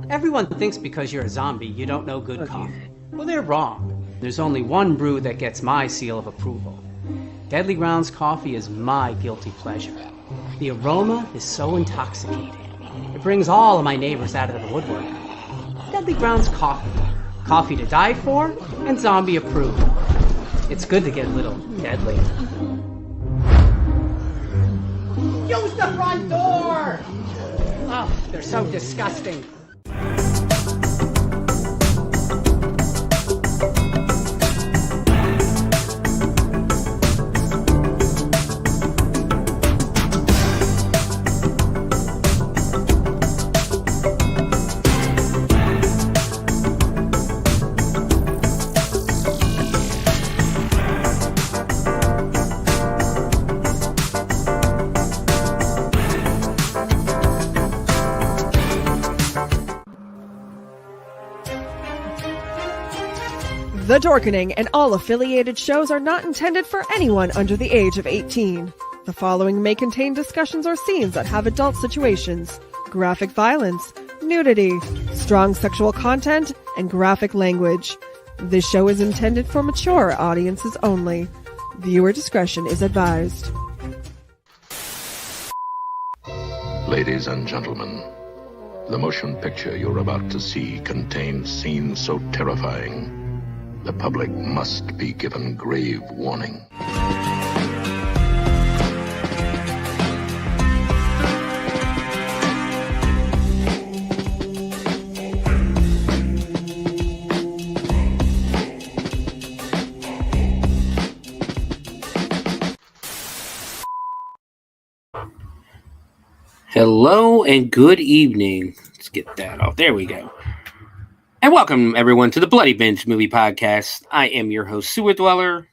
Everyone thinks because you're a zombie, you don't know good coffee. Well, they're wrong. There's only one brew that gets my seal of approval. Deadly Grounds coffee is my guilty pleasure. The aroma is so intoxicating. It brings all of my neighbors out of the woodwork. Deadly Grounds coffee. Coffee to die for, and zombie approved. It's good to get a little deadly. Use the front door! Oh, they're so disgusting. The Dorkening and all affiliated shows are not intended for anyone under the age of 18. The following may contain discussions or scenes that have adult situations, graphic violence, nudity, strong sexual content, and graphic language. This show is intended for mature audiences only. Viewer discretion is advised. Ladies and gentlemen, the motion picture you're about to see contains scenes so terrifying, the public must be given grave warning. Hello and good evening. Let's get that off. There we go. And welcome, everyone, to the Bloody Binge Movie Podcast. I am your host, Sewer Dweller.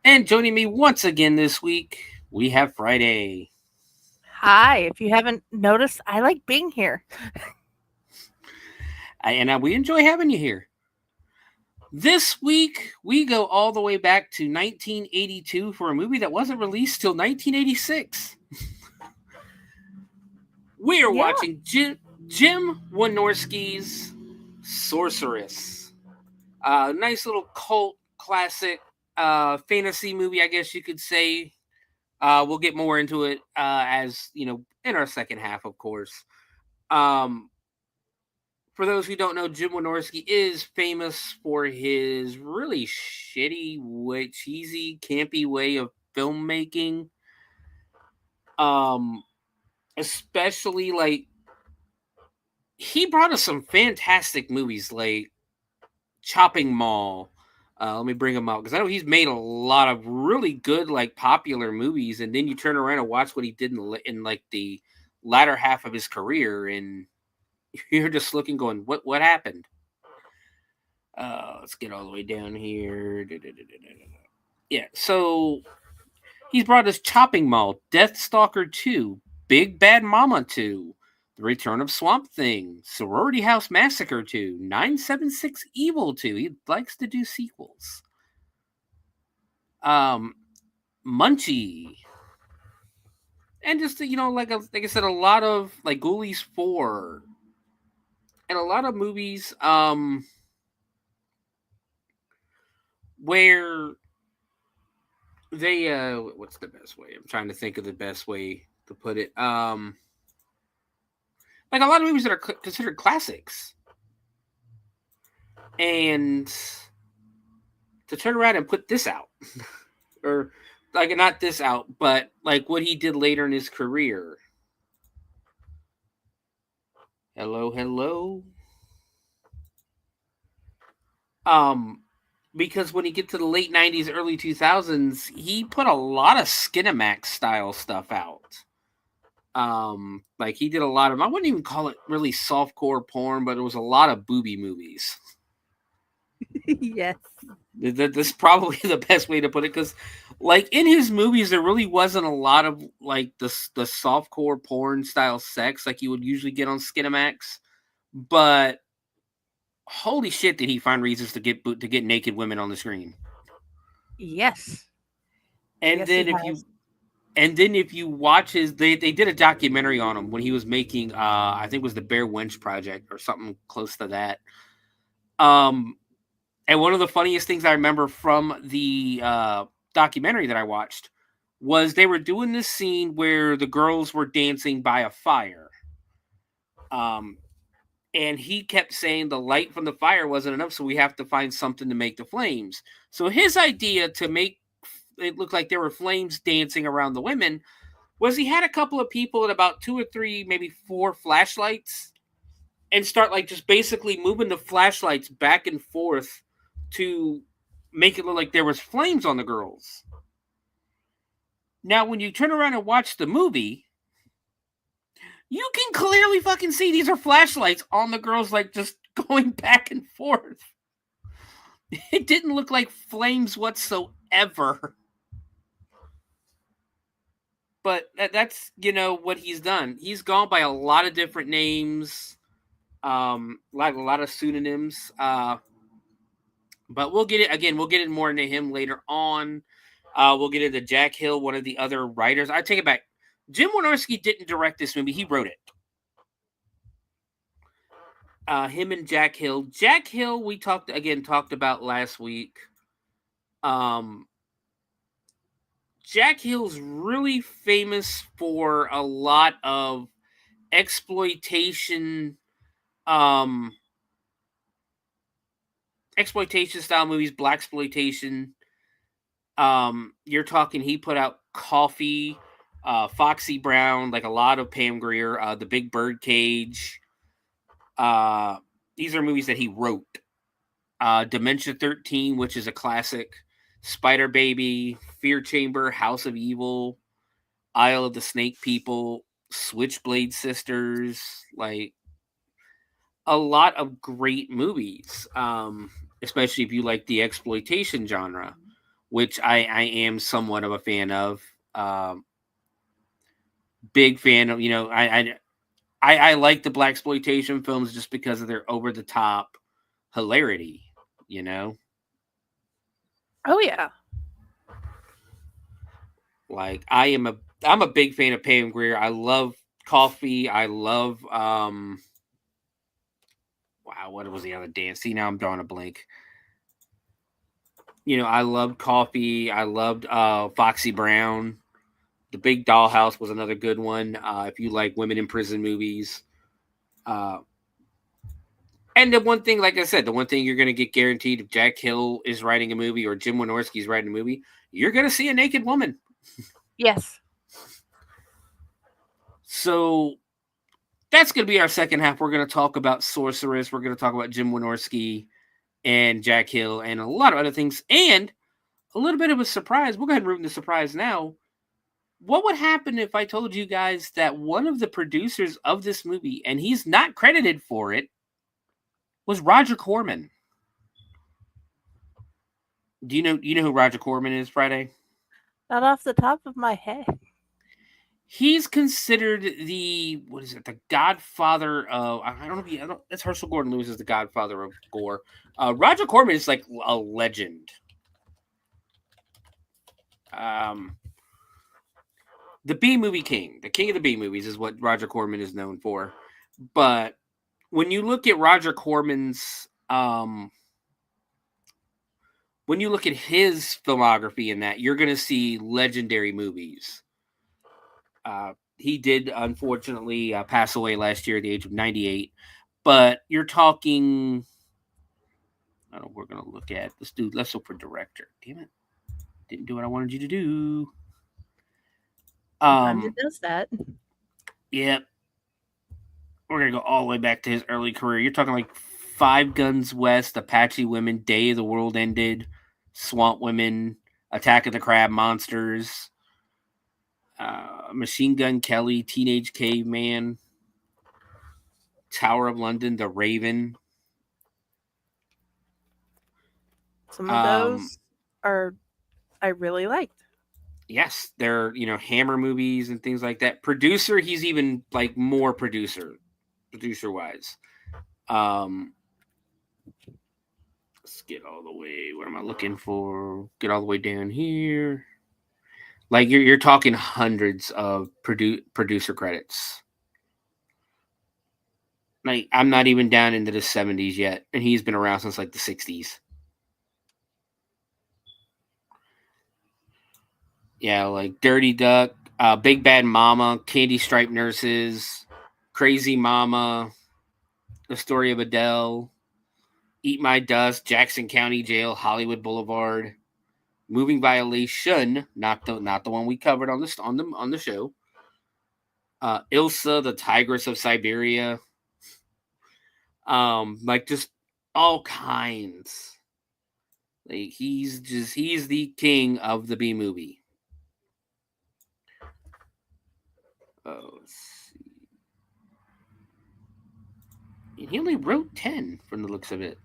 And joining me once again this week, we have Friday. Hi. If you haven't noticed, I like being here. And we enjoy having you here. This week, we go all the way back to 1982 for a movie that wasn't released till 1986. We are watching Jim Wynorski's Sorceress. Nice little cult classic fantasy movie, I guess you could say. We'll get more into it as, in our second half, of course. For those who don't know, Jim Wynorski is famous for his really shitty way, cheesy, campy way of filmmaking. Especially, he brought us some fantastic movies like Chopping Mall. Let me bring him out because I know he's made a lot of really good, popular movies. And then you turn around and watch what he did in the latter half of his career, and you're just looking, going, "What happened?" Let's get all the way down here. Yeah, so he's brought us Chopping Mall, Deathstalker 2, Big Bad Mama 2. The Return of Swamp Thing, Sorority House Massacre 2, 976 Evil 2. He likes to do sequels. Munchie. And just, like I said, a lot of, Ghoulies 4. And a lot of movies, where they, what's the best way? I'm trying to think of the best way to put it. A lot of movies that are considered classics. And to turn around and put this out. Or, not this out, but, what he did later in his career. Hello. Because when you get to the late 90s, early 2000s, he put a lot of Skinamax style stuff out. He did a lot of, I wouldn't even call it really softcore porn, but it was a lot of booby movies. Yes. That's probably the best way to put it, because, in his movies, there really wasn't a lot of, the softcore porn style sex like you would usually get on Skinamax, but holy shit did he find reasons to get naked women on the screen. Yes. And yes, then And then if you watch they did a documentary on him when he was making, I think it was the Bear Wench Project or something close to that. And one of the funniest things I remember from the documentary that I watched was they were doing this scene where the girls were dancing by a fire. And he kept saying the light from the fire wasn't enough, so we have to find something to make the flames. So his idea to make it look like there were flames dancing around the women was he had a couple of people at about 2 or 3, maybe 4 flashlights and start like just basically moving the flashlights back and forth to make it look like there was flames on the girls. Now, when you turn around and watch the movie, you can clearly fucking see these are flashlights on the girls, like just going back and forth. It didn't look like flames whatsoever. But that's, what he's done. He's gone by a lot of different names, like a lot of pseudonyms. But we'll get it more into him later on. We'll get into Jack Hill, one of the other writers. I take it back. Jim Wynorski didn't direct this movie. He wrote it. Him and Jack Hill. Jack Hill, we talked about last week. Jack Hill's really famous for a lot of exploitation style movies, blaxploitation. You're talking, he put out Coffee, Foxy Brown, like a lot of Pam Grier, The Big Bird Cage. These are movies that he wrote. Dementia 13, which is a classic. Spider Baby, Fear Chamber, House of Evil, Isle of the Snake People, Switchblade Sisters, like a lot of great movies, especially if you like the exploitation genre, which I am somewhat of a fan of. Big fan of, I like the blaxploitation films just because of their over the top hilarity, Oh yeah. Like I'm a big fan of Pam Grier. I love Coffee. I love wow, what was the other dance? See, now I'm drawing a blank. I loved Coffee. I loved Foxy Brown. The Big Dollhouse was another good one. If you like women in prison movies. And the one thing, like I said, the one thing you're going to get guaranteed if Jack Hill is writing a movie or Jim Wynorski is writing a movie, you're going to see a naked woman. Yes. So that's going to be our second half. We're going to talk about Sorceress. We're going to talk about Jim Wynorski and Jack Hill and a lot of other things. And a little bit of a surprise. We'll go ahead and ruin the surprise now. What would happen if I told you guys that one of the producers of this movie, and he's not credited for it, was Roger Corman? Do you know who Roger Corman is, Friday? Not off the top of my head. He's considered the Godfather of, it's Herschel Gordon Lewis is the Godfather of gore. Roger Corman is like a legend. The B-movie king. The king of the B-movies is what Roger Corman is known for. But when you look at Roger Corman's, when you look at his filmography in that, you're going to see legendary movies. He did, unfortunately, pass away last year at the age of 98. But you're talking, I don't know, we're going to look at, let's look for director. Damn it. Didn't do what I wanted you to do. Sometimes it does that. Yeah. We're going to go all the way back to his early career. You're talking like Five Guns West, Apache Women, Day of the World Ended, Swamp Women, Attack of the Crab Monsters, Machine Gun Kelly, Teenage Caveman, Tower of London, The Raven. Some of those I really liked. Yes, they're, Hammer movies and things like that. Producer, he's even like more producer-wise. Let's get all the way, what am I looking for? Get all the way down here. Like you're talking hundreds of producer credits. Like I'm not even down into the 70s yet, and he's been around since like the 60s. Yeah, like Dirty Duck, Big Bad Mama, Candy Stripe Nurses, Crazy Mama, The Story of Adele, Eat My Dust, Jackson County Jail, Hollywood Boulevard, Moving Violation, not the one we covered on the show. Ilsa, the Tigress of Siberia. Like just all kinds. Like he's the king of the B movie. Let's see. And he only wrote 10 from the looks of it.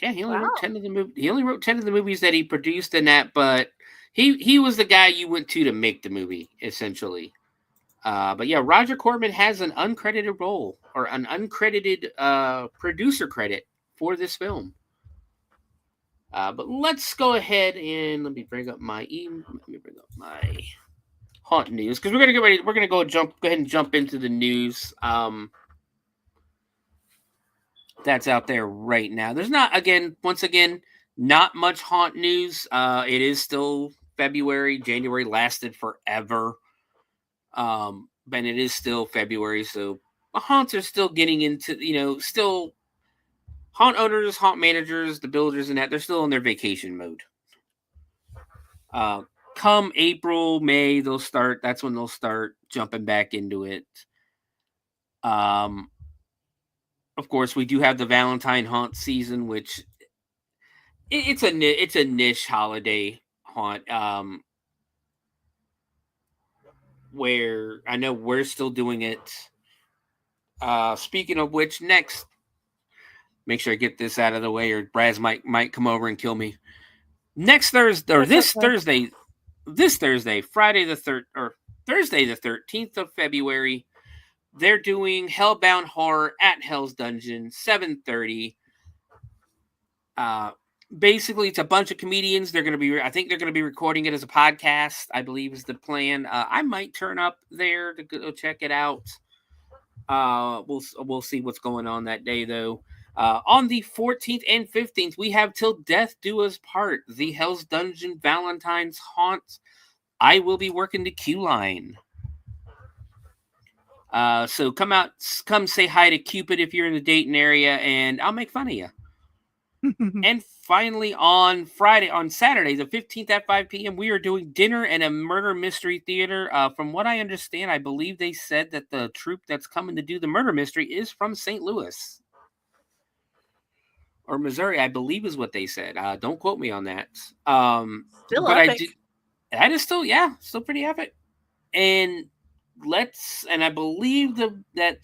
Yeah, he only wrote 10 of the movie. He only wrote 10 of the movies that he produced in that, but he was the guy you went to make the movie, essentially. But yeah, Roger Corman has an uncredited role or an uncredited producer credit for this film. But let's go ahead and let me bring up my haunt news because we're gonna get ready. We're gonna go ahead and jump into the news. That's out there right now. There's not once again not much haunt news. It is still February. January lasted forever. But it is still February, so the haunts are still getting into, still haunt owners, haunt managers, the builders, and that they're still in their vacation mode. Come April, May, that's when they'll start jumping back into it. Of course, we do have the Valentine haunt season, which it's a niche holiday haunt. Where I know we're still doing it. Speaking of which, next, make sure I get this out of the way, or Braz might come over and kill me. Next Thursday, or Thursday, Thursday the 13th of February, they're doing Hellbound Horror at Hell's Dungeon, 7:30. Basically, it's a bunch of comedians. I think they're going to be recording it as a podcast, I believe is the plan. I might turn up there to go check it out. We'll see what's going on that day, though. On the 14th and 15th, we have Till Death Do Us Part, the Hell's Dungeon Valentine's Haunt. I will be working the queue line. So come say hi to Cupid if you're in the Dayton area, and I'll make fun of you. And finally, on Saturday, the 15th at 5 p.m., we are doing dinner and a murder mystery theater. From what I understand, I believe they said that the troupe that's coming to do the murder mystery is from St. Louis. Or Missouri, I believe is what they said. Don't quote me on that. Still epic. That is still pretty epic. And I believe that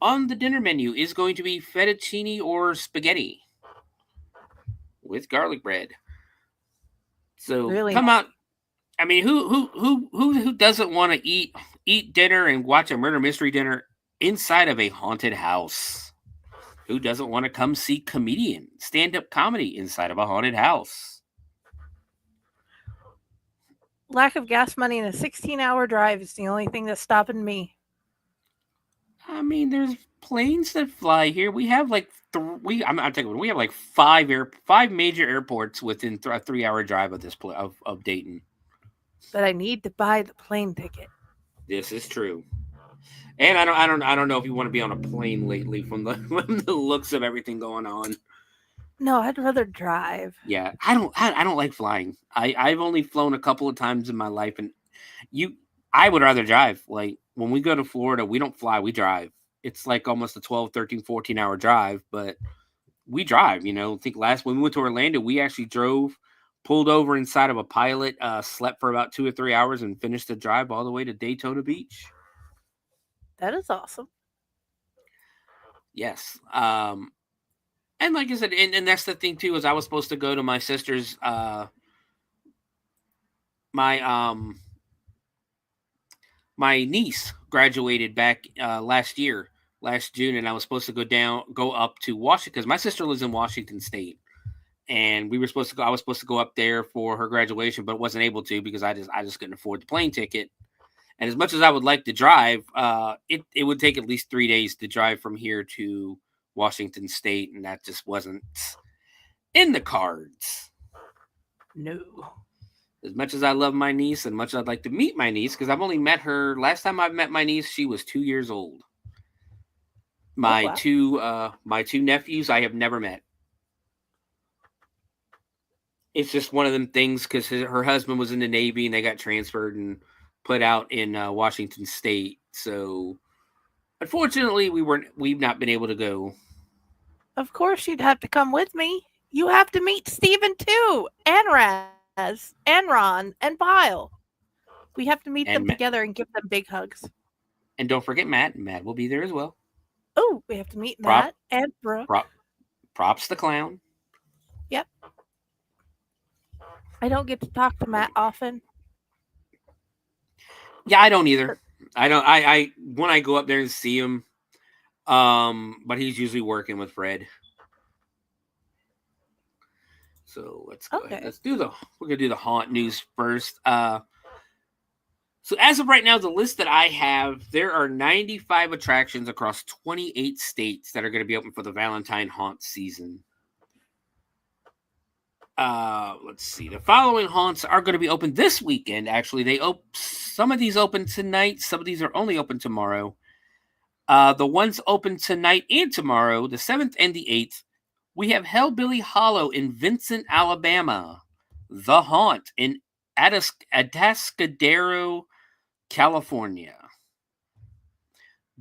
on the dinner menu is going to be fettuccine or spaghetti with garlic bread. So really come out. I mean, who doesn't want to eat dinner and watch a murder mystery dinner inside of a haunted house? Who doesn't want to come see stand-up comedy inside of a haunted house? Lack of gas money and a 16-hour drive is the only thing that's stopping me. I mean, there's planes that fly here. We have like we have like five major airports within a 3-hour drive of of Dayton. But I need to buy the plane ticket. This is true. And I don't know if you want to be on a plane lately from the looks of everything going on. No, I'd rather drive. Yeah, I don't like flying. I've only flown a couple of times in my life, and I would rather drive. Like when we go to Florida, we don't fly, we drive. It's like almost a 12, 13, 14-hour drive, but we drive, I think when we went to Orlando, we actually drove, pulled over inside of a Pilot, slept for about 2 or 3 hours and finished the drive all the way to Daytona Beach. That is awesome. Yes. And like I said, and that's the thing too, is I was supposed to go to my sister's, my niece graduated back last June, and I was supposed to go up to Washington because my sister lives in Washington State, and we were supposed to go. I was supposed to go up there for her graduation, but wasn't able to because I just couldn't afford the plane ticket. And as much as I would like to drive, it would take at least 3 days to drive from here to Washington State, and that just wasn't in the cards. No. As much as I love my niece, and much as I'd like to meet my niece, because I've only met her. Last time I met my niece, she was 2 years old. My two nephews, I have never met. It's just one of them things because her husband was in the Navy and they got transferred and put out in Washington State. So, unfortunately, we've not been able to go. Of course, you'd have to come with me. You have to meet Steven too, and Raz, and Ron, and Pyle. We have to meet them together and give them big hugs. And don't forget Matt. Matt will be there as well. Oh, we have to meet Matt and Brooke. Props the clown. Yep. I don't get to talk to Matt often. Yeah, I don't either. I when I go up there and see him, but he's usually working with Fred. So let's go ahead. We're gonna do the haunt news first. So as of right now, the list that I have, there are 95 attractions across 28 states that are going to be open for the Valentine haunt season. Let's see. The following haunts are going to be open this weekend. Actually, some of these open tonight. Some of these are only open tomorrow. The ones open tonight and tomorrow, the 7th and the 8th, we have Hellbilly Hollow in Vincent, Alabama. The Haunt in Atascadero, California.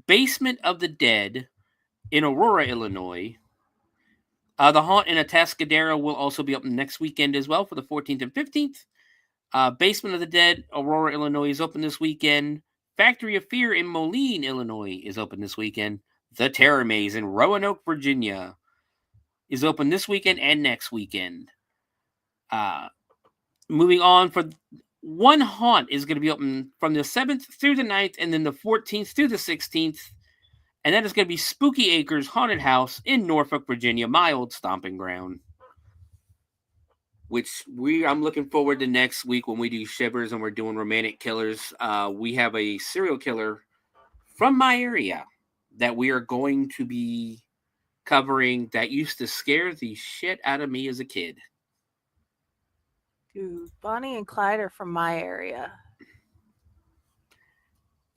Basement of the Dead in Aurora, Illinois. The Haunt in Atascadero will also be open next weekend as well for the 14th and 15th. Basement of the Dead, Aurora, Illinois is open this weekend. Factory of Fear in Moline, Illinois is open this weekend. The Terror Maze in Roanoke, Virginia is open this weekend and next weekend. Moving on, for one haunt is going to be open from the 7th through the 9th and then the 14th through the 16th. And that is going to be Spooky Acres Haunted House in Norfolk, Virginia, my old stomping ground. Which I'm looking forward to next week when we do Shivers and we're doing Romantic Killers. We have a serial killer from my area that we are going to be covering that used to scare the shit out of me as a kid. Dude, Bonnie and Clyde are from my area.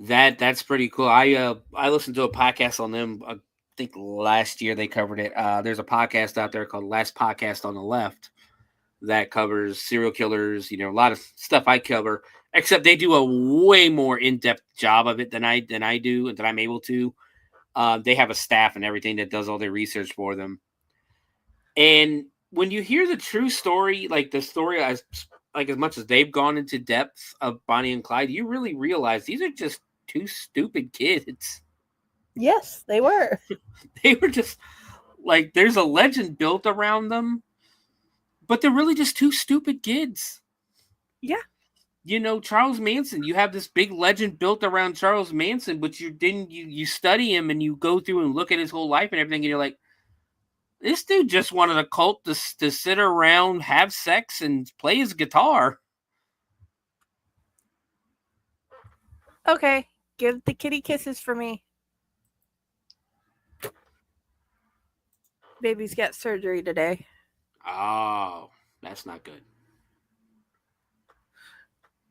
That's pretty cool. I listened to a podcast on them. I think last year they covered it. There's a podcast out there called Last Podcast on the Left that covers serial killers. You know, a lot of stuff I cover, except they do a way more in-depth job of it than I do, and that I'm able to. They have a staff and everything that does all their research for them. And when you hear the true story, like the story as much as they've gone into depth of Bonnie and Clyde, you really realize these are just two stupid kids. Yes, they were. They were just like, there's a legend built around them, but they're really just two stupid kids. Yeah. You know, Charles Manson, you have this big legend built around Charles Manson, but you study him and you go through and look at his whole life and everything, and you're like, this dude just wanted a cult to sit around, have sex, and play his guitar. Okay, give the kitty kisses for me. Baby's got surgery today. Oh, that's not good.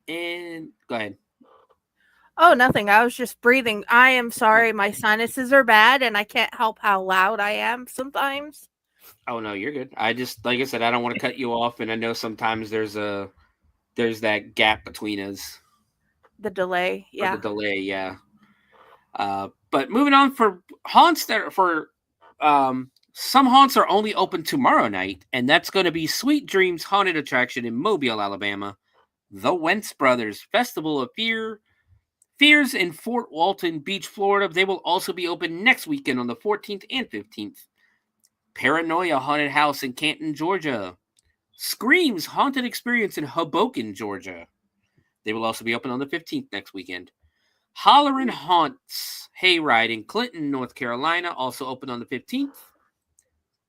And go ahead. Oh, nothing. I was just breathing. I am sorry. My sinuses are bad and I can't help how loud I am sometimes. Oh, no, you're good. I just, like I said, I don't want to cut you off. And I know sometimes there's that gap between us. The delay. Yeah. The delay. Yeah. But moving on, for haunts some haunts are only open tomorrow night. And that's going to be Sweet Dreams Haunted Attraction in Mobile, Alabama. The Wentz Brothers Festival of Fears in Fort Walton Beach, Florida. They will also be open next weekend on the 14th and 15th. Paranoia Haunted House in Canton, Georgia. Screams Haunted Experience in Hoboken, Georgia. They will also be open on the 15th next weekend. Hollerin' Haunts Hayride in Clinton, North Carolina, also open on the 15th.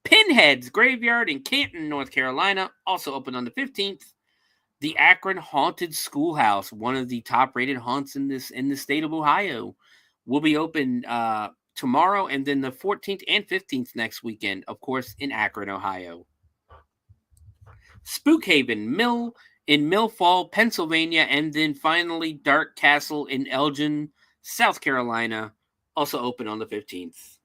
Pinhead's Graveyard in Canton, North Carolina, also open on the 15th. The Akron Haunted Schoolhouse, one of the top-rated haunts in the state of Ohio, will be open tomorrow, and then the 14th and 15th next weekend, of course, in Akron, Ohio. Spookhaven Mill in Mill Fall, Pennsylvania, and then finally Dark Castle in Elgin, South Carolina, also open on the 15th.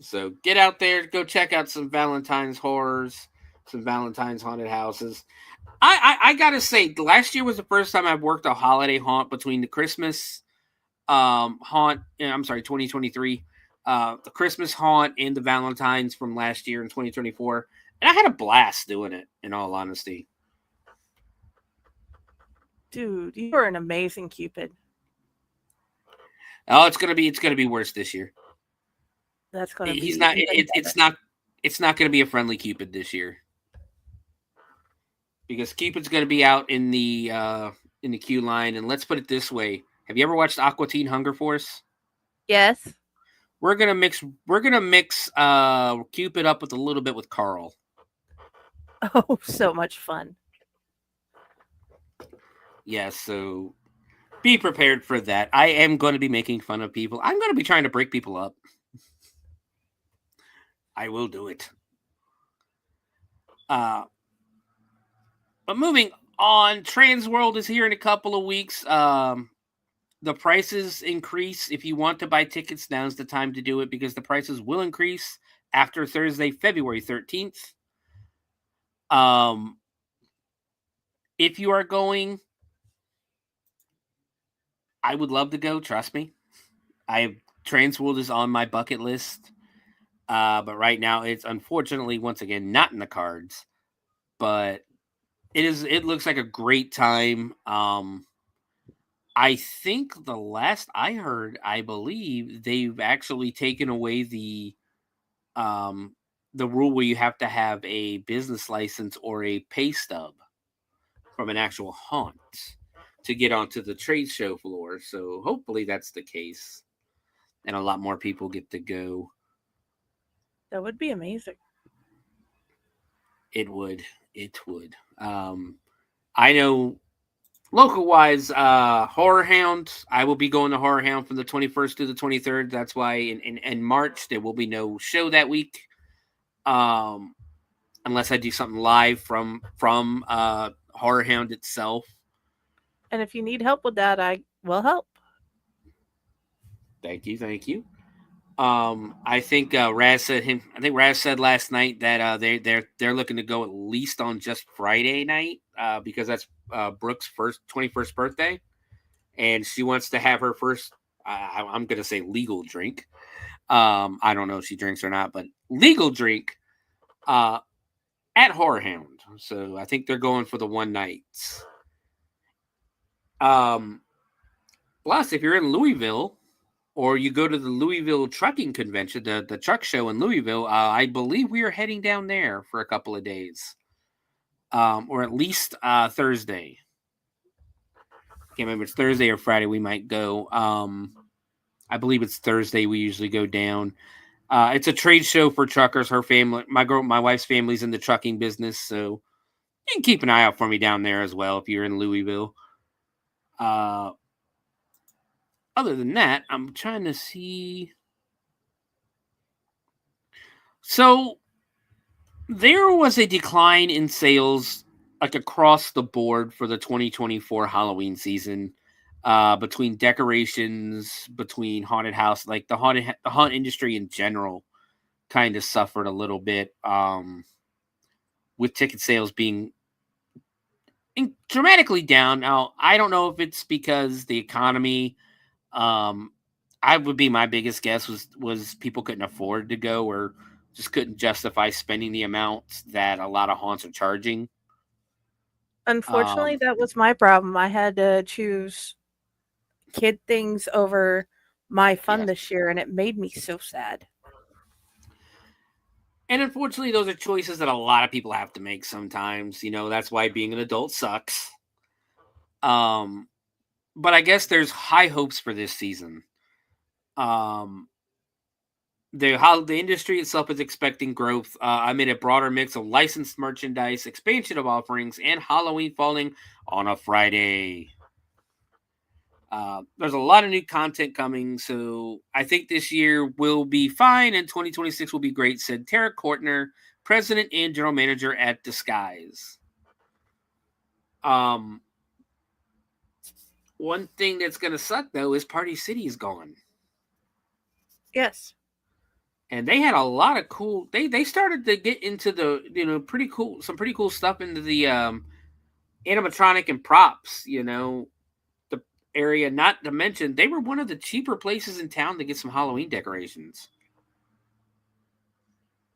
So get out there, go check out some Valentine's horrors, some Valentine's haunted houses. I gotta say, last year was the first time I've worked a holiday haunt between the Christmas haunt, 2023, the Christmas haunt and the Valentine's from last year in 2024. And I had a blast doing it, in all honesty. Dude, you are an amazing Cupid. Oh, it's gonna be worse this year. That's gonna be. He's not. It's not gonna be a friendly Cupid this year, because Cupid's gonna be out in the queue line. And let's put it this way: have you ever watched Aqua Teen Hunger Force? Yes. We're gonna mix Cupid up with a little bit with Carl. Oh, so much fun. Yeah, so be prepared for that. I am going to be making fun of people. I'm going to be trying to break people up. I will do it. But moving on, Trans World is here in a couple of weeks. The prices increase. If you want to buy tickets, now's the time to do it, because the prices will increase after Thursday, February 13th. If you are going, I would love to go. Trust me. Trans World is on my bucket list. But right now it's unfortunately, once again, not in the cards, but it looks like a great time. I think the last I heard, I believe they've actually taken away the rule where you have to have a business license or a pay stub from an actual haunt to get onto the trade show floor. So hopefully that's the case, and a lot more people get to go. That would be amazing. It would. I know local wise, Horror Hound, I will be going to Horror Hound from the 21st to the 23rd. That's why in March there will be no show that week. Unless I do something live from Horror Hound itself. And if you need help with that, I will help. Thank you. I think Raz said last night that they're looking to go at least on just Friday night, because that's Brooke's 21st birthday, and she wants to have her first, I'm gonna say legal drink. I don't know if she drinks or not, but legal drink at Horror Hound. So I think they're going for the one night. Plus, if you're in Louisville, or you go to the Louisville Trucking Convention, the truck show in Louisville, I believe we are heading down there for a couple of days. Or at least Thursday. Can't remember if it's Thursday or Friday we might go. I believe it's Thursday we usually go down. It's a trade show for truckers. Her family, my wife's family's in the trucking business, so you can keep an eye out for me down there as well if you're in Louisville. Other than that, I'm trying to see. So there was a decline in sales like across the board for the 2024 Halloween season, between decorations, between haunted house, like the haunt industry in general kind of suffered a little bit, with ticket sales being dramatically down. Now, I don't know if it's because the economy, I would be my biggest guess was people couldn't afford to go, or just couldn't justify spending the amount that a lot of haunts are charging. Unfortunately, that was my problem. I had to choose kid things over my fun this year, and it made me so sad. And unfortunately, those are choices that a lot of people have to make sometimes. That's why being an adult sucks. But I guess there's high hopes for this season. The industry itself is expecting growth amid a broader mix of licensed merchandise, expansion of offerings, and Halloween falling on a Friday. There's a lot of new content coming, so I think this year will be fine, and 2026 will be great, said Tara Kortner, president and general manager at Disguise. One thing that's going to suck, though, is Party City is gone. Yes. And they had a lot of cool. They started to get into the some pretty cool stuff into the animatronic and props. The area. Not to mention, they were one of the cheaper places in town to get some Halloween decorations.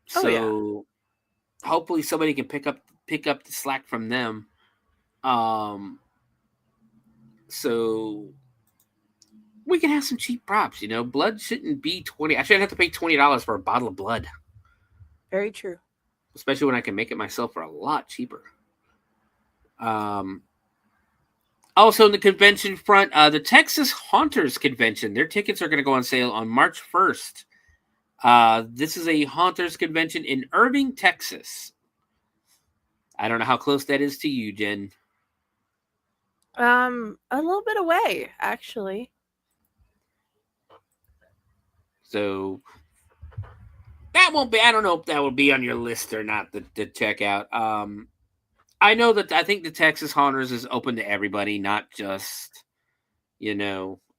So hopefully somebody can pick up the slack from them. So we can have some cheap props. Blood shouldn't be $20. I shouldn't have to pay $20 for a bottle of blood. Very true. Especially when I can make it myself for a lot cheaper. Also in the convention front, the Texas Haunters Convention. Their tickets are going to go on sale on March 1st. This is a Haunters Convention in Irving, Texas. I don't know how close that is to you, Jen. A little bit away, actually. So that won't be. I don't know if that will be on your list or not to check out. I know that I think the Texas Haunters is open to everybody, not just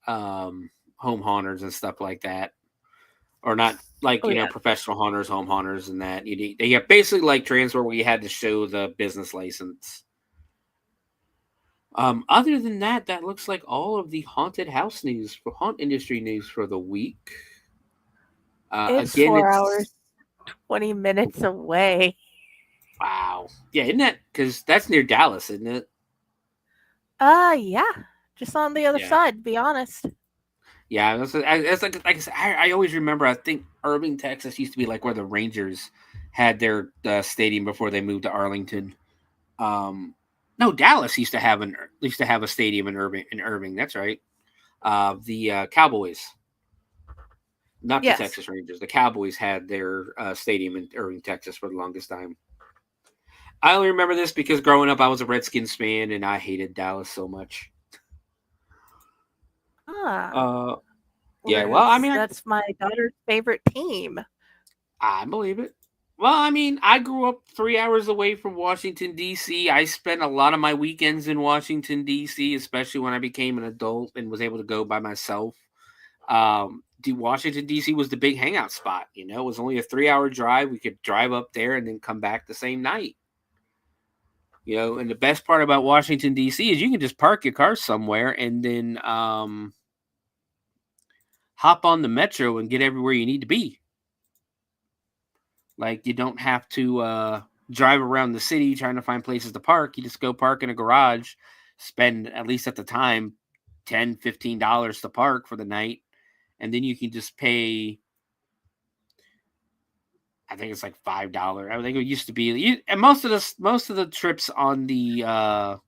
home haunters and stuff like that, or not like professional haunters, home haunters, and that. They have basically like transfer where you had to show the business license. Other than that, that looks like all of the haunted house news for haunt industry news for the week. It's 4 hours, 20 minutes away. Wow. Yeah, isn't that because that's near Dallas, isn't it? Yeah, just on the other side. To be honest. Yeah, it's like I said, I always remember. I think Irving, Texas, used to be like where the Rangers had their stadium before they moved to Arlington. No, Dallas used to have a stadium in Irving. That's right. The Cowboys, not the Texas Rangers. The Cowboys had their stadium in Irving, Texas, for the longest time. I only remember this because growing up, I was a Redskins fan, and I hated Dallas so much. Yeah. Well, I mean, that's my daughter's favorite team. I believe it. Well, I mean, I grew up 3 hours away from Washington, D.C. I spent a lot of my weekends in Washington, D.C., especially when I became an adult and was able to go by myself. Washington, D.C. was the big hangout spot. It was only a 3-hour drive. We could drive up there and then come back the same night. And the best part about Washington, D.C. is you can just park your car somewhere and then hop on the metro and get everywhere you need to be. Like, you don't have to drive around the city trying to find places to park. You just go park in a garage, spend, at least at the time, $10, $15 to park for the night, and then you can just pay, I think it's like $5. I think it used to be, and most of the trips on the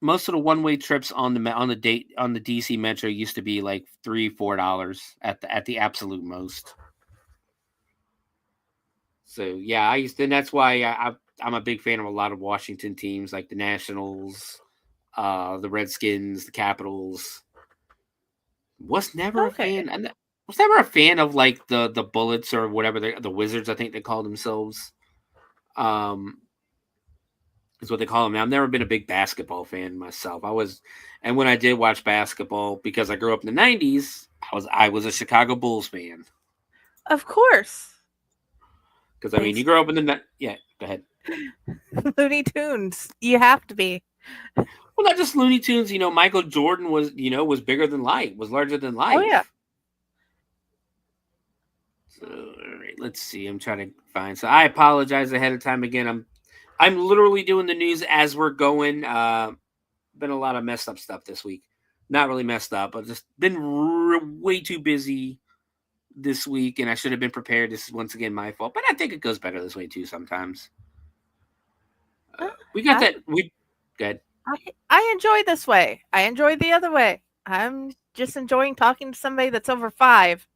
most of the one-way trips on the DC Metro used to be like $3-4 at the absolute most. So yeah, and that's why I'm a big fan of a lot of Washington teams like the Nationals, the Redskins, the Capitals. Was never a fan of like the Bullets or whatever the Wizards. I think they call themselves. Is what they call them now. I've never been a big basketball fan myself. And when I did watch basketball, because I grew up in the 90s, I was a Chicago Bulls fan. Of course. Because, I mean, you grew up in the... Yeah, go ahead. Looney Tunes. You have to be. Well, not just Looney Tunes. Michael Jordan was bigger than life, was larger than life. Oh, yeah. So, all right, let's see. I'm trying to find... So, I apologize ahead of time again. I'm literally doing the news as we're going. Been a lot of messed up stuff this week. Not really messed up, but just been way too busy this week, and I should have been prepared. This is once again my fault, but I think it goes better this way too sometimes. We got that. Good. I enjoy this way. I enjoy the other way. I'm just enjoying talking to somebody that's over 5.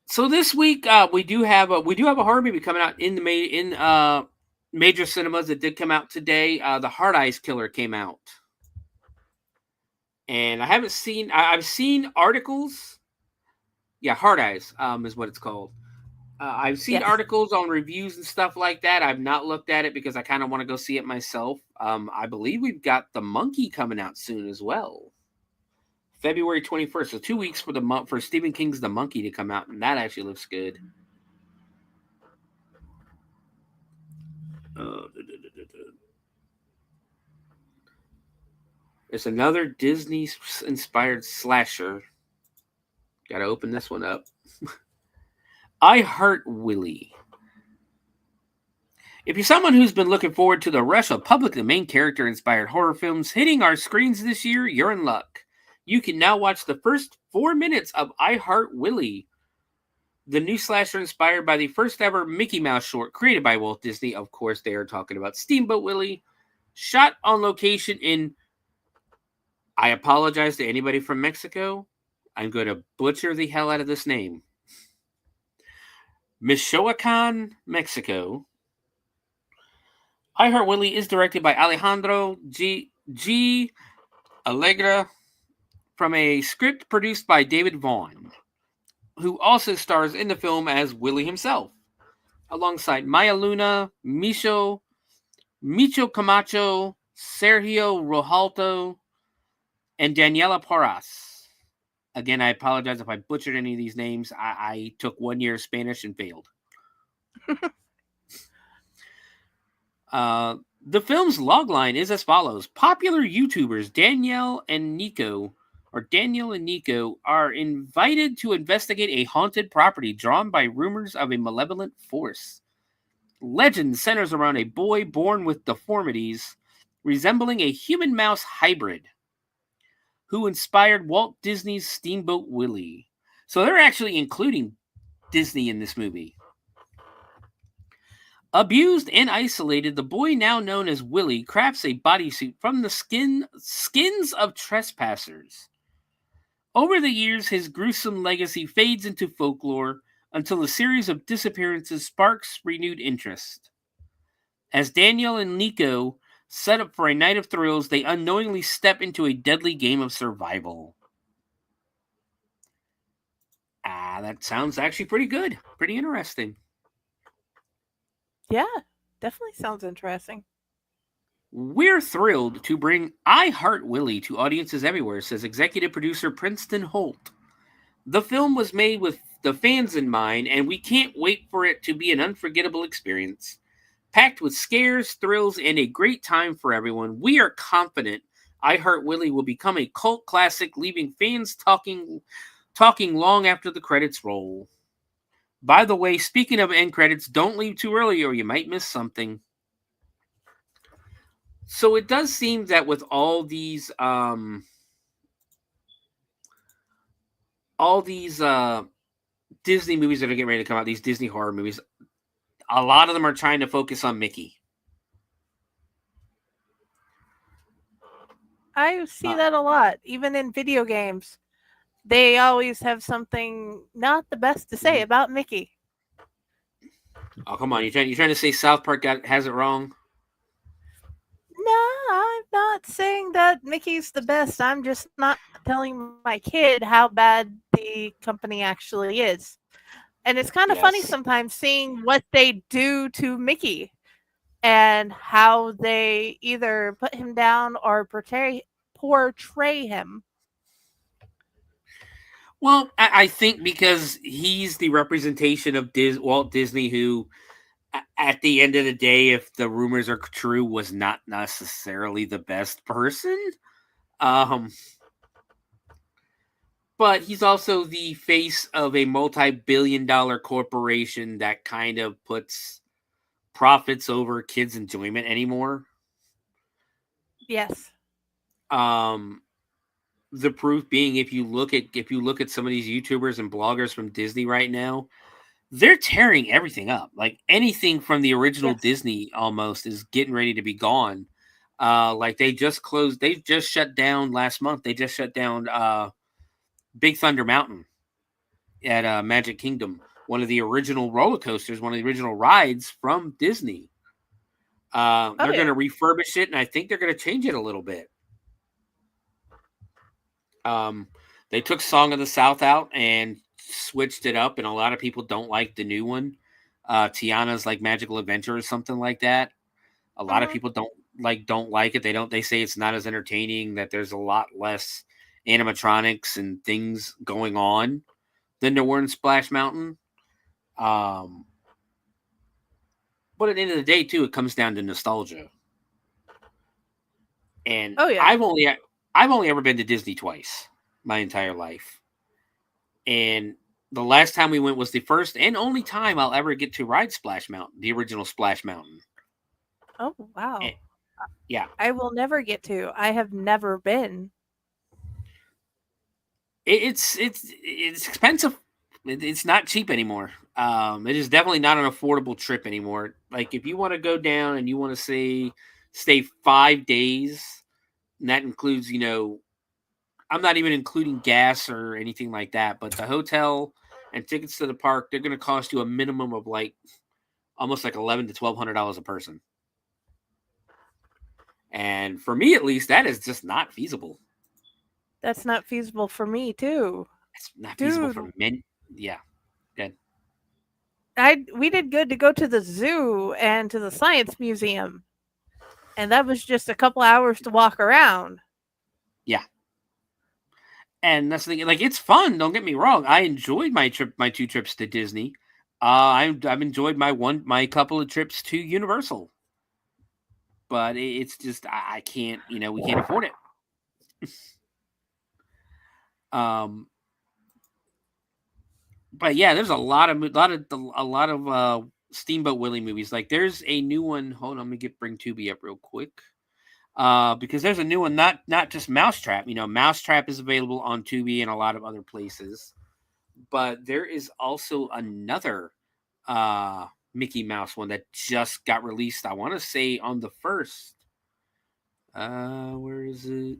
So this week we do have a horror movie coming out in major cinemas. It did come out today. The Hard Eyes Killer came out, and I haven't seen. I've seen articles. Yeah, Hard Eyes is what it's called. I've seen articles on reviews and stuff like that. I've not looked at it because I kind of want to go see it myself. I believe we've got The Monkey coming out soon as well. February 21st, so 2 weeks for Stephen King's The Monkey to come out, and that actually looks good. It's another Disney-inspired slasher. Got to open this one up. I Heart Willie. If you're someone who's been looking forward to the rush of public domain character-inspired horror films hitting our screens this year, you're in luck. You can now watch the first 4 minutes of I Heart Willie, the new slasher inspired by the first ever Mickey Mouse short created by Walt Disney. Of course, they are talking about Steamboat Willie, shot on location in, I apologize to anybody from Mexico, I'm going to butcher the hell out of this name, Michoacan, Mexico. I Heart Willie is directed by Alejandro G. Allegra, from a script produced by David Vaughn, who also stars in the film as Willie himself, alongside Maya Luna, Micho Camacho, Sergio Rojalto, and Daniela Porras. Again, I apologize if I butchered any of these names. I took 1 year of Spanish and failed. The film's logline is as follows. Popular YouTubers Daniel and Nico are invited to investigate a haunted property drawn by rumors of a malevolent force. Legend centers around a boy born with deformities, resembling a human-mouse hybrid, who inspired Walt Disney's Steamboat Willie. So they're actually including Disney in this movie. Abused and isolated, the boy now known as Willie crafts a bodysuit from the skins of trespassers. Over the years, his gruesome legacy fades into folklore until a series of disappearances sparks renewed interest. As Daniel and Nico set up for a night of thrills, they unknowingly step into a deadly game of survival. That sounds actually pretty good. Pretty interesting. Yeah, definitely sounds interesting. We're thrilled to bring I Heart Willie to audiences everywhere, says executive producer Princeton Holt. The film was made with the fans in mind, and we can't wait for it to be an unforgettable experience. Packed with scares, thrills, and a great time for everyone, we are confident I Heart Willie will become a cult classic, leaving fans talking long after the credits roll. By the way, speaking of end credits, don't leave too early or you might miss something. So it does seem that with all these Disney movies that are getting ready to come out, these Disney horror movies, a lot of them are trying to focus on Mickey. I see that a lot, even in video games. They always have something not the best to say about Mickey. Oh, come on. You're trying to say South Park has it wrong? No, I'm not saying that Mickey's the best. I'm just not telling my kid how bad the company actually is. And it's kind of funny sometimes seeing what they do to Mickey and how they either put him down or portray him. Well, I think because he's the representation of Walt Disney, who, at the end of the day, if the rumors are true, was not necessarily the best person. But he's also the face of a multi-billion-dollar corporation that kind of puts profits over kids' enjoyment anymore. Yes. The proof being, if you look at some of these YouTubers and bloggers from Disney right now, they're tearing everything up. Like anything from the original Disney almost is getting ready to be gone. Like they just shut down last month. They just shut down Big Thunder Mountain at Magic Kingdom, one of the original roller coasters, one of the original rides from Disney. They're going to refurbish it, and I think they're going to change it a little bit. They took Song of the South out and switched it up, and a lot of people don't like the new one. Tiana's like Magical Adventure or something like that. A lot of people don't like it. They say it's not as entertaining, that there's a lot less animatronics and things going on than there were in Splash Mountain. But at the end of the day, too, it comes down to nostalgia. And I've only ever been to Disney twice my entire life. And the last time we went was the first and only time I'll ever get to ride Splash Mountain, the original Splash Mountain. Oh, wow. And, yeah. I will never get to. I have never been. It's expensive. It's not cheap anymore. It is definitely not an affordable trip anymore. Like, if you want to go down and you want to stay 5 days, and that includes, I'm not even including gas or anything like that, but the hotel and tickets to the park, they're going to cost you a minimum of almost $1,100 to $1,200 a person. And for me, at least, that is just not feasible. That's not feasible for me, too. It's not feasible for men. Yeah. Good. We did good to go to the zoo and to the science museum. And that was just a couple hours to walk around. Yeah. And that's the thing. Like, it's fun. Don't get me wrong. I enjoyed my 2 trips to Disney. I've enjoyed my couple of trips to Universal. But it's just, I can't, we can't afford it. But yeah, there's a lot of Steamboat Willie movies. Like, there's a new one. Hold on, let me bring Tubi up real quick. Because there's a new one, not just Mousetrap. Mousetrap is available on Tubi and a lot of other places. But there is also another Mickey Mouse one that just got released, I want to say on the 1st. Where is it?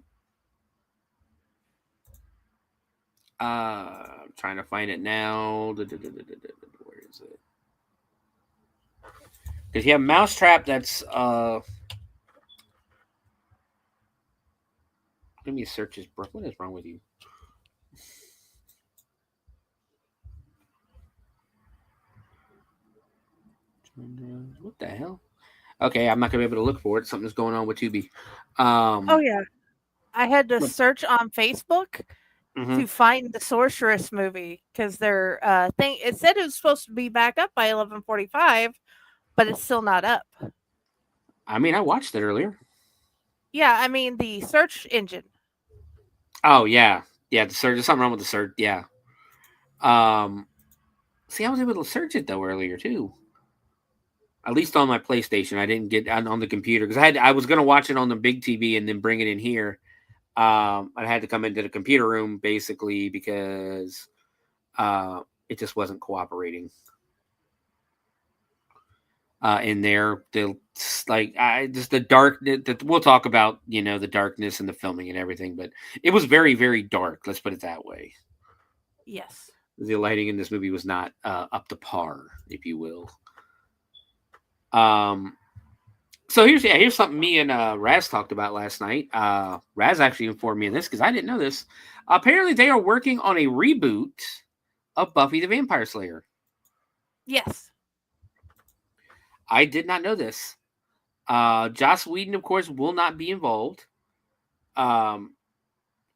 I'm trying to find it now. Where is it? Because you have Mousetrap that's let me search his book. What is wrong with you? What the hell? Okay, I'm not gonna be able to look for it. Something's going on with Tubi. Oh yeah, I had to search on Facebook to find the Sorceress movie because their thing. It said it was supposed to be back up by 11:45, but it's still not up. I mean, I watched it earlier. Yeah, I mean the search engine. Oh yeah, the search. There's something wrong with the search. Yeah. See, I was able to search it though earlier too. At least on my PlayStation, I didn't get on the computer because I was gonna watch it on the big TV and then bring it in here. I had to come into the computer room basically because it just wasn't cooperating. In there, we'll talk about the darkness and the filming and everything, but it was very, very dark. Let's put it that way. Yes, the lighting in this movie was not up to par, if you will. So here's something me and Raz talked about last night. Raz actually informed me of this because I didn't know this. Apparently, they are working on a reboot of Buffy the Vampire Slayer. Yes. I did not know this. Joss Whedon, of course, will not be involved. And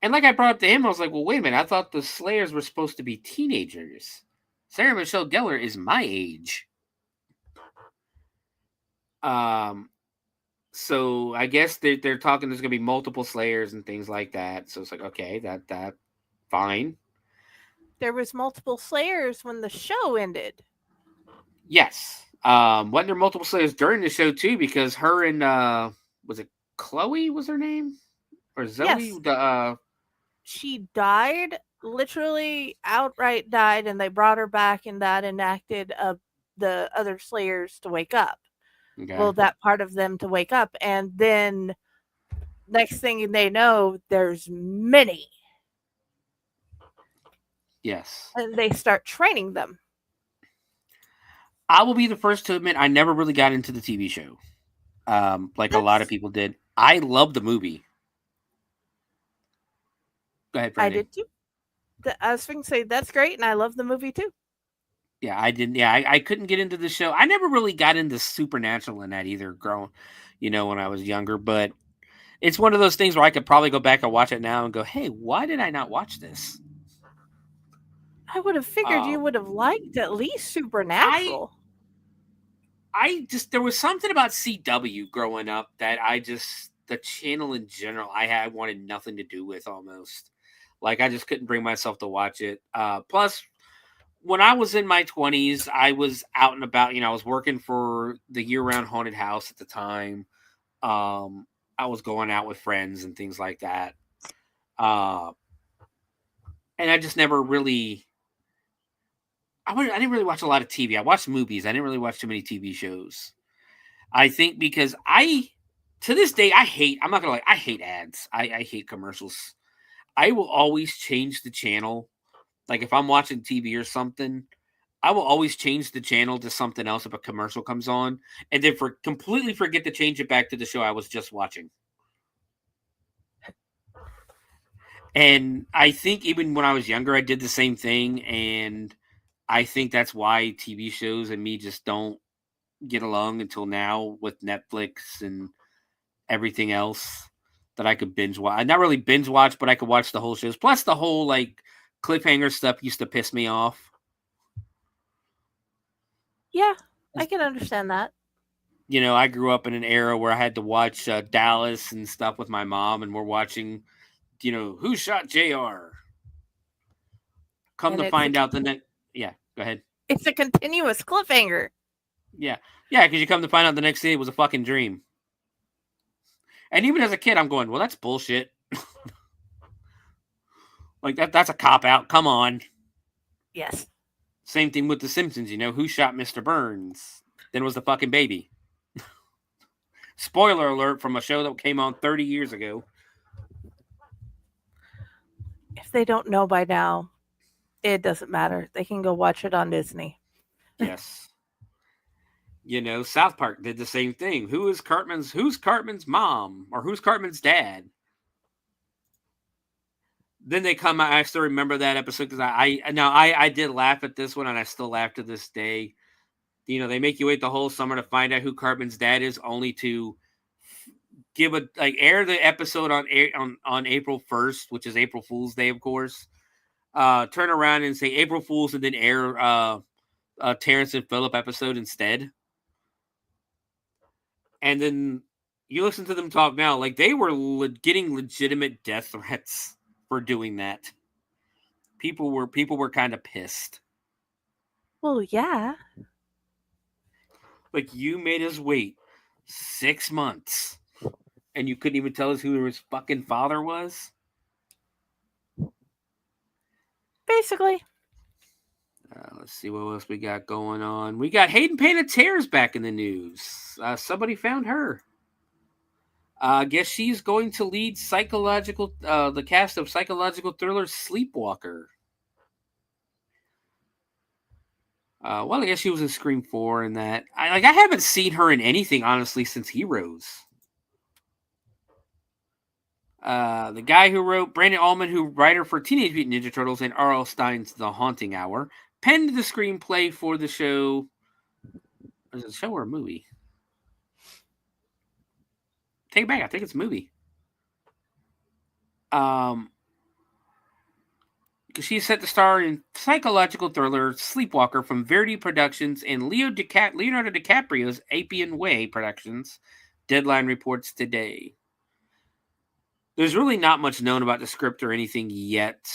like I brought up to him, I was like, well, wait a minute. I thought the Slayers were supposed to be teenagers. Sarah Michelle Gellar is my age. So I guess they're talking there's going to be multiple Slayers and things like that. So it's like, okay, that fine. There was multiple Slayers when the show ended. Yes. Wasn't there multiple Slayers during the show too? Because her and was it Chloe was her name? Or Zoe? Yes. She died, literally outright died, and they brought her back and that enacted the other Slayers to wake up. Okay. Well, that part of them to wake up. And then next thing they know, there's many. Yes. And they start training them. I will be the first to admit I never really got into the TV show. Like a lot of people did. I love the movie. Go ahead, I Brandy. did too. I was going to say that's great, and I love the movie too. Yeah, I didn't. Yeah, I couldn't get into the show. I never really got into supernatural in that either, growing, when I was younger. But it's one of those things where I could probably go back and watch it now and go, "Hey, why did I not watch this?" I would have figured you would have liked at least Supernatural. I just there was something about CW growing up that the channel in general I wanted nothing to do with almost. Like I just couldn't bring myself to watch it. Plus, when I was in my 20s, I was out and about. I was working for the year-round haunted house at the time. I was going out with friends and things like that. And I just never really. I didn't really watch a lot of TV. I watched movies. I didn't really watch too many TV shows. I think because to this day, I'm not gonna lie, I hate ads. I hate commercials. I will always change the channel. Like if I'm watching TV or something, I will always change the channel to something else if a commercial comes on, and then completely forget to change it back to the show I was just watching. And I think even when I was younger, I did the same thing, and I think that's why TV shows and me just don't get along until now with Netflix and everything else that I could binge watch. Not really binge watch, but I could watch the whole shows. Plus the whole like cliffhanger stuff used to piss me off. Yeah, I can understand that. I grew up in an era where I had to watch Dallas and stuff with my mom, and we're watching, Who Shot JR? Come to find out the next. Yeah, go ahead. It's a continuous cliffhanger. Yeah, because you come to find out the next day it was a fucking dream. And even as a kid, I'm going, well, that's bullshit. Like that's a cop out. Come on. Yes. Same thing with The Simpsons. Who shot Mr. Burns? Then it was the fucking baby. Spoiler alert from a show that came on 30 years ago. If they don't know by now, it doesn't matter. They can go watch it on Disney. Yes. South Park did the same thing. Who's Cartman's mom? Or who's Cartman's dad? Then they come out. I still remember that episode because I did laugh at this one, and I still laugh to this day. They make you wait the whole summer to find out who Cartman's dad is, only to air the episode on April 1st, which is April Fool's Day, of course. Turn around and say April Fool's, and then air a Terrence and Phillip episode instead. And then you listen to them talk now, like they were getting legitimate death threats for doing that. People were kind of pissed. Well, yeah. Like, you made us wait 6 months, and you couldn't even tell us who his fucking father was? Basically. Let's see what else we got going on. We got Hayden Panettiere's back in the news. Somebody found her. I guess she's going to lead the cast of psychological thriller Sleepwalker. Well, I guess she was in Scream 4 and that. I haven't seen her in anything, honestly, since Heroes. The guy who wrote, Brandon Allman, writer for Teenage Mutant Ninja Turtles and R.L. Stein's The Haunting Hour, penned the screenplay for the show. Is it a show or a movie? Take it back. I think it's a movie. She's set to star in psychological thriller Sleepwalker from Verity Productions and Leonardo DiCaprio's Appian Way Productions. Deadline reports today. There's really not much known about the script or anything yet.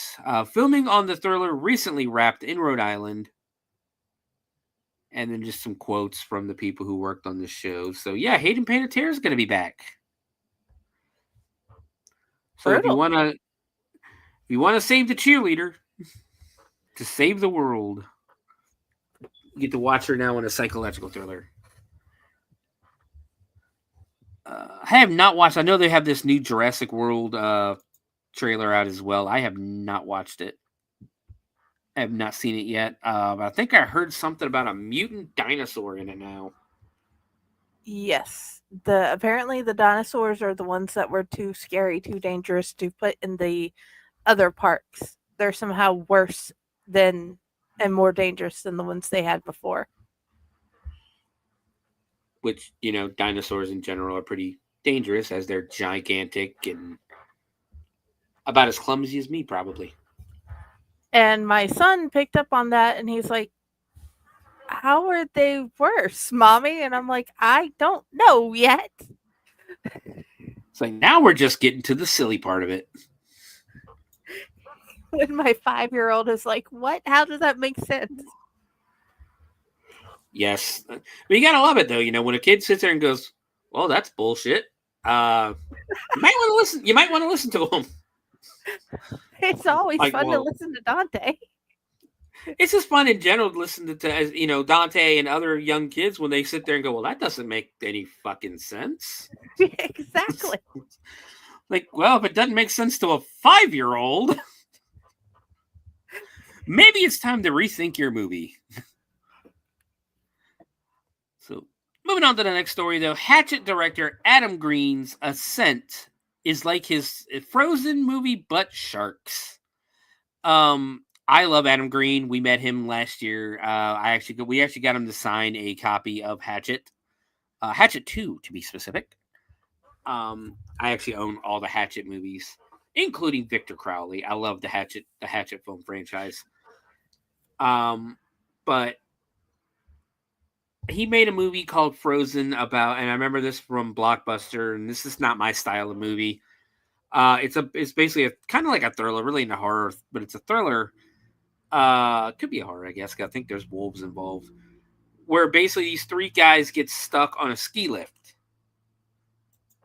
Filming on the thriller recently wrapped in Rhode Island. And then just some quotes from the people who worked on the show. So yeah, Hayden Panettiere is going to be back. So if you want to save the cheerleader, to save the world, you get to watch her now in a psychological thriller. I have not watched. I know they have this new Jurassic World trailer out as well. I have not watched it. I have not seen it yet. I think I heard something about a mutant dinosaur in it now. Yes. Apparently the dinosaurs are the ones that were too scary, too dangerous to put in the other parks. They're somehow worse than and more dangerous than the ones they had before. Which, dinosaurs in general are pretty dangerous as they're gigantic and about as clumsy as me, probably. And my son picked up on that and he's like, how are they worse, mommy? And I'm like, I don't know yet. It's like, now we're just getting to the silly part of it. When my 5-year-old is like, what? How does that make sense? Yes. But you gotta love it, though. When a kid sits there and goes, well, that's bullshit. You might want to listen. You might want to listen to him. It's always fun to listen to Dante. It's just fun in general to listen to Dante and other young kids when they sit there and go, well, that doesn't make any fucking sense. Exactly. Like, well, if it doesn't make sense to a 5-year-old, maybe it's time to rethink your movie. So, moving on to the next story, though. Hatchet director Adam Green's Ascent is like his Frozen movie, but sharks. I love Adam Green. We met him last year. We actually got him to sign a copy of Hatchet, Hatchet 2 to be specific. I actually own all the Hatchet movies, including Victor Crowley. I love the Hatchet film franchise. But he made a movie called Frozen about, and I remember this from Blockbuster, and this is not my style of movie. It's basically a kind of like a thriller, really into horror, but it's a thriller. Could be a horror, I guess. I think there's wolves involved. Where basically these 3 guys get stuck on a ski lift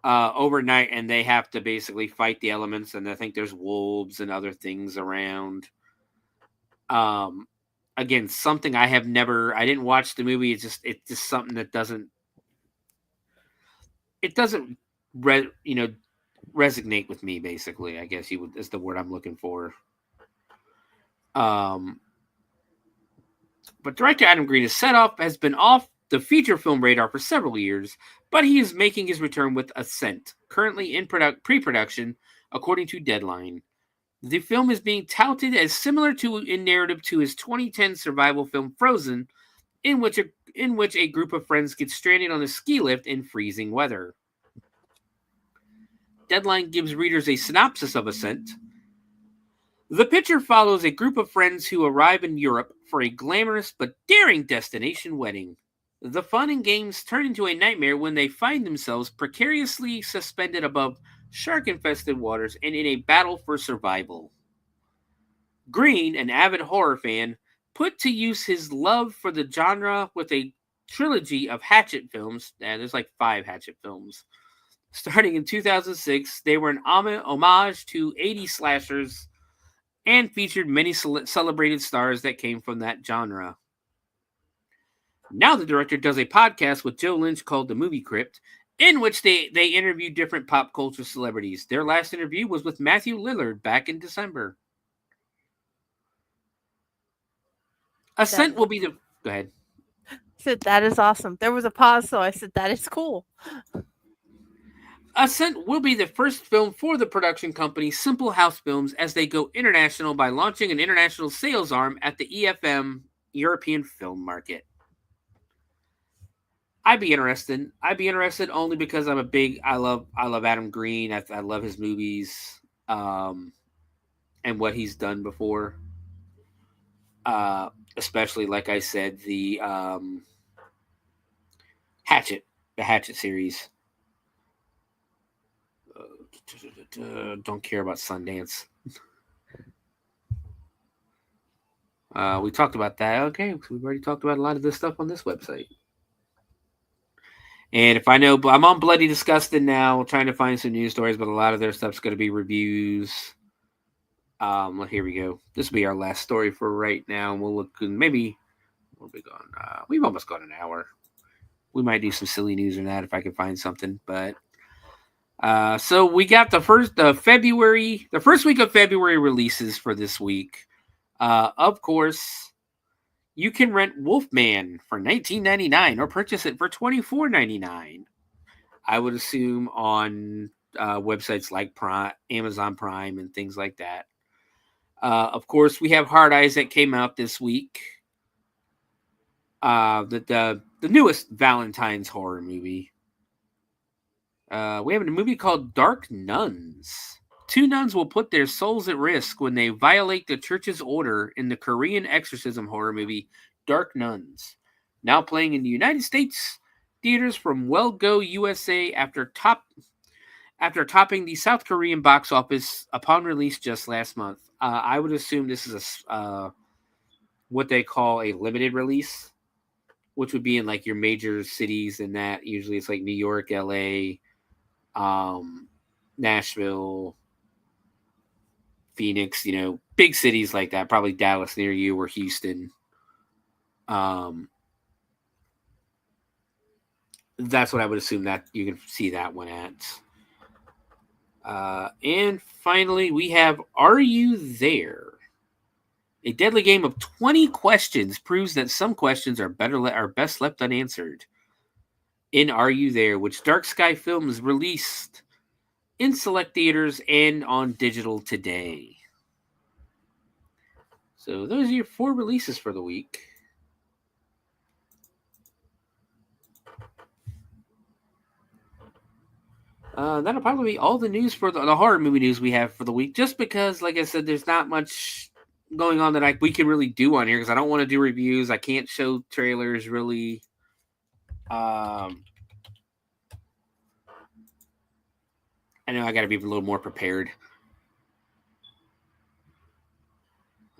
overnight, and they have to basically fight the elements. And I think there's wolves and other things around. Again, something I didn't watch the movie. It's just something that doesn't resonate with me. Basically, I guess is the word I'm looking for. But director Adam Green has been off the feature film radar for several years, but he is making his return with Ascent, currently in pre-production, according to Deadline. The film is being touted as similar in narrative to his 2010 survival film Frozen, in which a group of friends get stranded on a ski lift in freezing weather. Deadline gives readers a synopsis of Ascent. The picture follows a group of friends who arrive in Europe for a glamorous but daring destination wedding. The fun and games turn into a nightmare when they find themselves precariously suspended above shark-infested waters and in a battle for survival. Green, an avid horror fan, put to use his love for the genre with a trilogy of Hatchet films. There's like 5 Hatchet films. Starting in 2006, they were an homage to 80s slashers and featured many celebrated stars that came from that genre. Now the director does a podcast with Joe Lynch called The Movie Crypt, in which they interview different pop culture celebrities. Their last interview was with Matthew Lillard back in December. Ascent will be the... Go ahead. I said, that is awesome. There was a pause, so I said, that is cool. Ascent will be the first film for the production company Simple House Films as they go international by launching an international sales arm at the EFM European film market. I'd be interested only because I love Adam Green. I love his movies, and what he's done before. Especially, like I said, the Hatchet series. Don't care about Sundance. We talked about that. Okay, so we've already talked about a lot of this stuff on this website. And if I know, I'm on Bloody Disgusted now, trying to find some news stories, but a lot of their stuff's going to be reviews. Well, here we go. This will be our last story for right now. We'll look, maybe we'll be gone. We've almost got an hour. We might do some silly news or that if I can find something. But so we got the first week of February releases for this week. Of course, you can rent Wolfman for $19.99 or purchase it for $24.99. I would assume on websites like Amazon Prime and things like that. Of course, we have Hard Eyes that came out this week. The newest Valentine's horror movie. We have a movie called Dark Nuns. 2 nuns will put their souls at risk when they violate the church's order in the Korean exorcism horror movie Dark Nuns. Now playing in the United States theaters from Well Go USA after topping the South Korean box office upon release just last month. I would assume this is what they call a limited release, which would be in like your major cities, and that usually it's like New York, LA, Nashville, Phoenix, big cities like that, probably Dallas near you or Houston. That's what I would assume that you can see that one at. And finally, we have Are You There? A deadly game of 20 questions proves that some questions are best left unanswered. In Are You There, which Dark Sky Films released in select theaters and on digital today. So those are your 4 releases for the week. That'll probably be all the news for the horror movie news we have for the week. Just because, like I said, there's not much going on that we can really do on here because I don't want to do reviews. I can't show trailers really. I know I got to be a little more prepared.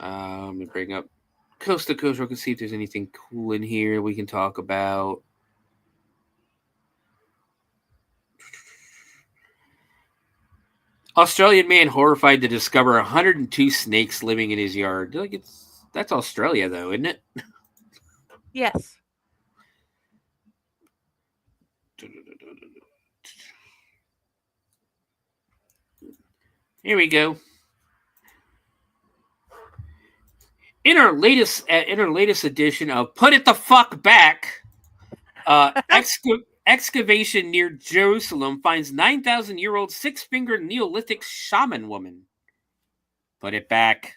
Let me bring up Coast to Coast. We can see if there's anything cool in here we can talk about. Australian man horrified to discover 102 snakes living in his yard. That's Australia, though, isn't it? Yes. Here we go. In our latest edition of Put It the Fuck Back, excavation near Jerusalem finds 9,000-year-old 6-fingered Neolithic shaman woman. Put it back.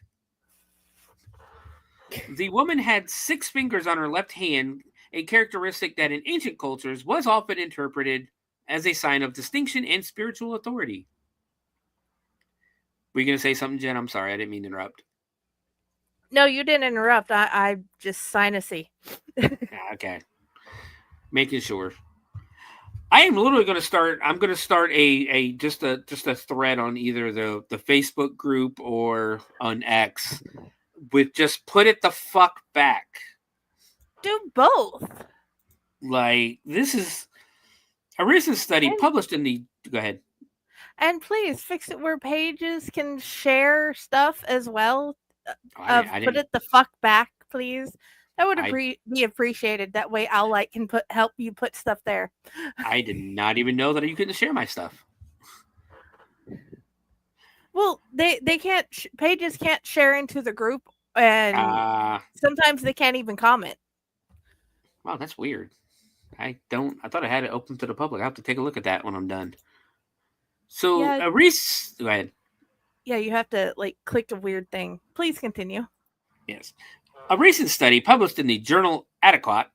The woman had 6 fingers on her left hand, a characteristic that in ancient cultures was often interpreted as a sign of distinction and spiritual authority. Were you going to say something, Jen? I'm sorry, I didn't mean to interrupt. No, you didn't interrupt. I just sinusy. Okay. Making sure. I am literally going to start. I'm going to start a thread on either the Facebook group or on X with just put it the fuck back. Do both. Like, this is a recent study published in the. Go ahead. And please fix it where pages can share stuff as well. Put it the fuck back, please. That would be appreciated. That way, Owlite can help you put stuff there. I did not even know that you couldn't share my stuff. Well, they can't. Pages can't share into the group, and sometimes they can't even comment. Wow, that's weird. I thought I had it open to the public. I have to take a look at that when I'm done. So, Yeah. Go ahead. Yeah, you have to click a weird thing. Please continue. Yes. A recent study published in the journal Adequate,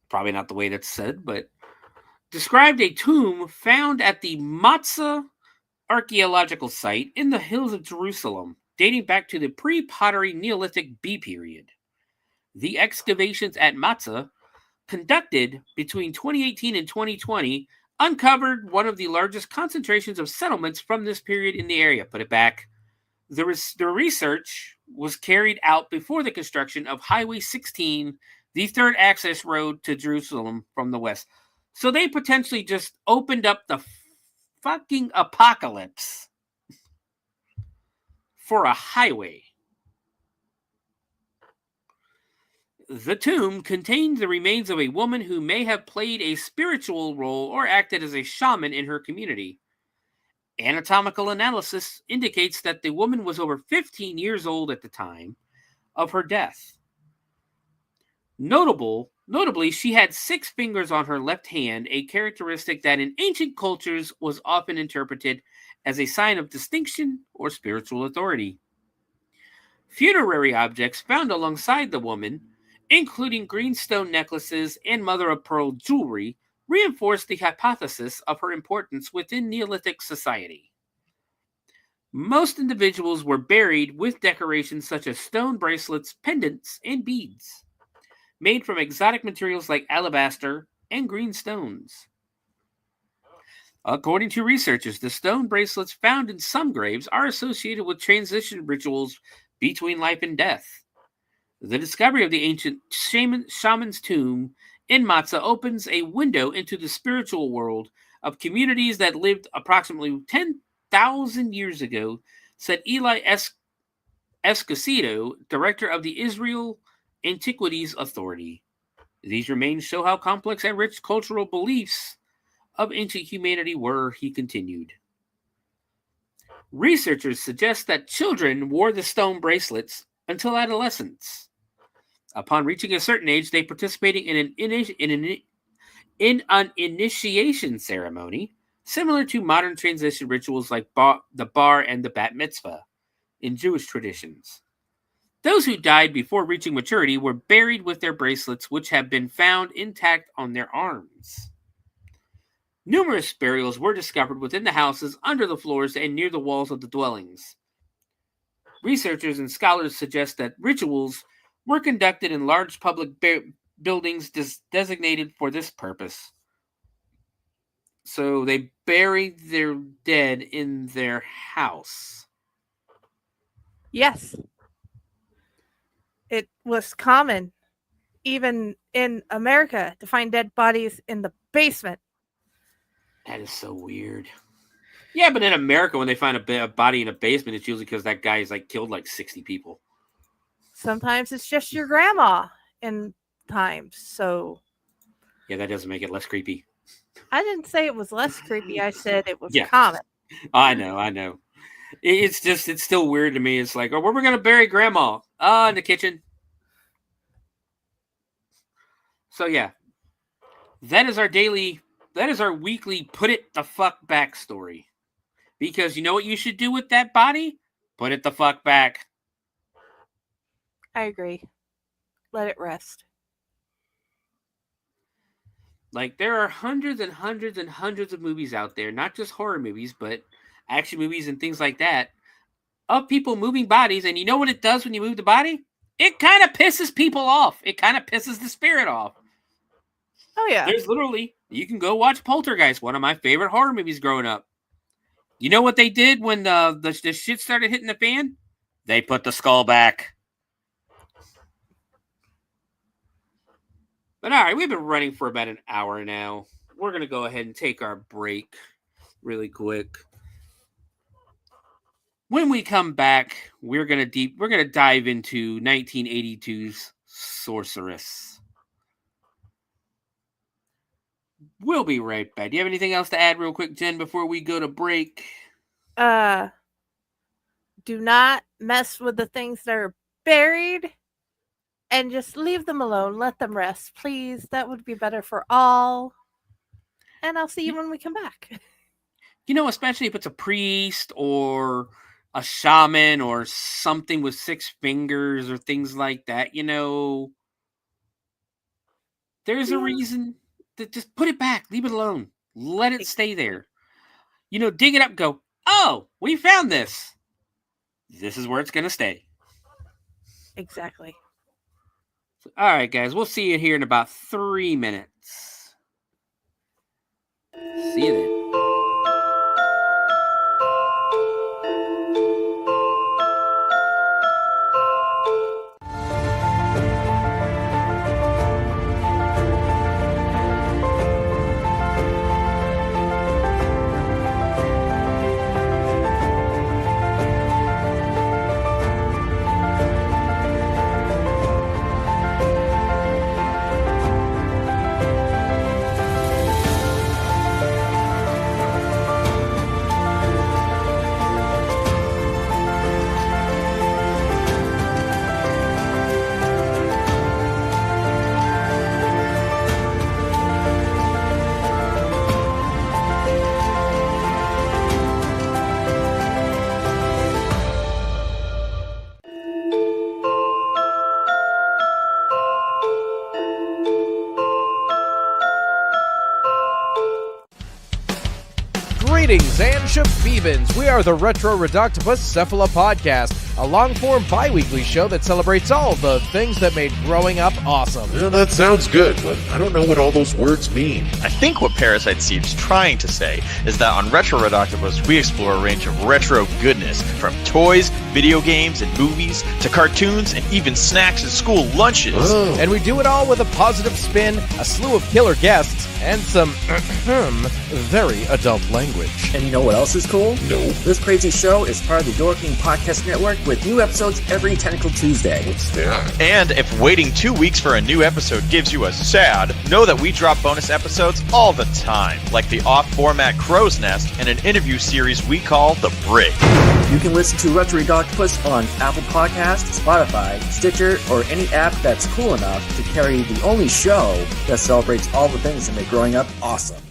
probably not the way that's said, but described a tomb found at the Matzah archaeological site in the hills of Jerusalem, dating back to the pre-pottery Neolithic B period. The excavations at Matzah, conducted between 2018 and 2020, uncovered one of the largest concentrations of settlements from this period in the area. Put it back. The research was carried out before the construction of Highway 16, the third access road to Jerusalem from the west. So they potentially just opened up the fucking apocalypse for a highway. The tomb contained the remains of a woman who may have played a spiritual role or acted as a shaman in her community. Anatomical analysis indicates that the woman was over 15 years old at the time of her death. Notably, she had 6 fingers on her left hand, a characteristic that in ancient cultures was often interpreted as a sign of distinction or spiritual authority. Funerary objects found alongside the woman, including green stone necklaces and mother-of-pearl jewelry, reinforced the hypothesis of her importance within Neolithic society. Most individuals were buried with decorations such as stone bracelets, pendants, and beads, made from exotic materials like alabaster and green stones. According to researchers, the stone bracelets found in some graves are associated with transition rituals between life and death. The discovery of the ancient shaman's tomb in Matsa opens a window into the spiritual world of communities that lived approximately 10,000 years ago, said Eli Escocido, director of the Israel Antiquities Authority. These remains show how complex and rich cultural beliefs of ancient humanity were, he continued. Researchers suggest that children wore the stone bracelets until adolescence. Upon reaching a certain age, they participated in an initiation ceremony, similar to modern transition rituals like the bar and the bat mitzvah in Jewish traditions. Those who died before reaching maturity were buried with their bracelets, which have been found intact on their arms. Numerous burials were discovered within the houses, under the floors, and near the walls of the dwellings. Researchers and scholars suggest that rituals were conducted in large public buildings designated for this purpose. So they buried their dead in their house. Yes. It was common, even in America, to find dead bodies in the basement. That is so weird. Yeah, but in America, when they find a body in a basement, it's usually because that guy has killed 60 people. Sometimes it's just your grandma in times, so... Yeah, that doesn't make it less creepy. I didn't say it was less creepy. I said it was Yeah. common. I know. It's still weird to me. It's like, oh, where are we going to bury grandma? In the kitchen. So, yeah. That is our weekly put it the fuck back story. Because you know what you should do with that body? Put it the fuck back. I agree. Let it rest. There are hundreds and hundreds and hundreds of movies out there, not just horror movies, but action movies and things like that, of people moving bodies. And you know what it does when you move the body? It kind of pisses people off. It kind of pisses the spirit off. Oh, yeah. There's literally, you can go watch Poltergeist, one of my favorite horror movies growing up. You know what they did when the shit started hitting the fan? They put the skull back. But all right, we've been running for about an hour now. We're going to go ahead and take our break really quick. When we come back, we're going to dive into 1982's Sorceress. We'll be right back. Do you have anything else to add real quick, Jen, before we go to break? Do not mess with the things that are buried and just leave them alone. Let them rest, please. That would be better for all. And I'll see you when we come back. Especially if it's a priest or a shaman or something with 6 fingers or things like that, there's a reason to just put it back. Leave it alone. Let it stay there. Dig it up and go, oh, we found this. This is where it's going to stay. Exactly. All right, guys. We'll see you here in about 3 minutes. See you then. Greetings and shabibans. We are the Retro Reductopus Cephala Podcast, a long-form bi-weekly show that celebrates all the things that made growing up awesome. Well, that sounds good, but I don't know what all those words mean. I think what Parasite Steve's trying to say is that on Retro Reductopus, we explore a range of retro goodness, from toys, video games, and movies, to cartoons, and even snacks and school lunches. Oh. And we do it all with a positive spin, a slew of killer guests, and some very adult language. And you know what else is cool? No. This crazy show is part of the Door King Podcast Network with new episodes every Tentacle Tuesday. What's that? And if waiting 2 weeks for a new episode gives you a sad, know that we drop bonus episodes all the time, like the off-format Crow's Nest and an interview series we call The Brig. You can listen to Retro Reductopus on Apple Podcasts, Spotify, Stitcher, or any app that's cool enough to carry the only show that celebrates all the things that make growing up awesome.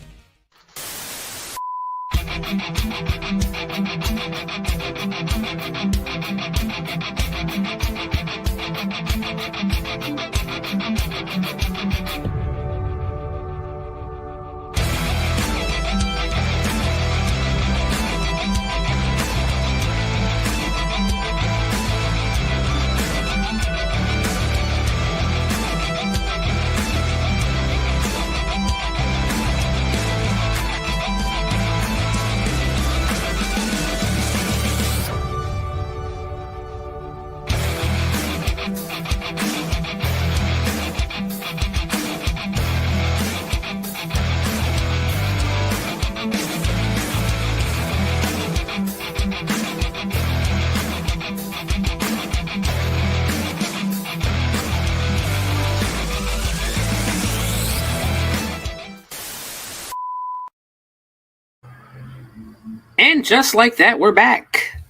And just like that, we're back.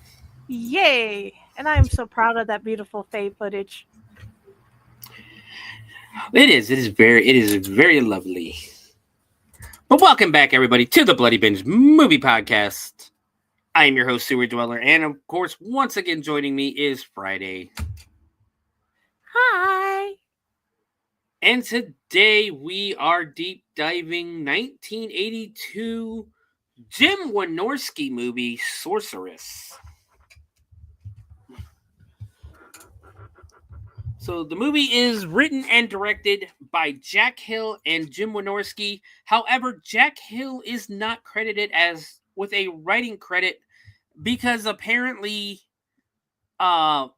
Yay! And I am so proud of that beautiful Faye footage. It is very lovely. But welcome back, everybody, to the Bloody Binge Movie Podcast. I am your host, Sewer Dweller, and of course, once again joining me is Friday. Hi! And today we are deep diving 1982 Jim Wynorski movie, Sorceress. So the movie is written and directed by Jack Hill and Jim Wynorski. However, Jack Hill is not credited as with a writing credit because apparently Roger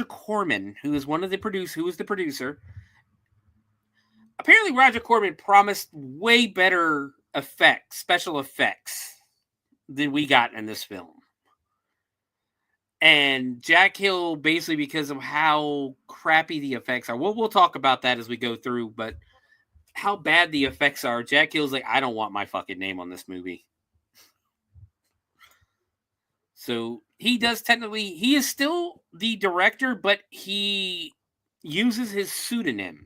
Corman, who is the producer, apparently Roger Corman promised way better special effects than we got in this film. And Jack Hill, basically because of how crappy the effects are, we'll talk about that as we go through, but how bad the effects are, Jack Hill's like, I don't want my fucking name on this movie. So he is still the director, but he uses his pseudonym.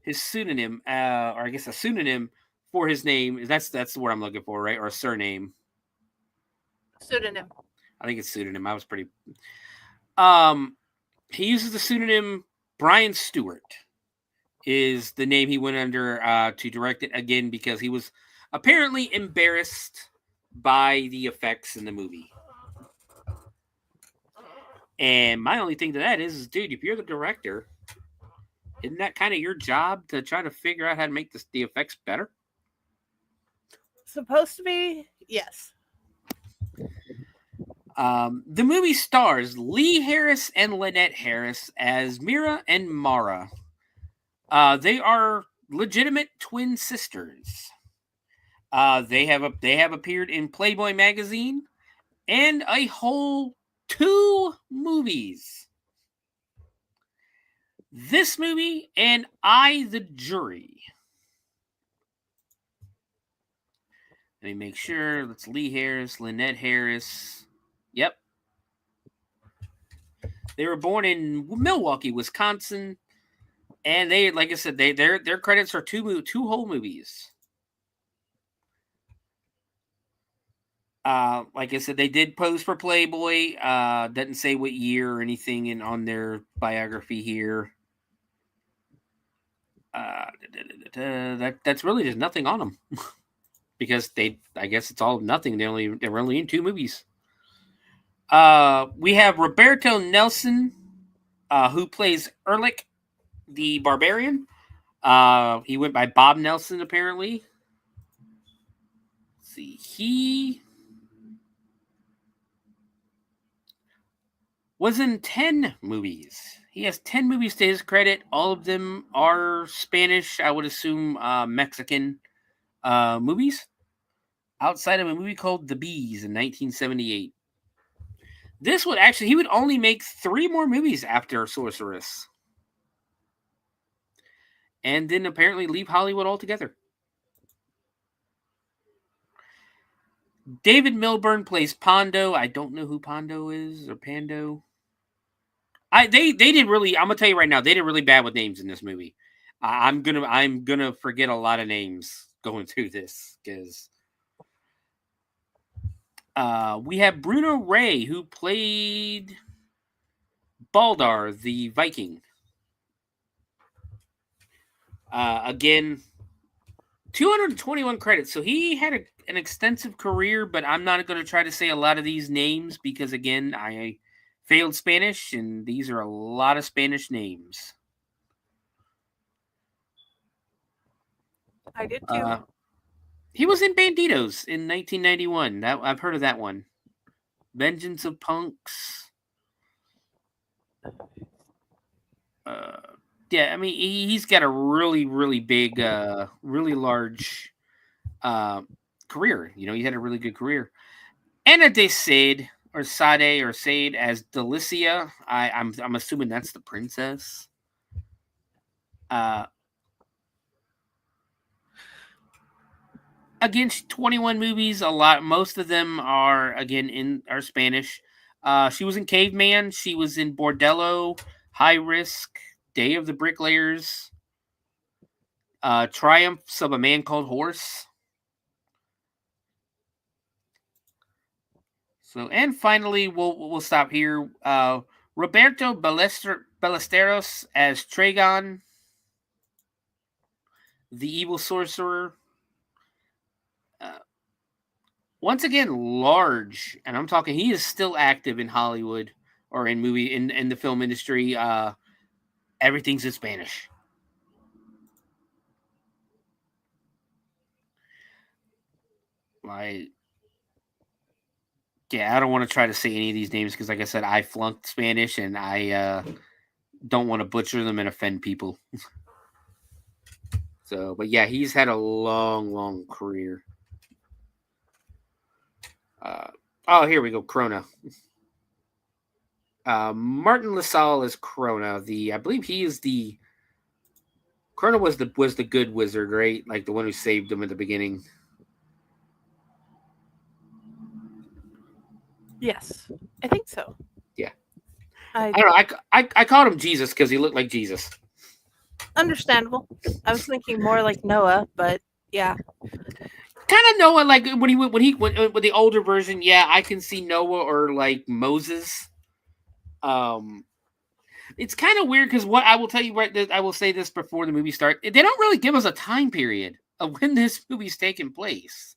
A pseudonym for his name. That's the word I'm looking for, right? Or a surname. Pseudonym. I think it's pseudonym. I was pretty. He uses the pseudonym Brian Stewart is the name he went under to direct it again because he was apparently embarrassed by the effects in the movie. And my only thing to that is, dude, if you're the director, isn't that kind of your job to try to figure out how to make the effects better? Supposed to be, yes. The movie stars Lee Harris and Lynette Harris as Mira and Mara. They are legitimate twin sisters. They have appeared in Playboy magazine and a whole 2 movies. This movie and I, the Jury. Let me make sure. That's Lee Harris, Lynette Harris. Yep. They were born in Milwaukee, Wisconsin. And they, like I said, their credits are 2 whole movies. Like I said, they did pose for Playboy. Doesn't say what year or anything on their biography here. That's really just nothing on them because I guess it's all nothing. They're only in 2 movies. We have Roberto Nelson, who plays Erlich the Barbarian. He went by Bob Nelson, apparently. Let's see, he was in 10 movies. He has 10 movies to his credit. All of them are Spanish, I would assume Mexican movies. Outside of a movie called The Bees in 1978. He would only make 3 more movies after Sorceress. And then apparently leave Hollywood altogether. David Milburn plays Pondo. I don't know who Pondo is or Pando. They did really. I'm gonna tell you right now, they did really bad with names in this movie. I'm gonna forget a lot of names going through this because we have Bruno Ray, who played Baldar the Viking. Again, 221 credits. So he had an extensive career, but I'm not going to try to say a lot of these names because, again, I failed Spanish, and these are a lot of Spanish names. I did too. He was in Banditos in 1991. I've heard of that one. Vengeance of Punks. Yeah, I mean, he's got a really, really big, really large career. You know, he had a really good career. Anna de Sade, or Sade, or Sade as Delicia. I'm assuming that's the princess. Again, 21 movies. Most of them are Spanish. She was in Caveman. She was in Bordello, High Risk, Day of the Bricklayers, Triumphs of a Man Called Horse. So, and finally, we'll stop here. Roberto Ballesteros as Traigon, the evil sorcerer. Once again, large, and I'm talking. He is still active in Hollywood or in the film industry. Everything's in Spanish. I don't want to try to say any of these names because, like I said, I flunked Spanish and I don't want to butcher them and offend people. So, but yeah, he's had a long, long career. Here we go. Krona. Martin LaSalle is Krona. I believe he is the. Krona was the good wizard, right? Like the one who saved him at the beginning. Yes, I think so. Yeah. I don't know. I called him Jesus because he looked like Jesus. Understandable. I was thinking more like Noah, but yeah. Kind of Noah, like when with the older version, yeah, I can see Noah or like Moses. It's kind of weird because what I will tell you I will say this before the movie starts. They don't really give us a time period of when this movie's taking place.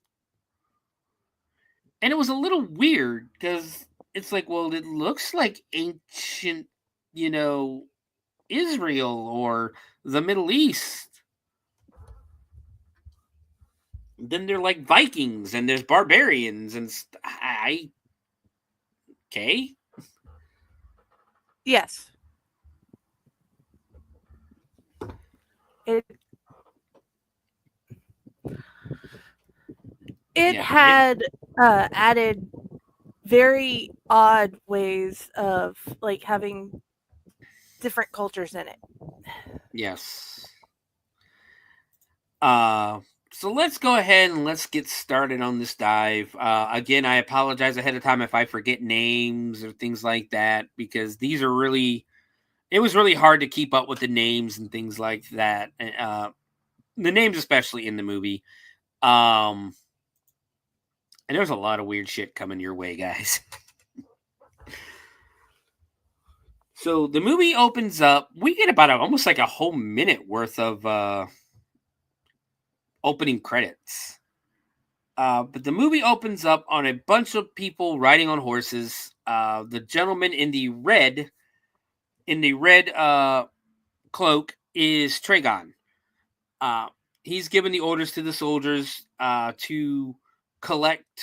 And it was a little weird because it's like, well, it looks like ancient, Israel or the Middle East. Then they're like Vikings and there's barbarians and okay. Yes. It had added very odd ways of like having different cultures in it. Yes. So let's go ahead and let's get started on this dive. Again, I apologize ahead of time if I forget names or things like that because these are it was really hard to keep up with the names and things like that. The names especially in the movie. And there's a lot of weird shit coming your way, guys. So the movie opens up. We get about almost like a whole minute worth of opening credits. But the movie opens up on a bunch of people riding on horses. The gentleman in the red cloak is Traigon. He's given the orders to the soldiers to collect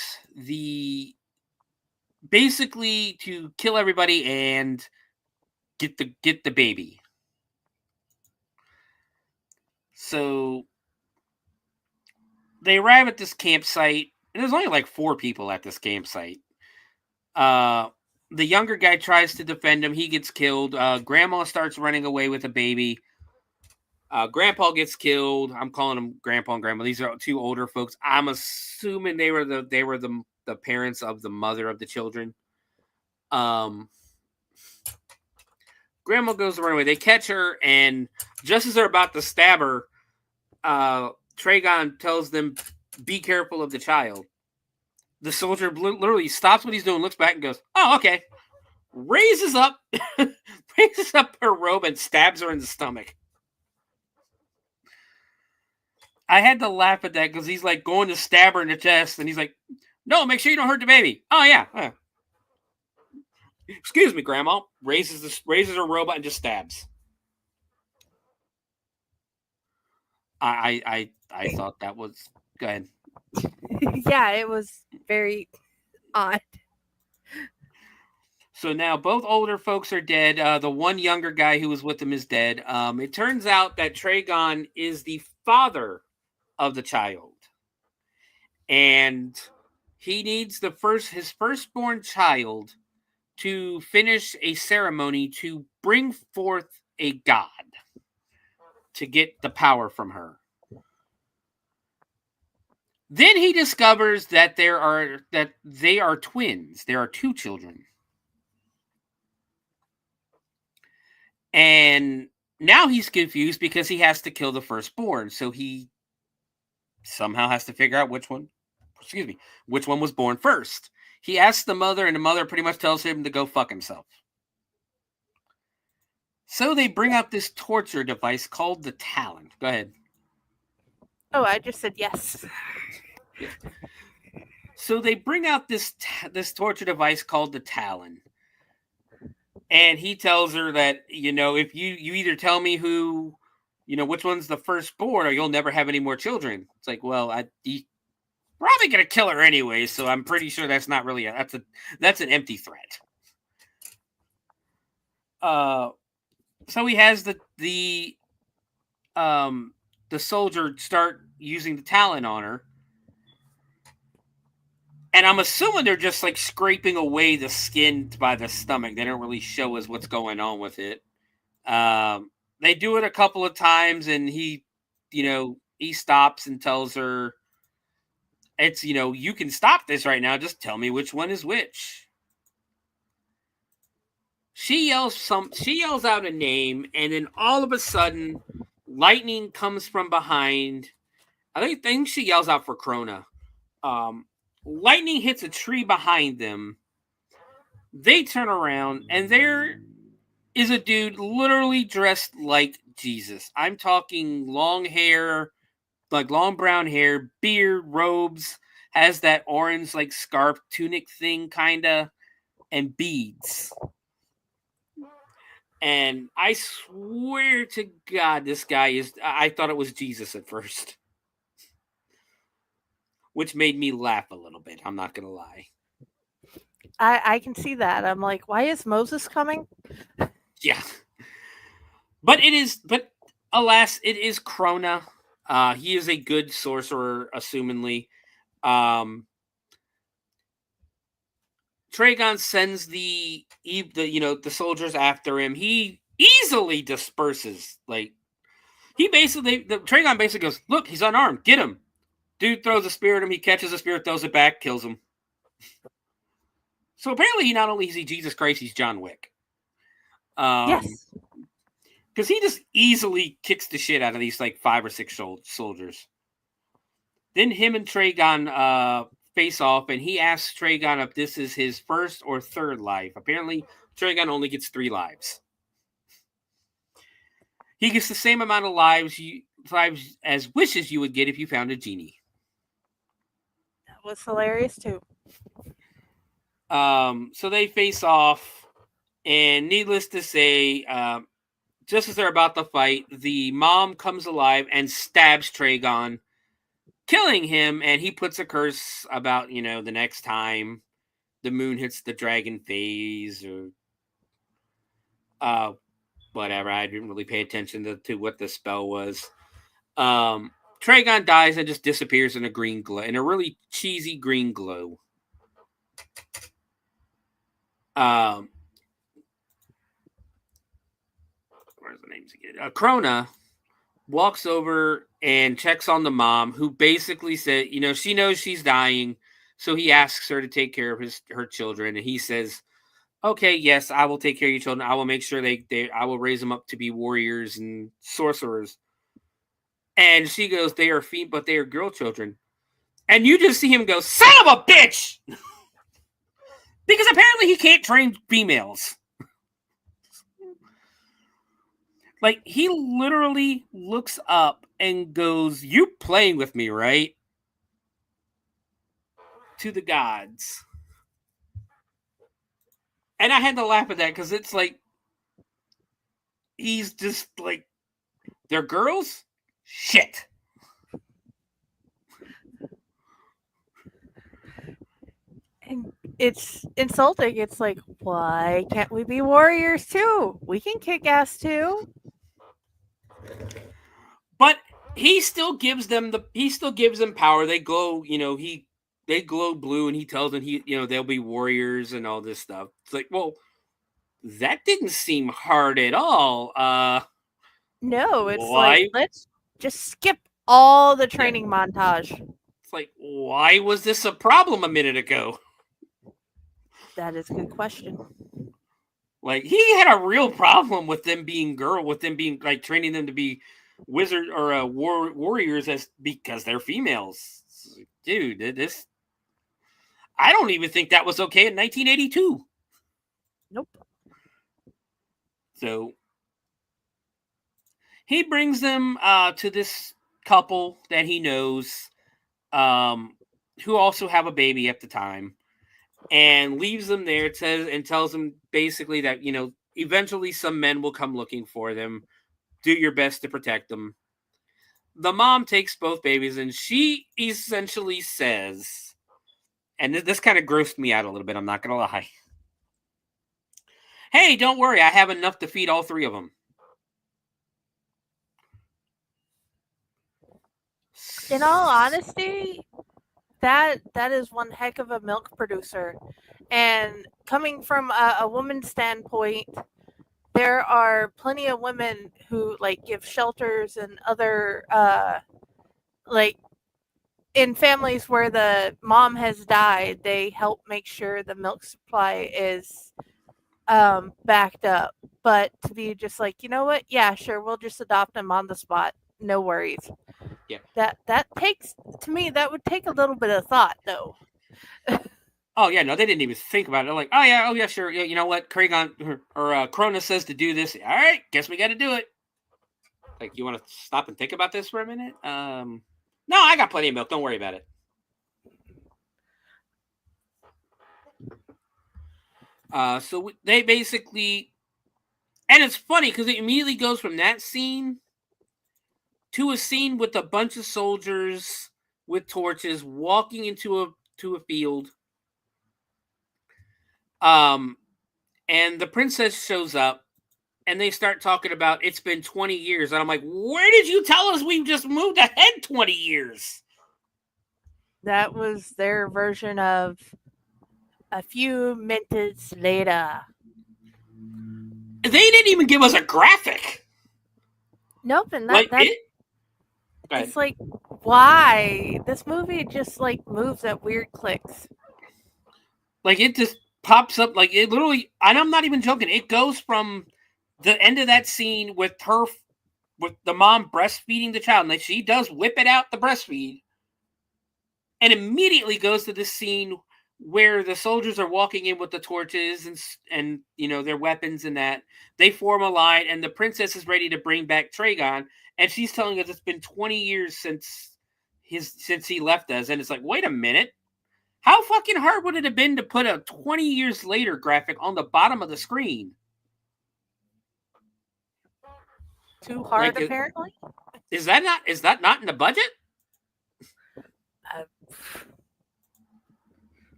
basically to kill everybody and get the baby. So they arrive at this campsite, and there's only like 4 people at this campsite. The younger guy tries to defend him. He gets killed. Grandma starts running away with a baby. Grandpa gets killed. I'm calling them Grandpa and Grandma. These are 2 older folks. I'm assuming they were the parents of the mother of the children. Grandma goes to run away. They catch her, and just as they're about to stab her, Traigon tells them, "Be careful of the child." The soldier literally stops what he's doing, looks back, and goes, "Oh, okay." Raises up her robe and stabs her in the stomach. I had to laugh at that because he's like going to stab her in the chest, and he's like, "No, make sure you don't hurt the baby." Oh yeah. Excuse me, Grandma. Raises her robot and just stabs. I thought that was go ahead. Yeah, it was very odd. So now both older folks are dead. The one younger guy who was with them is dead. It turns out that Traigon is the father of the child, and he needs his firstborn child to finish a ceremony to bring forth a god to get the power from her. Then he discovers that they are twins. There are 2 children. And now he's confused because he has to kill the firstborn. So he somehow has to figure out which one was born first. He asks the mother, and the mother pretty much tells him to go fuck himself. So they bring out this torture device called the Talon. Go ahead. Oh, I just said yes. So they bring out this torture device called the Talon. And he tells her that, if you either tell me who, which one's the firstborn, or you'll never have any more children. It's like, well, he's probably going to kill her anyway, so I'm pretty sure that's not really that's an empty threat. So he has the soldier start using the Talon on her. And I'm assuming they're just like scraping away the skin by the stomach. They don't really show us what's going on with it. They do it a couple of times, and he stops and tells her, "It's you can stop this right now. Just tell me which one is which." She yells out a name, and then all of a sudden, lightning comes from behind. I think she yells out for Krona. Lightning hits a tree behind them. They turn around, and there is a dude literally dressed like Jesus. I'm talking long hair, like long brown hair, beard, robes, has that orange like scarf tunic thing kinda, and beads. And I swear to God, this guy I thought it was Jesus at first. Which made me laugh a little bit. I'm not going to lie. I can see that. I'm like, why is Moses coming? Yeah. But alas, it is Krona. He is a good sorcerer, assumingly. Traigon sends the soldiers after him. He easily disperses. Like, Traigon basically goes, "Look, he's unarmed. Get him." Dude throws a spear at him. He catches a spear, throws it back, kills him. So apparently, he not only is he Jesus Christ, he's John Wick. Yes, because he just easily kicks the shit out of these like 5 or 6 soldiers. Then him and Traigon face off, and he asks Traigon if this is his first or third life. Apparently, Traigon only gets 3 lives. He gets the same amount of lives as wishes you would get if you found a genie. That was hilarious too. So they face off, and needless to say, just as they're about to fight, the mom comes alive and stabs Traigon, killing him, and he puts a curse about, the next time the moon hits the dragon phase or whatever. I didn't really pay attention to what the spell was. Traigon dies and just disappears in a green glow, in a really cheesy green glow. Where's the names again? Krona walks over and checks on the mom, who basically said, she knows she's dying, so he asks her to take care of her children, and he says, "Okay, yes, I will take care of your children. I will make sure I will raise them up to be warriors and sorcerers." And she goes, "They are but they are girl children." And you just see him go, "Son of a bitch!" Because apparently he can't train females. Like, he literally looks up and goes, "You playing with me, right?" To the gods. And I had to laugh at that because it's like, he's just like, "They're girls? Shit." And it's insulting. It's like, why can't we be warriors too? We can kick ass too. But he still gives them power. They glow, they glow blue, and he tells them they'll be warriors and all this stuff. It's like, well, that didn't seem hard at all. No, it's why? Like, let's just skip all the training montage. It's like, why was this a problem a minute ago? That is a good question. Like, he had a real problem with them being like training them to be wizard or warriors because they're females. Dude, this, I don't even think that was okay in 1982. Nope. So he brings them to this couple that he knows, who also have a baby at the time, and leaves them there. Tells them basically that eventually some men will come looking for them. Do your best to protect them. The mom takes both babies, and she essentially says, and this kind of grossed me out a little bit, I'm not going to lie, "Hey, don't worry, I have enough to feed all three of them." In all honesty, that is one heck of a milk producer. And coming from a woman's standpoint, there are plenty of women who give shelters and other in families where the mom has died, they help make sure the milk supply is backed up. But to be just like, you know what? Yeah, sure, we'll just adopt them on the spot. No worries. Yeah. That takes, to me, that would take a little bit of thought though. Oh yeah, no, they didn't even think about it. They're like, oh yeah, sure. Yeah, you know what? Traigon or Krona says to do this. All right, guess we got to do it. Like, you want to stop and think about this for a minute? No, I got plenty of milk. Don't worry about it. So they basically, and it's funny because it immediately goes from that scene to a scene with a bunch of soldiers with torches walking into a field. And the princess shows up, and they start talking about it's been 20 years. And I'm like, where did you tell us we've just moved ahead 20 years? That was their version of a few minutes later. They didn't even give us a graphic. Nope, and it's like, why? This movie just moves at weird clicks. Like, it just pops up, like, it literally, and I'm not even joking, it goes from the end of that scene with the mom breastfeeding the child, and she does whip it out the breastfeed, and immediately goes to this scene where the soldiers are walking in with the torches and their weapons and that. They form a line, and the princess is ready to bring back Traigon, and she's telling us it's been 20 years since he left us, and it's like, wait a minute. How fucking hard would it have been to put a 20 years later graphic on the bottom of the screen? Too hard, apparently. Is that not in the budget?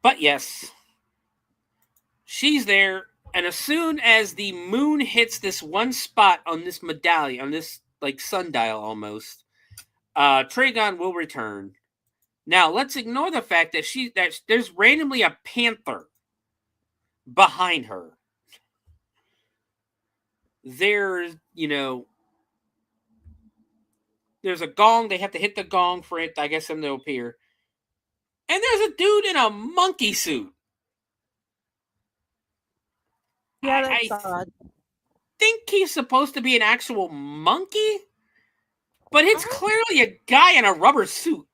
But yes, she's there, and as soon as the moon hits this one spot on this medallion, on this like sundial almost, Traigon will return. Now let's ignore the fact that there's randomly a panther behind her. There's a gong. They have to hit the gong for it, I guess, them to appear. And there's a dude in a monkey suit. Yeah, that's odd. Think he's supposed to be an actual monkey, but it's clearly a guy in a rubber suit.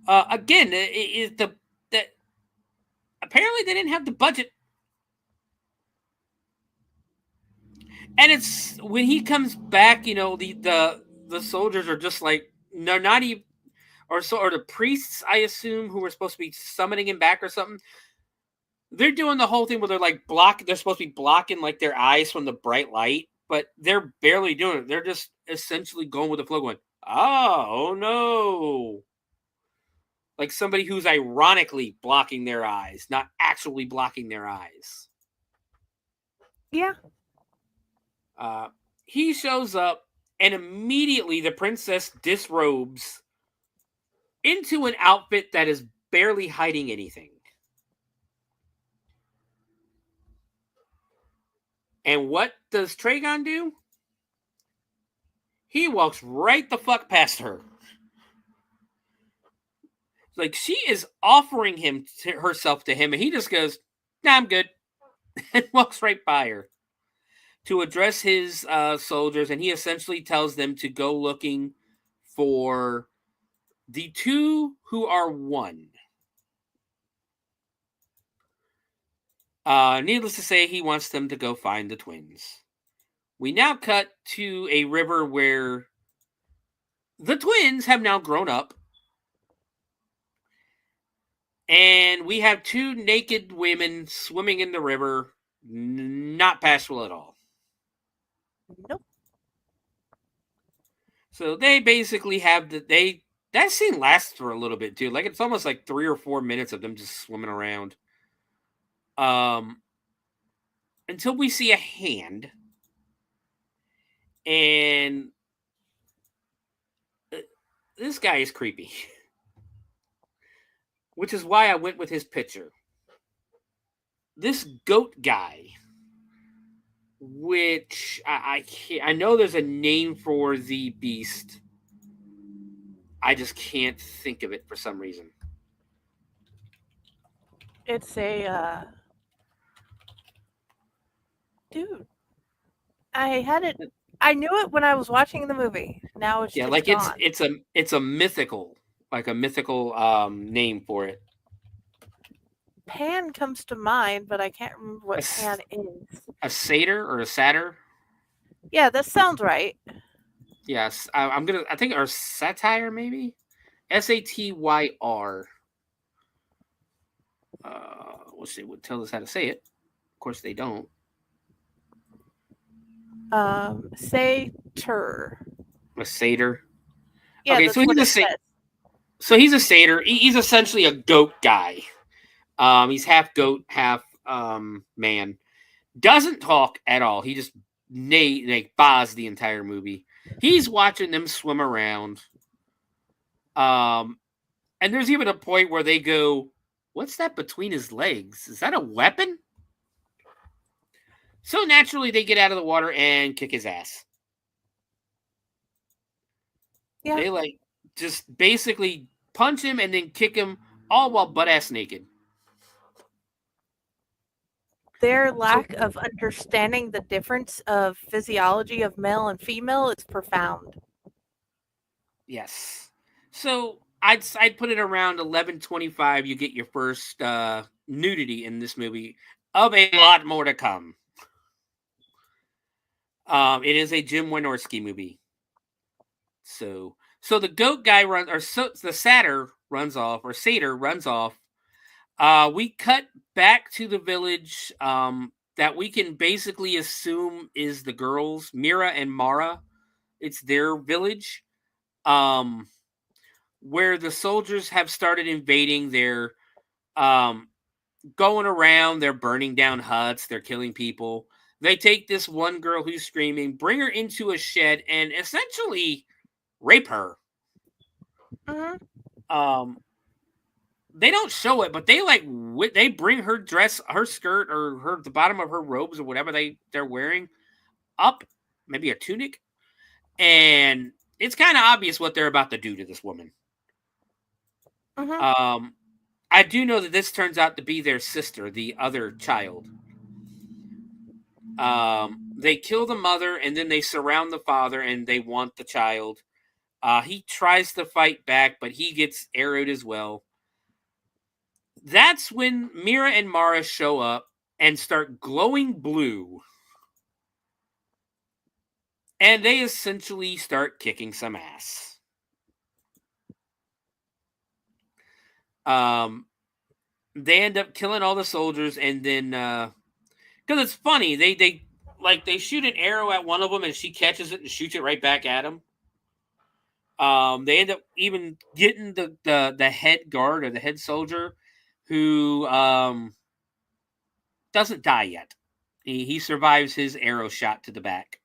Again, apparently they didn't have the budget. And it's when he comes back, the soldiers are just like, they're not even, or the priests, I assume, who were supposed to be summoning him back or something. They're doing the whole thing where they're like they're supposed to be blocking like their eyes from the bright light, but they're barely doing it. They're just essentially going with the flow, going, oh no. Like somebody who's ironically blocking their eyes, not actually blocking their eyes. Yeah. He shows up, and immediately the princess disrobes into an outfit that is barely hiding anything. And what does Traigon do? He walks right the fuck past her. Like, she is offering herself to him, and he just goes, nah, I'm good. And walks right by her to address his soldiers, and he essentially tells them to go looking for the two who are one. Needless to say, he wants them to go find the twins. We now cut to a river where the twins have now grown up. And we have two naked women swimming in the river. Not passable at all. Nope. So they basically have that scene lasts for a little bit too. Like, it's almost like 3 or 4 minutes of them just swimming around. Until we see a hand. And this guy is creepy. Which is why I went with his picture. This goat guy, which I know there's a name for the beast. I just can't think of it for some reason. It's a dude. I knew it when I was watching the movie. Now it's just like gone. it's a mythical, name for it. Pan comes to mind, but I can't remember what Pan is. A satyr or a satyr? Yeah, that sounds right. Yes, I think or satire maybe, Satyr. Which they would tell us how to say it. Of course, they don't. Satyr. A satyr. Yeah, okay, so he's a satyr. So he's a satyr. He's essentially a goat guy. He's half goat, half man. Doesn't talk at all. He just bahs the entire movie. He's watching them swim around. And there's even a point where they go, "What's that between his legs? Is that a weapon?" So naturally, they get out of the water and kick his ass. Yeah. They just basically punch him and then kick him, all while butt ass naked. Their lack of understanding the difference of physiology of male and female is profound. Yes. So I'd put it around 11:25. You get your first nudity in this movie, of a lot more to come. It is a Jim Wynorski movie. So the goat guy runs, or the satyr runs off, or satyr runs off. We cut back to the village that we can basically assume is the girls, Mira and Mara. It's their village, where the soldiers have started invading. They're going around. They're burning down huts. They're killing people. They take this one girl who's screaming, bring her into a shed, and essentially rape her. They don't show it, but they they bring her dress, her skirt, or the bottom of her robes, or whatever they're wearing, up, maybe a tunic, and it's kind of obvious what they're about to do to this woman. I do know that this turns out to be their sister, the other child. They kill the mother, and then they surround the father, and they want the child. He tries to fight back, but he gets arrowed as well. That's when Mira and Mara show up and start glowing blue. And they essentially start kicking some ass. They end up killing all the soldiers, and then because it's funny, they shoot an arrow at one of them, and she catches it and shoots it right back at him. They end up even getting the head guard, or the head soldier, who doesn't die yet. He survives his arrow shot to the back,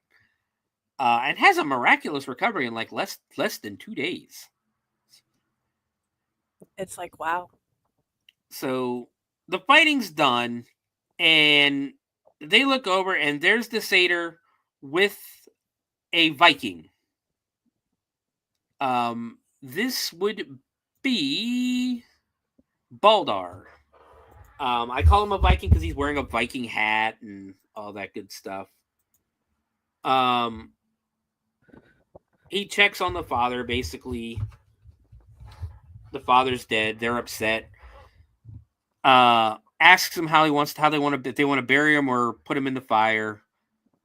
and has a miraculous recovery in like less than 2 days. It's like, wow. So the fighting's done, and they look over, and there's the satyr with a Viking. This would be Baldar. I call him a Viking because he's wearing a Viking hat and all that good stuff. He checks on the father. Basically, the father's dead. They're upset. Asks him if they want to bury him or put him in the fire.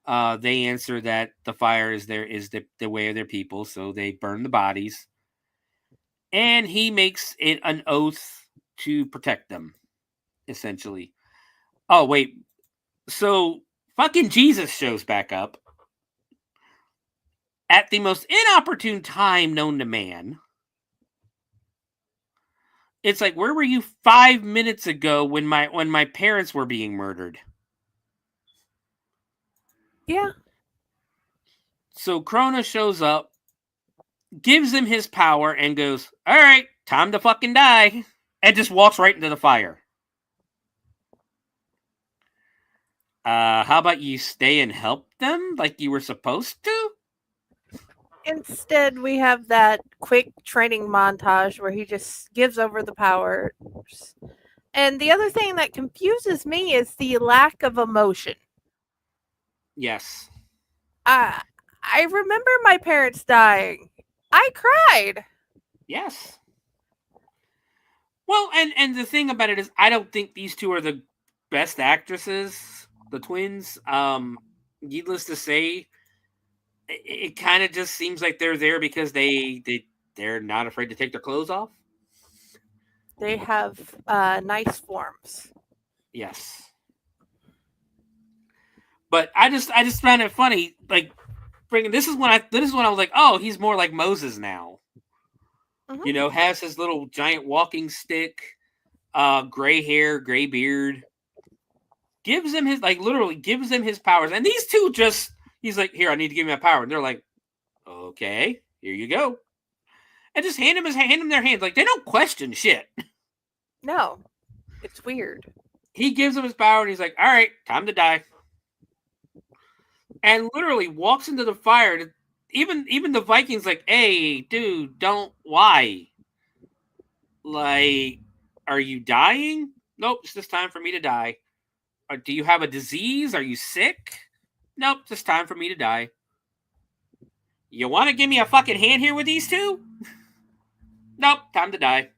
They answer that the fire is the way of their people, so they burn the bodies. And he makes it an oath to protect them, essentially. Oh, wait. So fucking Jesus shows back up at the most inopportune time known to man. It's like, where were you 5 minutes ago when my parents were being murdered? Yeah. So Krona shows up, gives him his power, and goes, all right, time to fucking die. And just walks right into the fire. How about you stay and help them like you were supposed to? Instead, we have that quick training montage where he just gives over the powers. And the other thing that confuses me is the lack of emotion. Yes. I remember my parents dying. I cried. Yes. Well, and the thing about it is, I don't think these two are the best actresses, the twins. Needless to say, it kind of just seems like they're there because they're not afraid to take their clothes off. They have nice forms. Yes. But I just found it funny, like, this is when I was like, oh, he's more like Moses now. Mm-hmm. You know, has his little giant walking stick, gray hair, gray beard. Gives him literally gives him his powers. And these two he's like, here, I need to give you my power. And they're like, okay, here you go. And just hand him their hands. Like, they don't question shit. No, it's weird. He gives him his power, and he's like, all right, time to die. And literally walks into the fire. Even the Vikings like, hey, dude, don't, why? Like, are you dying? Nope, it's just time for me to die. Or, do you have a disease? Are you sick? Nope, just time for me to die. You want to give me a fucking hand here with these two? time to die.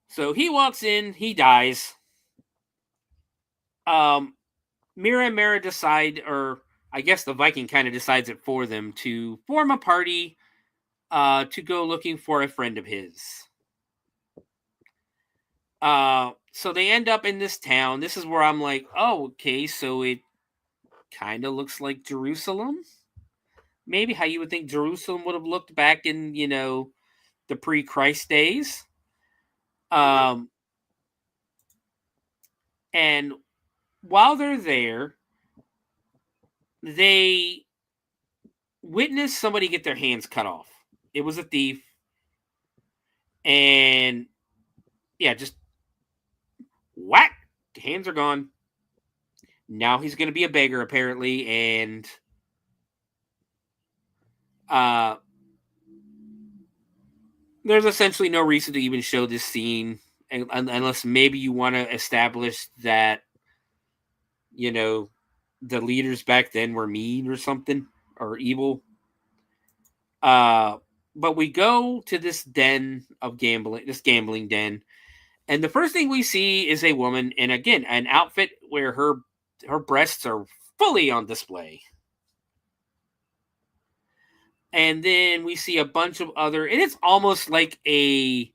So he walks in, he dies. Mira and Mara decide, or I guess the Viking kind of decides it for them, to form a party to go looking for a friend of his. So they end up in this town. This is where I'm like, oh, okay, so it kind of looks like Jerusalem. Maybe how you would think Jerusalem would have looked back in, the pre-Christ days. And while they're there, they witness somebody get their hands cut off. It was a thief. And yeah, just whack, the hands are gone. Now he's going to be a beggar, apparently, and there's essentially no reason to even show this scene, unless maybe you want to establish that, the leaders back then were mean or something, or evil. But we go to this den of gambling, this gambling den, and the first thing we see is a woman, and again, an outfit where her breasts are fully on display. And then we see a bunch of other, and it's almost like I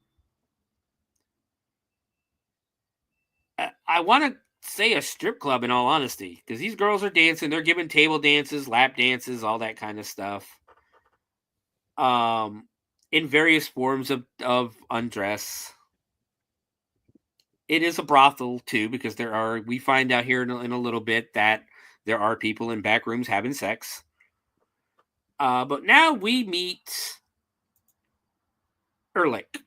want to say a strip club, in all honesty, because these girls are dancing. They're giving table dances, lap dances, all that kind of stuff. In various forms of undress. It is a brothel too, because we find out here in a little bit that there are people in back rooms having sex. But now we meet Erlich.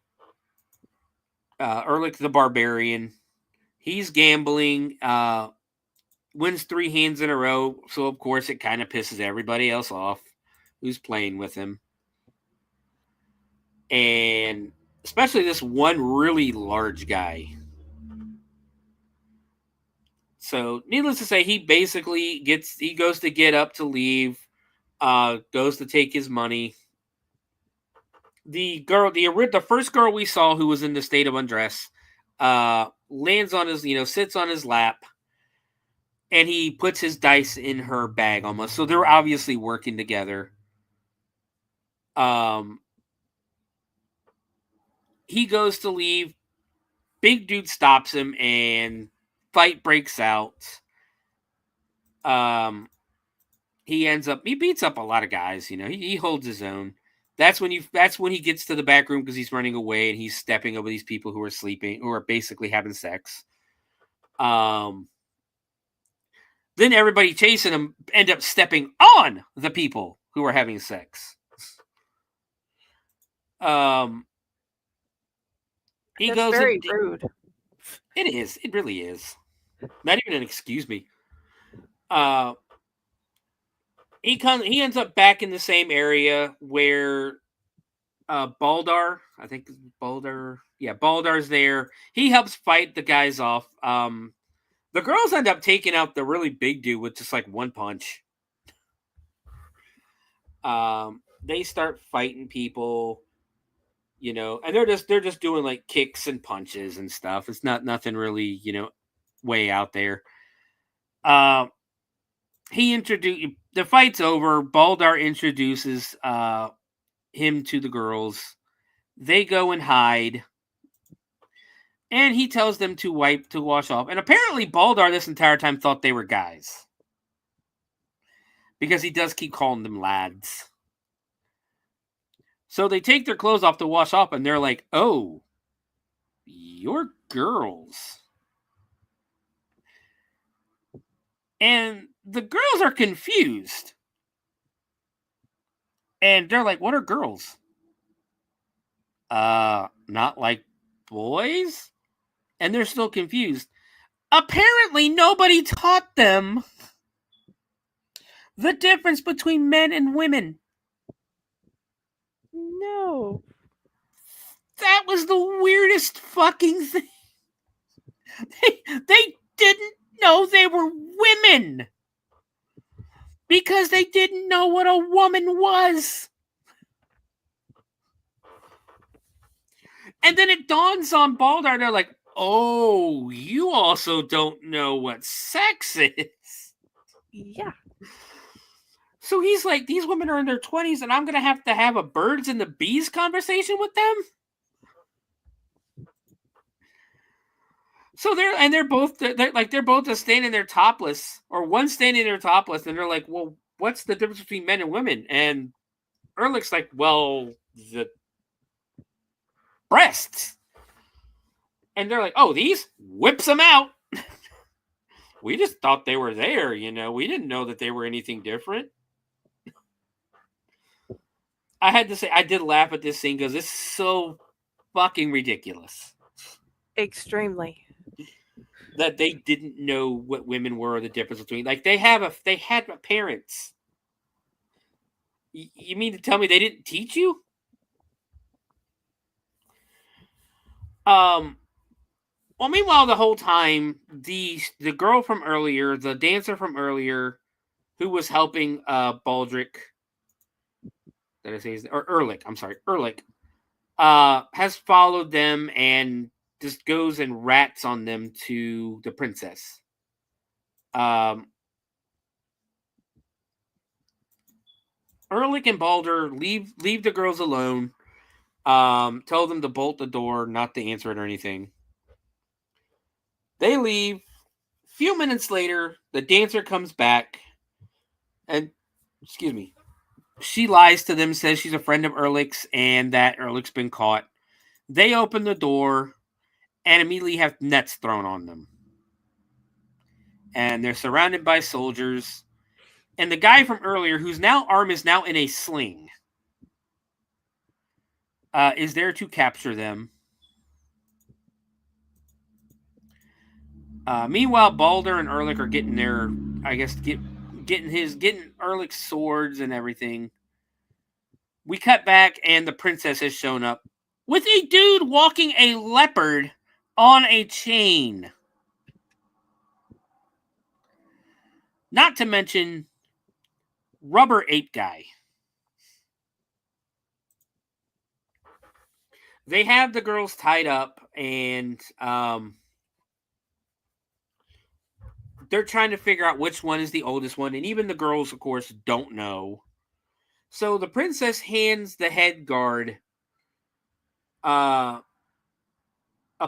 Erlich the barbarian. He's gambling, wins 3 hands in a row, so of course it kind of pisses everybody else off who's playing with him. And especially this one really large guy. So, needless to say, he basically goes to get up to leave, goes to take his money. The first girl we saw who was in the state of undress, lands on his, sits on his lap, and he puts his dice in her bag almost. So they're obviously working together. He goes to leave. Big dude stops him, and fight breaks out. He beats up a lot of guys. He holds his own. That's when he gets to the back room because he's running away and he's stepping over these people who are sleeping, who are basically having sex. Then everybody chasing him end up stepping on the people who are having sex. He That's goes very rude. It is. It really is. Not even an excuse me. He ends up back in the same area where Baldar, I think Baldar. Yeah, Baldar's there. He helps fight the guys off. The girls end up taking out the really big dude with just like one punch. They start fighting people, and they're just doing like kicks and punches and stuff. It's nothing really, way out there. The fight's over. Baldar introduces him to the girls. They go and hide. And he tells them to wash off. And apparently Baldar this entire time thought they were guys. Because he does keep calling them lads. So they take their clothes off to wash off, and they're like, oh, you're girls. And the girls are confused. And they're like, what are girls? Not like boys? And they're still confused. Apparently, nobody taught them the difference between men and women. No. That was the weirdest fucking thing. They didn't know they were women. Because they didn't know what a woman was. And then it dawns on Baldar, they're like, oh, you also don't know what sex is. Yeah. So he's like, these women are in their 20s and I'm going to have a birds and the bees conversation with them? So they're both just standing there topless, or one standing there topless, and they're like, well, what's the difference between men and women? And Ehrlich's like, well, the breasts. And they're like, oh, these? Whips them out. We just thought they were there, we didn't know that they were anything different. I had to say, I did laugh at this scene because it's so fucking ridiculous. Extremely. That they didn't know what women were, or the difference between, like, they had parents. You mean to tell me they didn't teach you? Well, meanwhile, the whole time, the girl from earlier, the dancer from earlier, who was helping Baldric, did I say his, or Ehrlich? I'm sorry, Ehrlich, has followed them and just goes and rats on them to the princess. Ehrlich and Balder leave the girls alone. Tell them to bolt the door, not to answer it or anything. They leave. A few minutes later, the dancer comes back, and she lies to them, says she's a friend of Ehrlich's and that Ehrlich's been caught. They open the door and immediately have nets thrown on them. And they're surrounded by soldiers. And the guy from earlier, whose arm is now in a sling, is there to capture them. Meanwhile, Balder and Ehrlich are getting their, I guess, getting Ehrlich's swords and everything. We cut back, and the princess has shown up with a dude walking a leopard on a chain. Not to mention rubber ape guy. They have the girls tied up, and they're trying to figure out which one is the oldest one, and even the girls, of course, don't know. So the princess hands the head guard a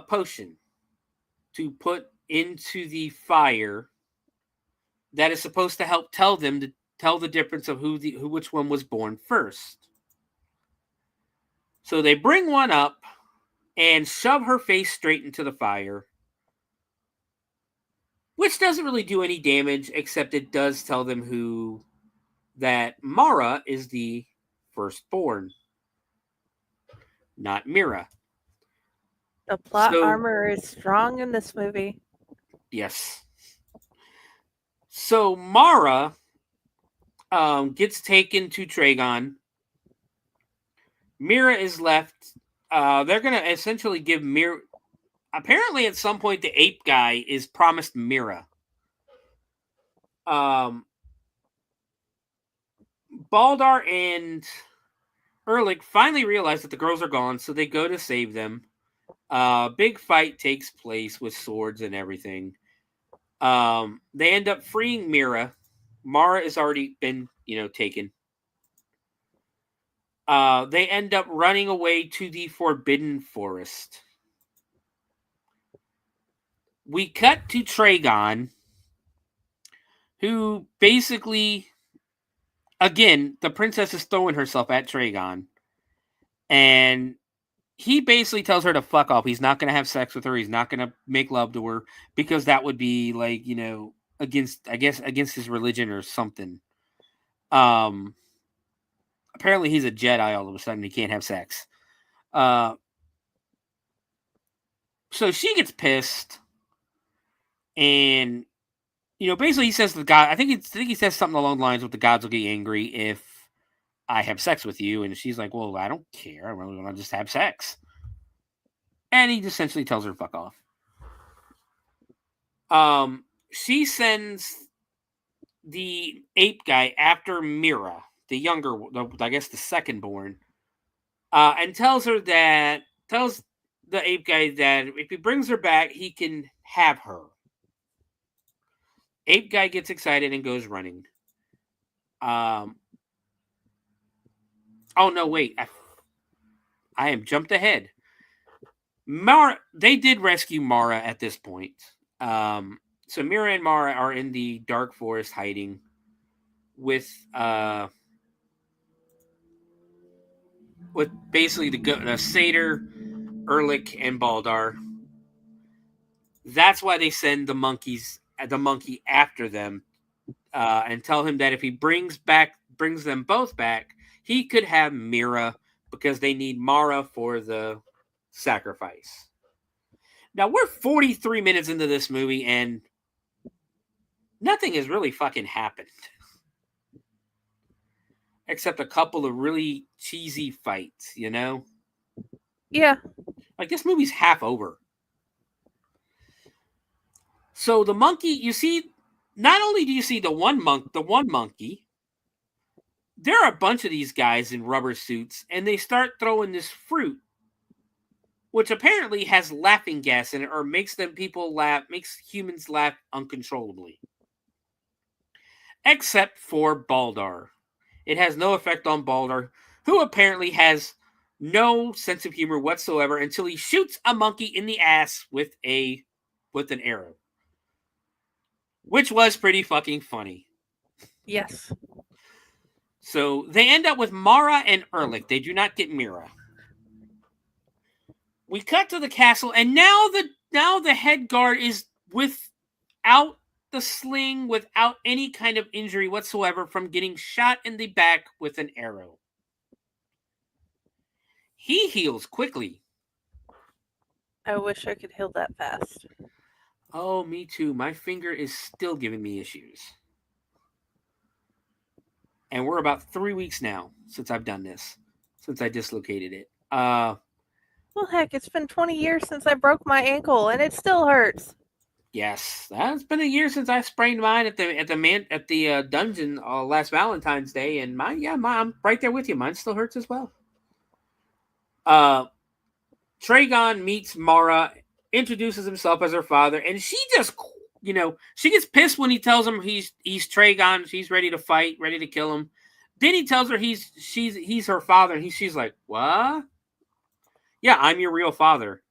potion to put into the fire that is supposed to help tell the difference of which one was born first. So they bring one up and shove her face straight into the fire, which doesn't really do any damage, except it does tell them that Mara is the firstborn, not Mira. The plot armor is strong in this movie. Yes. So Mara gets taken to Traigon. Mira is left. They're going to essentially give Mira... Apparently, at some point, the ape guy is promised Mira. Baldar and Ehrlich finally realize that the girls are gone, so they go to save them. Big fight takes place with swords and everything. They end up freeing Mira. Mara has already been, taken. They end up running away to the Forbidden Forest. We cut to Traigon, who basically, again, the princess is throwing herself at Traigon, and he basically tells her to fuck off. He's not going to have sex with her. He's not going to make love to her, because that would be against his religion or something. Apparently he's a Jedi all of a sudden. He can't have sex. So she gets pissed, and basically he says to the god, I think he says something along the lines of, the gods will get angry if I have sex with you. And she's like, well, I don't care. I really want to just have sex. And he essentially tells her to fuck off. She sends the ape guy after Mira, the younger, I guess the second born, and tells the ape guy that if he brings her back, he can have her. Ape guy gets excited and goes running. Oh no, wait. I am jumped ahead. Mara, they did rescue Mara at this point. So Mira and Mara are in the dark forest hiding with basically the satyr, Erlich, and Baldar. That's why they send the monkey after them and tell him that if he brings them both back, he could have Mira because they need Mara for the sacrifice. Now we're 43 minutes into this movie and nothing has really fucking happened. Except a couple of really cheesy fights, you know? Yeah. Like this movie's half over. So the monkey, you see, not only do you see the one monkey, there are a bunch of these guys in rubber suits, and they start throwing this fruit, which apparently has laughing gas in it, or makes humans laugh uncontrollably. Except for Baldar. It has no effect on Baldar, who apparently has no sense of humor whatsoever until he shoots a monkey in the ass with an arrow. Which was pretty fucking funny. Yes. So they end up with Mara and Erlich. They do not get Mira. We cut to the castle, and now the head guard is without the sling, without any kind of injury whatsoever from getting shot in the back with an arrow. He heals quickly. I wish I could heal that fast. Oh, me too. My finger is still giving me issues. And we're about 3 weeks now since I've done this. Since I dislocated it. Well, heck, it's been 20 years since I broke my ankle, and it still hurts. Yes, that's been a year since I sprained mine at the dungeon last Valentine's Day, and I'm right there with you. Mine still hurts as well. Traigon meets Mara, introduces himself as her father, and she just, she gets pissed when he tells him he's Traigon. She's ready to fight, ready to kill him. Then he tells her he's her father, and she's like, "What? Yeah, I'm your real father."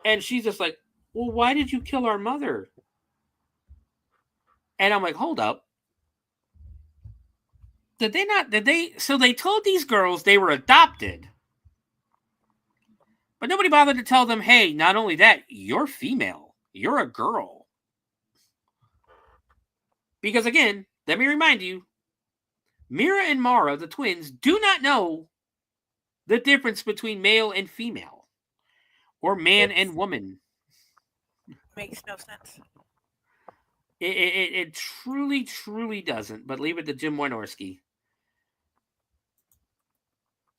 And she's just like, "Well, why did you kill our mother?" And I'm like, "Hold up. So they told these girls they were adopted. But nobody bothered to tell them, hey, not only that, you're female. You're a girl." Because again, let me remind you, Mira and Mara, the twins, do not know the difference between male and female. Or man and woman. Makes no sense. It truly, truly doesn't. But leave it to Jim Wynorski.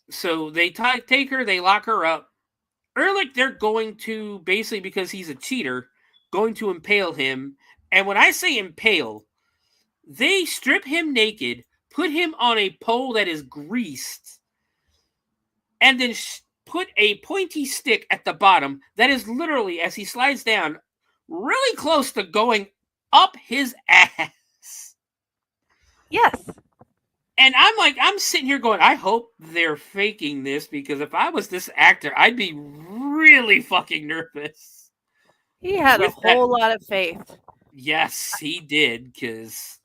So they take her, they lock her up. Erlich, they're going to, basically because he's a cheater, going to impale him. And when I say impale, they strip him naked, put him on a pole that is greased, and then put a pointy stick at the bottom that is literally, as he slides down, really close to going up his ass. Yes. And I'm sitting here going, I hope they're faking this, because if I was this actor, I'd be really fucking nervous. He had a whole lot of faith. Yes, he did, because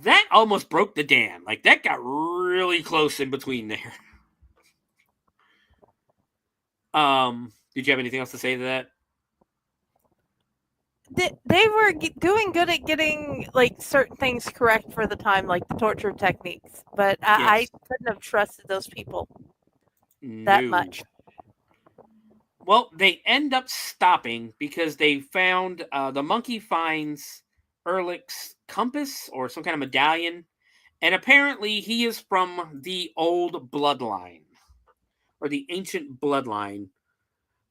that almost broke the dam. Like, that got really close in between there. Did you have anything else to say to that? They were doing good at getting certain things correct for the time, like the torture techniques, but I couldn't have trusted those people that much. Well, they end up stopping because they found the monkey finds Erlich's compass or some kind of medallion, and apparently he is from the old bloodline or the ancient bloodline.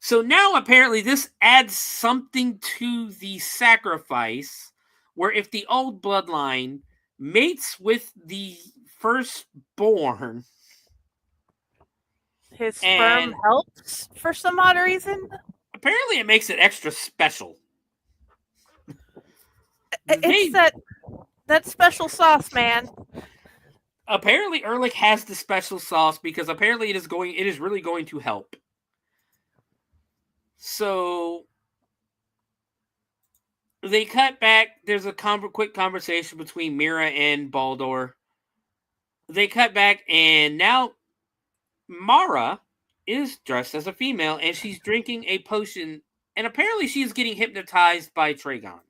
So now apparently this adds something to the sacrifice, where if the old bloodline mates with the firstborn, His sperm helps for some odd reason. Apparently, it makes it extra special. It's that special sauce, man. Apparently, Ehrlich has the special sauce because apparently it is really going to help. So they cut back. There's a quick conversation between Mira and Baldur. They cut back, and now Mara is dressed as a female, and she's drinking a potion, and apparently she's getting hypnotized by Traigon.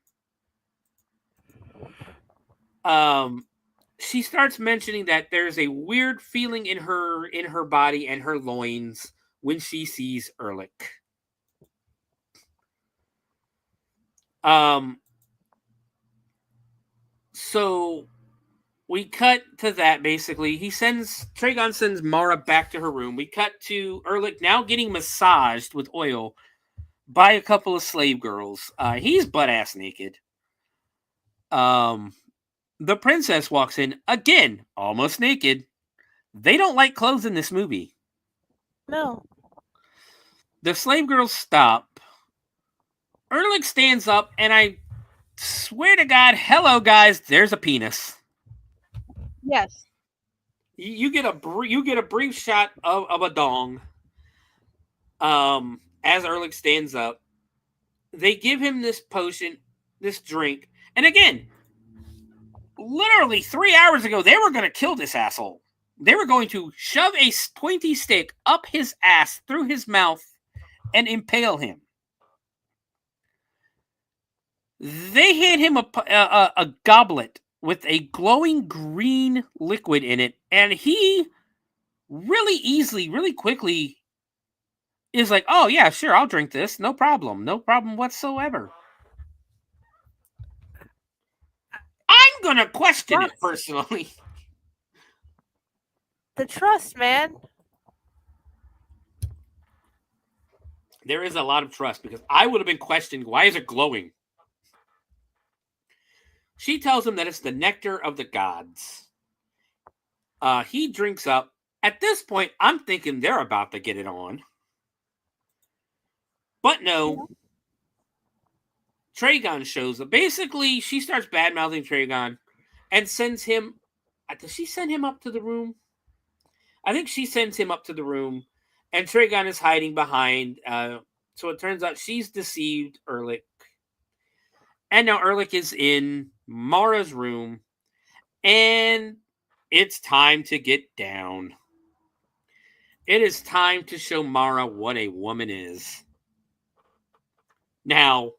She starts mentioning that there's a weird feeling in her body and her loins when she sees Ehrlich. So we cut to that basically. Traigon sends Mara back to her room. We cut to Ehrlich now getting massaged with oil by a couple of slave girls. He's butt-ass naked. The princess walks in, again, almost naked. They don't like clothes in this movie. No. The slave girls stop. Ehrlich stands up, and I swear to God, hello, guys, there's a penis. Yes. You get a brief shot of a dong. As Ehrlich stands up, they give him this potion, this drink, and again, literally 3 hours ago, they were going to kill this asshole. They were going to shove a pointy stick up his ass through his mouth and impale him. They hand him a goblet with a glowing green liquid in it, and he really easily, really quickly is like, oh yeah, sure, I'll drink this. No problem whatsoever. I'm going to question it personally. The trust, man. There is a lot of trust because I would have been questioning, why is it glowing? She tells him that it's the nectar of the gods. He drinks up. At this point, I'm thinking they're about to get it on. But no. Traigon shows up. Basically, she starts bad-mouthing Traigon and sends him... Does she send him up to the room? I think she sends him up to the room, and Traigon is hiding behind. So it turns out she's deceived Ehrlich. And now Ehrlich is in Mara's room, and it's time to get down. It is time to show Mara what a woman is. Now,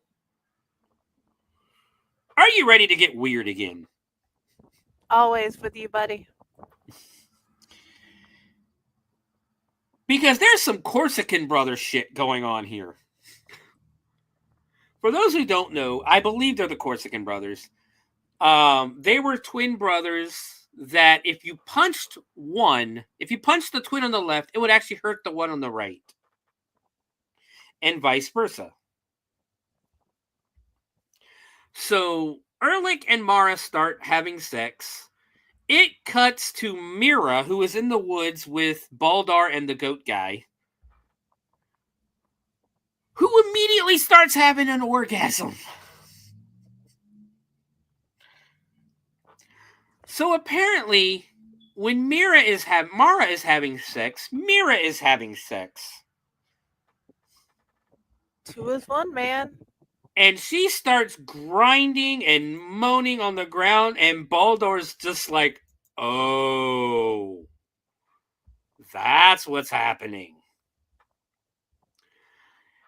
are you ready to get weird again? Always with you, buddy. Because there's some Corsican brother shit going on here. For those who don't know, I believe they're the Corsican brothers. They were twin brothers that if you punched the twin on the left, it would actually hurt the one on the right. And vice versa. So Ehrlich and Mara start having sex. It cuts to Mira, who is in the woods with Baldur and the goat guy, who immediately starts having an orgasm. So apparently, when Mara is having sex, Mira is having sex. Two is one, man. And she starts grinding and moaning on the ground, and Baldur's just like, oh, that's what's happening.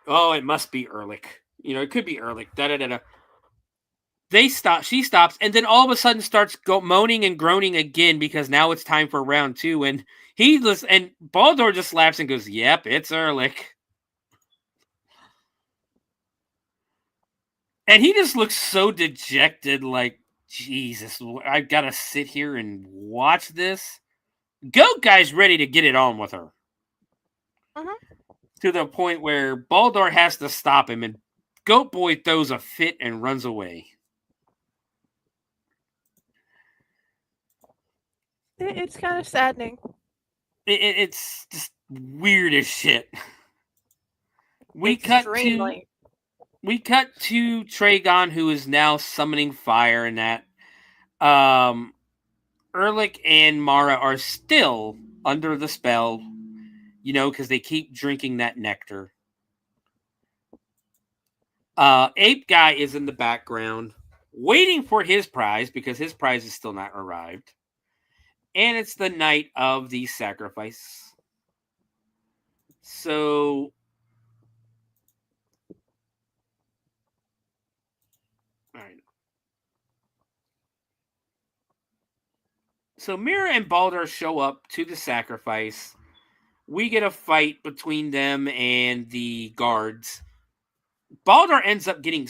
Oh, it must be Ehrlich. It could be Ehrlich. Da-da-da-da. They stop. She stops, and then all of a sudden starts moaning and groaning again because now it's time for round 2. And Baldur just laughs and goes, "Yep, it's Ehrlich." And he just looks so dejected, like, Jesus, I've got to sit here and watch this. Goat guy's ready to get it on with her. Uh-huh. To the point where Baldur has to stop him, and Goat Boy throws a fit and runs away. It's kind of saddening. It's just weird as shit. We Extremely. cut to Traigon, who is now summoning fire, and that Erlich and Mara are still under the spell, because they keep drinking that nectar. Ape Guy is in the background, waiting for his prize, because his prize is still not arrived. And it's the night of the sacrifice. So all right. So Mira and Baldur show up to the sacrifice. We get a fight between them and the guards. Baldur ends up getting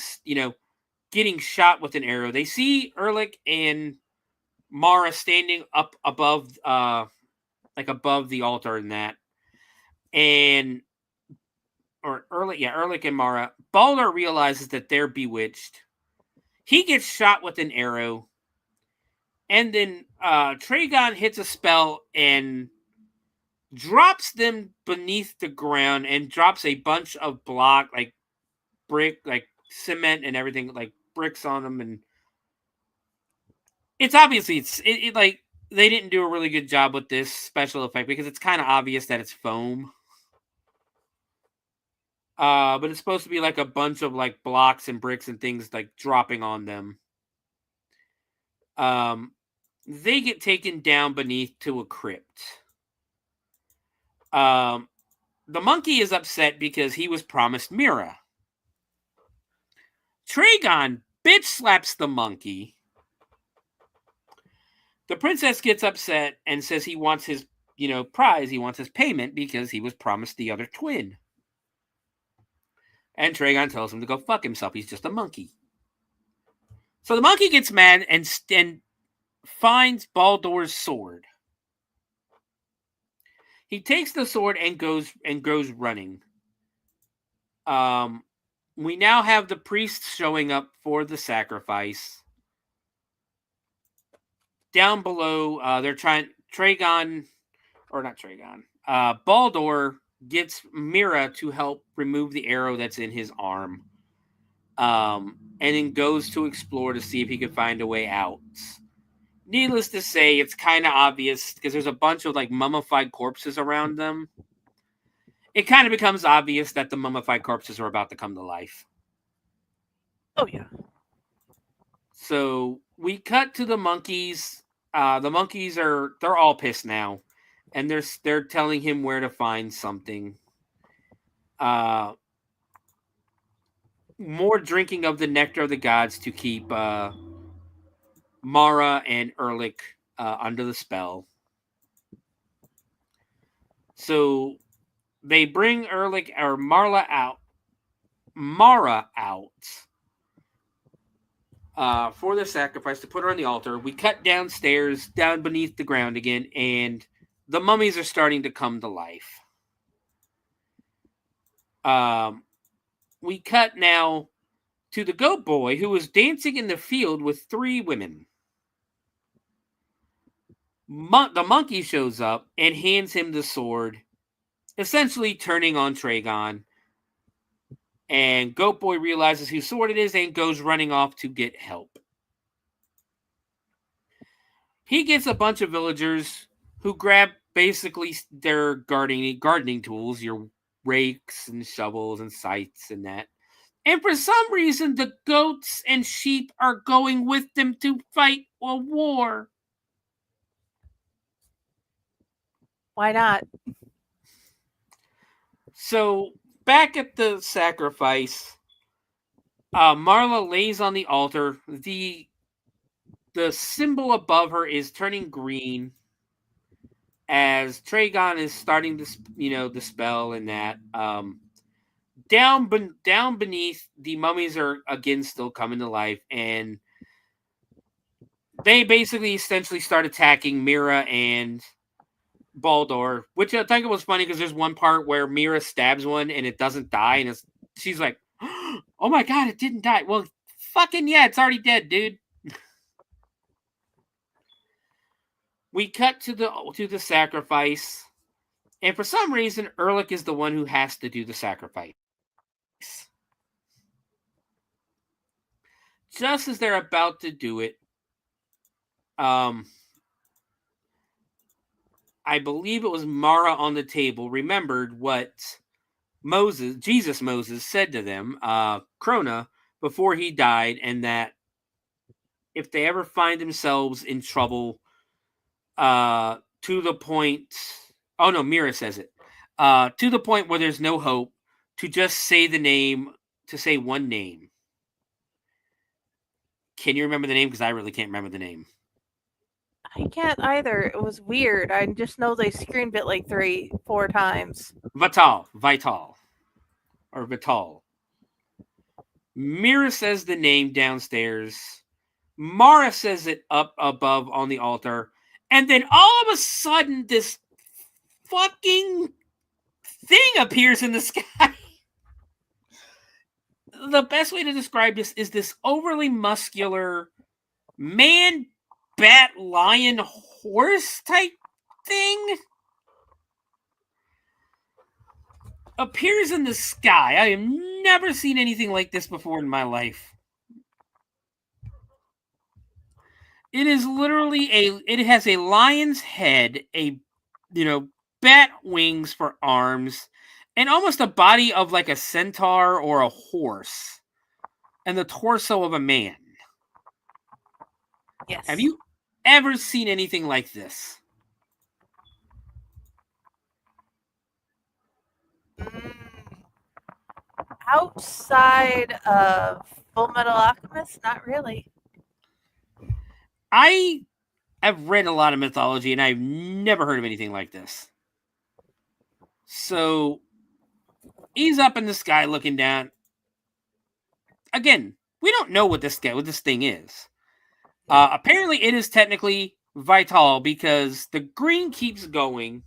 shot with an arrow. They see Erlich and Mara standing up above above the altar and that. Erlich and Mara. Baldur realizes that they're bewitched. He gets shot with an arrow. And then Traigon hits a spell and drops them beneath the ground and drops a bunch of block, like brick, like cement and everything, like bricks on them. And it's obviously, like, they didn't do a really good job with this special effect because it's kind of obvious that it's foam. But it's supposed to be like a bunch of like blocks and bricks and things like dropping on them. They get taken down beneath to a crypt. The monkey is upset because he was promised Mira. Traigon bitch slaps the monkey. The princess gets upset and says he wants his, prize. He wants his payment because he was promised the other twin. And Traigon tells him to go fuck himself. He's just a monkey. So the monkey gets mad and finds Baldur's sword. He takes the sword and goes running. We now have the priests showing up for the sacrifice. Down below, Baldur gets Mira to help remove the arrow that's in his arm. And then goes to explore to see if he can find a way out. Needless to say, it's kind of obvious because there's a bunch of like mummified corpses around them. It kind of becomes obvious that the mummified corpses are about to come to life. Oh, yeah. So we cut to the monkeys. The monkeys they're all pissed now. And they're telling him where to find something. More drinking of the nectar of the gods to keep Mara and Erlich under the spell. So they bring Mara out for the sacrifice to put her on the altar. We cut downstairs, down beneath the ground again, and the mummies are starting to come to life. We cut now to the goat boy who was dancing in the field with 3 women. The monkey shows up and hands him the sword, essentially turning on Traigon. And Goat Boy realizes whose sword it is and goes running off to get help. He gets a bunch of villagers who grab basically their gardening tools, your rakes and shovels and scythes and that. And for some reason, the goats and sheep are going with them to fight a war. Why not? So, back at the sacrifice, Marla lays on the altar. The symbol above her is turning green as Traigon is starting to, the spell and that. Down beneath, the mummies are again still coming to life, and they basically essentially start attacking Mira and Baldur, which I think it was funny because there's one part where Mira stabs one and it doesn't die, and she's like, "Oh my god, it didn't die!" Well, fucking yeah, it's already dead, dude. We cut to the sacrifice, And for some reason, Erlich is the one who has to do the sacrifice. Just as they're about to do it, I believe it was Mara on the table, remembered what Jesus Moses said to them, Krona, before he died, and that if they ever find themselves in trouble, to the point, oh no, Mira says it, to the point where there's no hope, to just say the name, to say one name. Can you remember the name? Because I really can't remember the name. I can't either. It was weird. I just know they screamed it like 3-4 times. Vital. Mira says the name downstairs. Mara says it up above on the altar. And then all of a sudden, this fucking thing appears in the sky. The best way to describe this is this overly muscular man, bat, lion, horse type thing appears in the sky. I have never seen anything like this before in my life. It is literally it has a lion's head, bat wings for arms, and almost a body of like a centaur or a horse, and the torso of a man. Yes. Have you ever seen anything like this? Outside of Full Metal Alchemist, not really. I have read a lot of mythology, and I've never heard of anything like this. So he's up in the sky looking down. Again, we don't know what this thing is. Apparently, it is technically Vital because the green keeps going.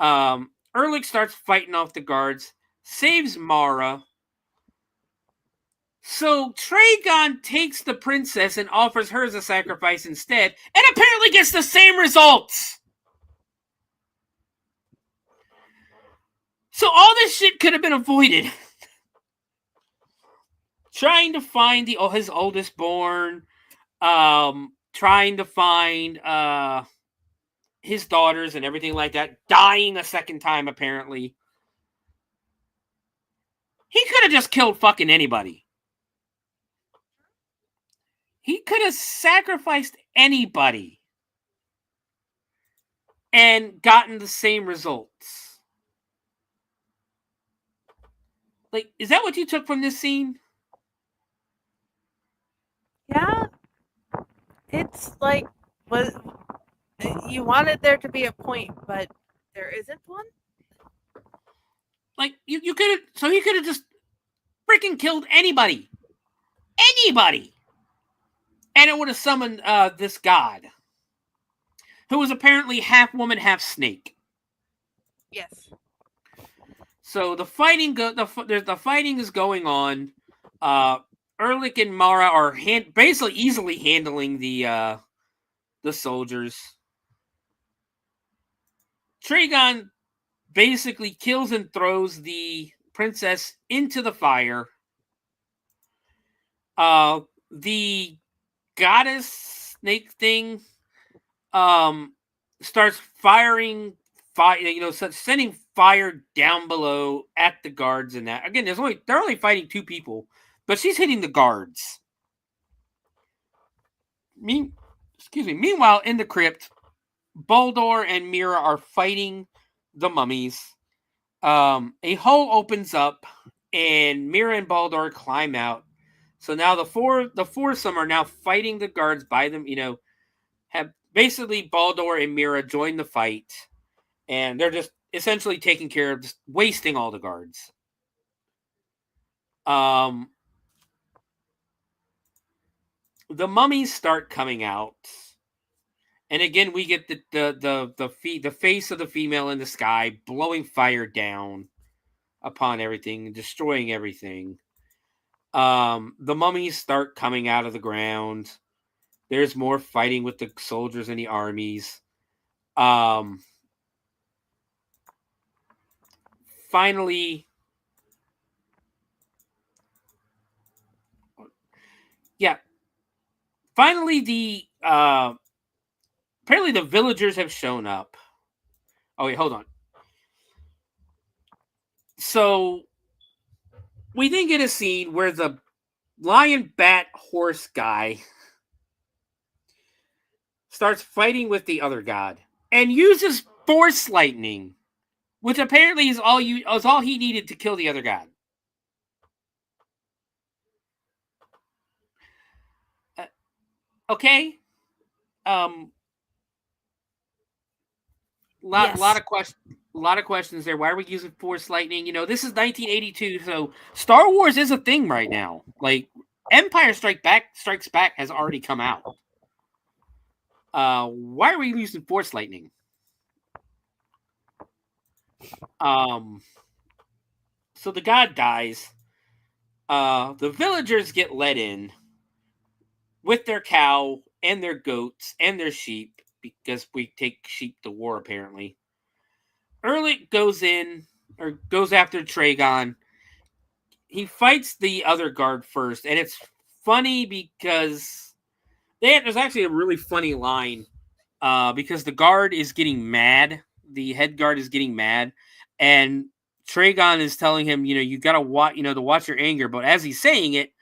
Erlich starts fighting off the guards, saves Mara. So Traigon takes the princess and offers her as a sacrifice instead, and apparently gets the same results. So all this shit could have been avoided. Trying to find his oldest born, trying to find his daughters and everything like that, dying a second time apparently. He could have just killed fucking anybody. He could have sacrificed anybody and gotten the same results. Like, is that what you took from this scene? Yeah. It's like, you wanted there to be a point, but there isn't one? Like, you could have, so he could have just freaking killed anybody. Anybody! And it would have summoned this god, who was apparently half woman, half snake. Yes. So the fighting is going on. Erlich and Mara are basically easily handling the soldiers. Traigon basically kills and throws the princess into the fire. The goddess snake thing starts firing fire, sending fire down below at the guards and that. Again, they're only fighting 2 people, but she's hitting the guards. Meanwhile, in the crypt, Baldur and Mira are fighting the mummies. A hole opens up, and Mira and Baldur climb out. So now the foursome are now fighting the guards by them. Have basically Baldur and Mira join the fight, and they're just essentially taking care of just wasting all the guards. The mummies start coming out, and again we get the face of the female in the sky blowing fire down upon everything and destroying everything. The mummies start coming out of the ground. There's more fighting with the soldiers and the armies. finally, the apparently the villagers have shown up. Oh wait, hold on. So we then get a scene where the lion, bat, horse guy starts fighting with the other god and uses force lightning, which apparently is all he needed to kill the other god. Okay. Lot of questions there. Why are we using force lightning? This is 1982, so Star Wars is a thing right now. Like Empire Strikes Back has already come out. Why are we using force lightning? So the god dies. The villagers get let in with their cow and their goats and their sheep, because we take sheep to war, apparently. Ehrlich goes after Traigon. He fights the other guard first, and it's funny because there's actually a really funny line, because the guard is getting mad. The head guard is getting mad, and Traigon is telling him, you gotta watch, to watch your anger. But as he's saying it,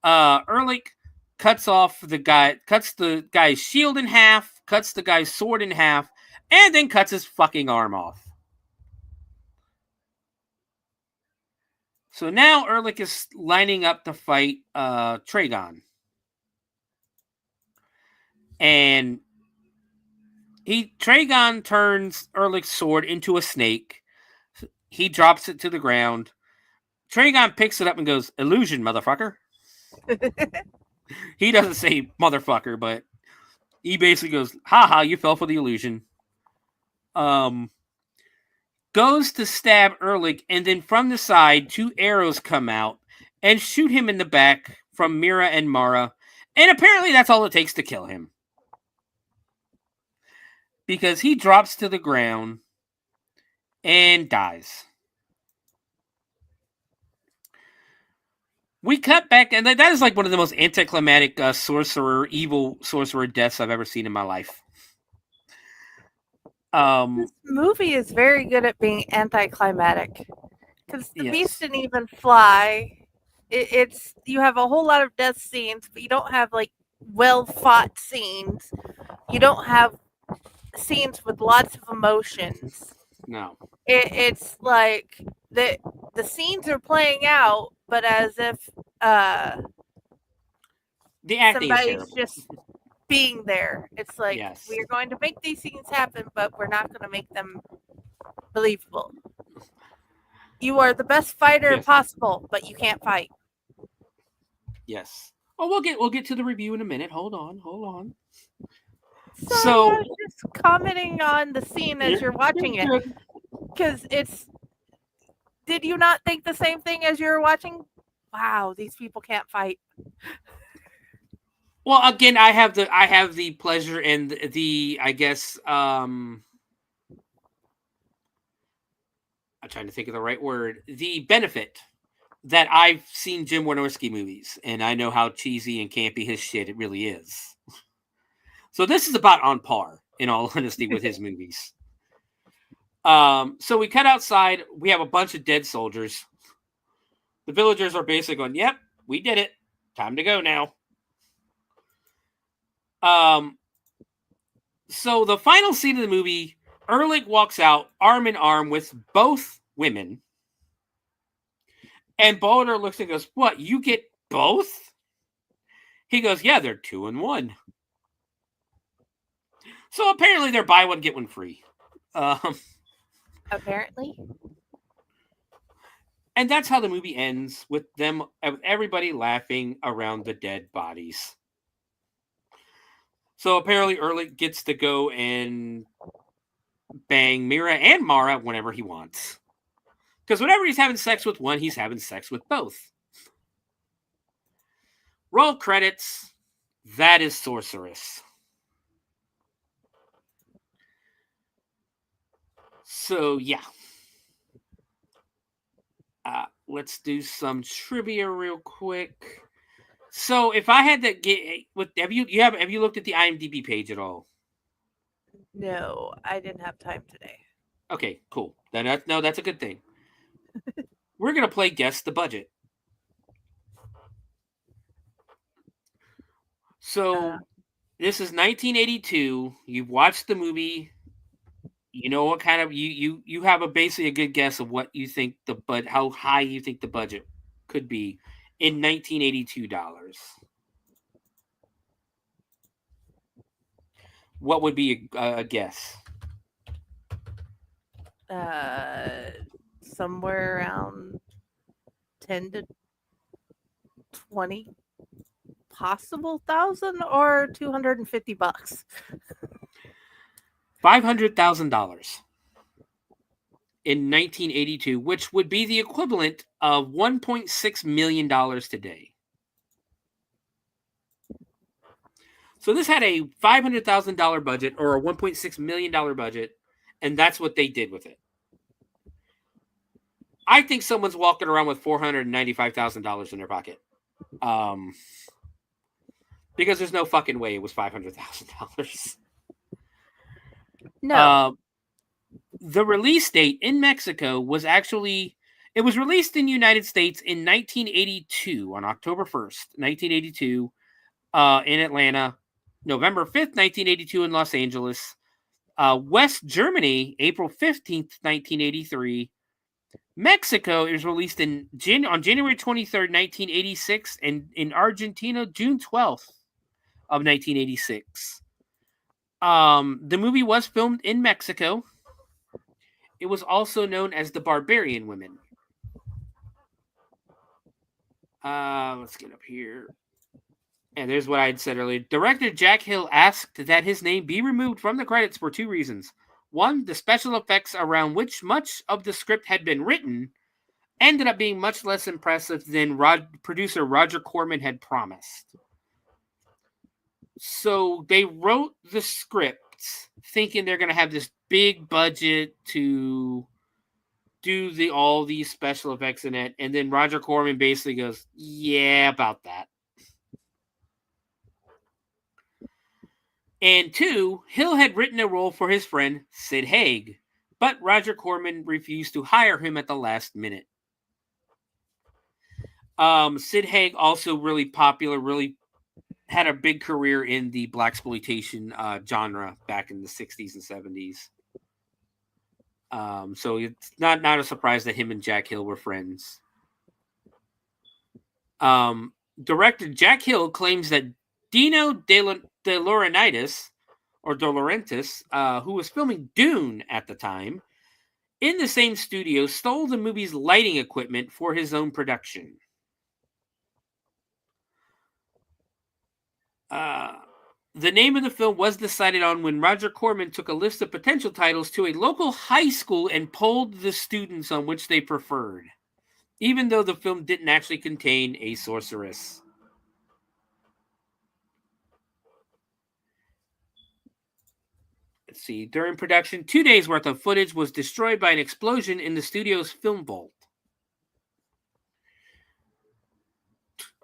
Ehrlich cuts the guy's shield in half, cuts the guy's sword in half, and then cuts his fucking arm off. So now Ehrlich is lining up to fight Traigon. And Traigon turns Ehrlich's sword into a snake. He drops it to the ground. Traigon picks it up and goes, "Illusion, motherfucker." He doesn't say motherfucker, but he basically goes, "Haha, you fell for the illusion." Goes to stab Ehrlich, and then from the side, 2 arrows come out and shoot him in the back from Mira and Mara. And apparently that's all it takes to kill him, because he drops to the ground and dies. We cut back, and that is like one of the most anticlimactic evil sorcerer deaths I've ever seen in my life. This movie is very good at being anticlimactic, because the beast didn't even fly. It's you have a whole lot of death scenes, but you don't have like well fought scenes. You don't have scenes with lots of emotions. No, it's like the scenes are playing out, but as if the acting is somebody's terrible. just being there. It's like, Yes. we are going to make these scenes happen, but we're not going to make them believable. You are the best fighter possible, but you can't fight. Yes. Oh, we'll get to the review in a minute. Hold on. So I was just commenting on the scene as you're watching it, because did you not think the same thing as you were watching? Wow, these people can't fight. Well, again, I have the pleasure and the I guess I'm trying to think of the right word. The benefit that I've seen Jim Wynorski movies, and I know how cheesy and campy his shit it really is. So this is about on par, in all honesty, with his movies. So we cut outside. We have a bunch of dead soldiers. The villagers are basically going, "Yep, we did it. Time to go now." So the final scene of the movie, Ehrlich walks out arm in arm with both women. And Balder looks and goes, "What, you get both?" He goes, "Yeah, they're 2 in 1. So apparently they're buy one, get one free. Apparently. And that's how the movie ends, with everybody laughing around the dead bodies. So apparently Ehrlich gets to go and bang Mira and Mara whenever he wants. Because whenever he's having sex with one, he's having sex with both. Roll credits. That is Sorceress. So, yeah. let's do some trivia real quick. So, if I had to get, have you looked at the IMDb page at all? No, I didn't have time today. Okay, cool. That's a good thing. We're gonna play Guess the Budget. So, this is 1982. You've watched the movie. You know what kind of you have basically a good guess of what you think how high you think the budget could be in 1982 dollars. What would be a guess? Somewhere around 10 to 20 possible thousand or $250. $500,000 in 1982, which would be the equivalent of $1.6 million today. So this had a $500,000 budget or a $1.6 million budget, and that's what they did with it. I think someone's walking around with $495,000 in their pocket. Because there's no fucking way it was $500,000. No. The release date in Mexico was it was released in the United States in 1982 on October 1st, 1982, in Atlanta, November 5th, 1982 in Los Angeles, West Germany, April 15th, 1983. Mexico is released on January 23rd, 1986, and in Argentina, June 12th of 1986. The movie was filmed in Mexico. It was also known as The Barbarian Women. Let's get up here. And there's what I had said earlier. Director Jack Hill asked that his name be removed from the credits for two reasons. One, the special effects around which much of the script had been written ended up being much less impressive than producer Roger Corman had promised. So they wrote the script thinking they're going to have this big budget to do all these special effects in it. And then Roger Corman basically goes, yeah, about that. And two, Hill had written a role for his friend Sid Haig, but Roger Corman refused to hire him at the last minute. Sid Haig also really popular, really had a big career in the blaxploitation genre back in the 60s and 70s. So it's not a surprise that him and Jack Hill were friends. Director Jack Hill claims that Dino De Laurentiis, who was filming Dune at the time, in the same studio, stole the movie's lighting equipment for his own production. The name of the film was decided on when Roger Corman took a list of potential titles to a local high school and polled the students on which they preferred, even though the film didn't actually contain a sorceress. Let's see. During production, 2 days worth of footage was destroyed by an explosion in the studio's film vault.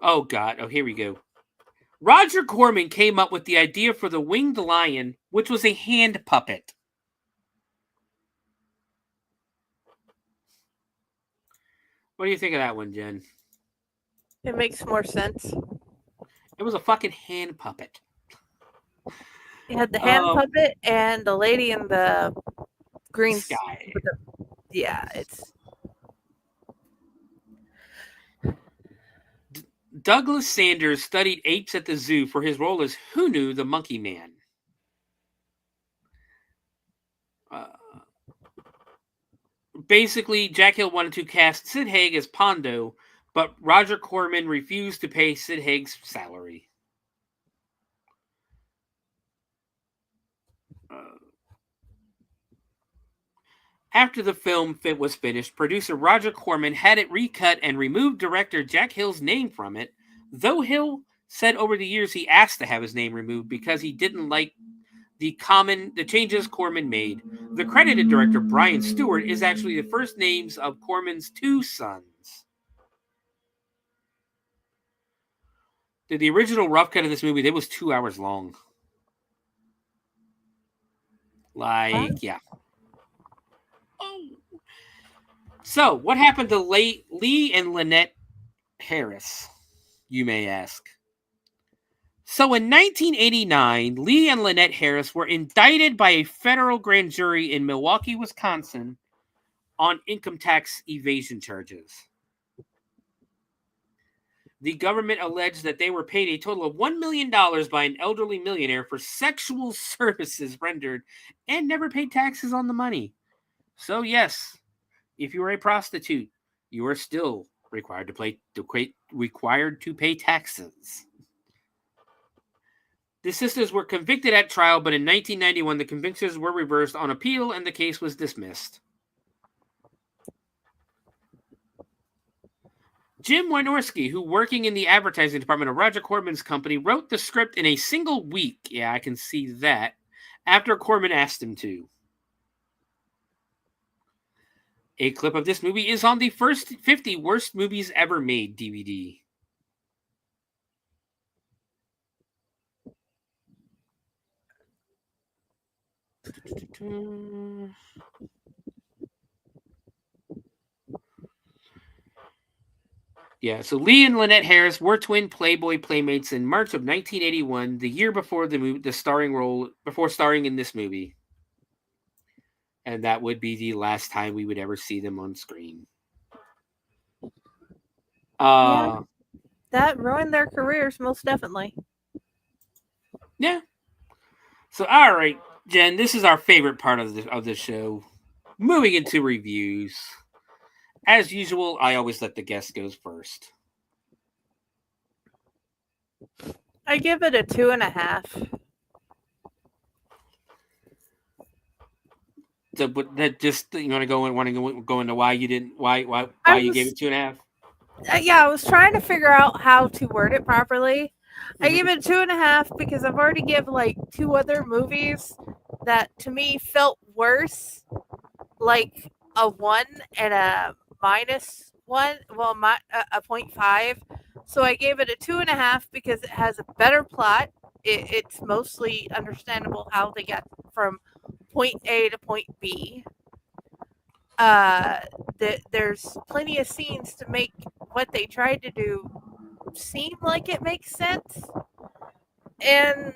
Oh, God. Oh, here we go. Roger Corman came up with the idea for the winged lion, which was a hand puppet. What do you think of that one, Jen? It makes more sense. It was a fucking hand puppet. You had the hand puppet and the lady in the green sky. It's... Douglas Sanders studied apes at the zoo for his role as Hunu, the monkey man. Basically, Jack Hill wanted to cast Sid Haig as Pondo, but Roger Corman refused to pay Sid Haig's salary. After the film was finished, producer Roger Corman had it recut and removed director Jack Hill's name from it, though Hill said over the years he asked to have his name removed because he didn't like the changes Corman made. The credited director, Brian Stewart, is actually the first names of Corman's two sons. The original rough cut of this movie, it was 2 hours long. Yeah. Oh. So, what happened to Lee and Lynette Harris, you may ask? So, in 1989, Lee and Lynette Harris were indicted by a federal grand jury in Milwaukee, Wisconsin, on income tax evasion charges. The government alleged that they were paid a total of $1 million by an elderly millionaire for sexual services rendered and never paid taxes on the money. So, yes, if you are a prostitute, you are still required to pay taxes. The sisters were convicted at trial, but in 1991, the convictions were reversed on appeal and the case was dismissed. Jim Wynorski, who working in the advertising department of Roger Corman's company, wrote the script in a single week. Yeah, I can see that. After Corman asked him to. A clip of this movie is on the first 50 worst movies ever made DVD. Yeah, so Lee and Lynette Harris were twin Playboy playmates in March of 1981, the year before before starring in this movie. And that would be the last time we would ever see them on screen. Yeah, that ruined their careers, most definitely. Yeah. So, all right, Jen, this is our favorite part of the show. Moving into reviews. As usual, I always let the guest go first. I give it a 2.5. So, but that just you want to go into why you didn't why you gave it 2.5? Yeah, I was trying to figure out how to word it properly. I give it 2.5 because I've already given like 2 other movies that to me felt worse, like a 1 and a -1. Well, a 0.5. So I gave it a 2.5 because it has a better plot. It's mostly understandable how they got from point A to point B. There's plenty of scenes to make what they tried to do seem like it makes sense, and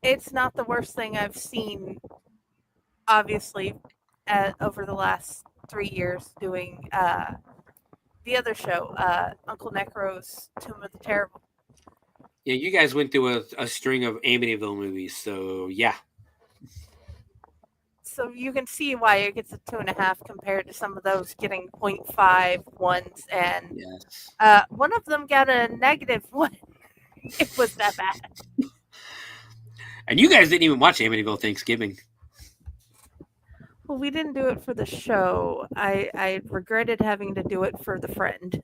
it's not the worst thing I've seen, obviously, over the last 3 years doing the other show, Uncle Necro's Tomb of the Terrible. Yeah, you guys went through a string of Amityville movies, so yeah. So you can see why it gets a 2.5 compared to some of those getting 0.5 ones, and yes. One of them got a -1. It was that bad. And you guys didn't even watch Amityville Thanksgiving. Well, we didn't do it for the show. I regretted having to do it for the friend.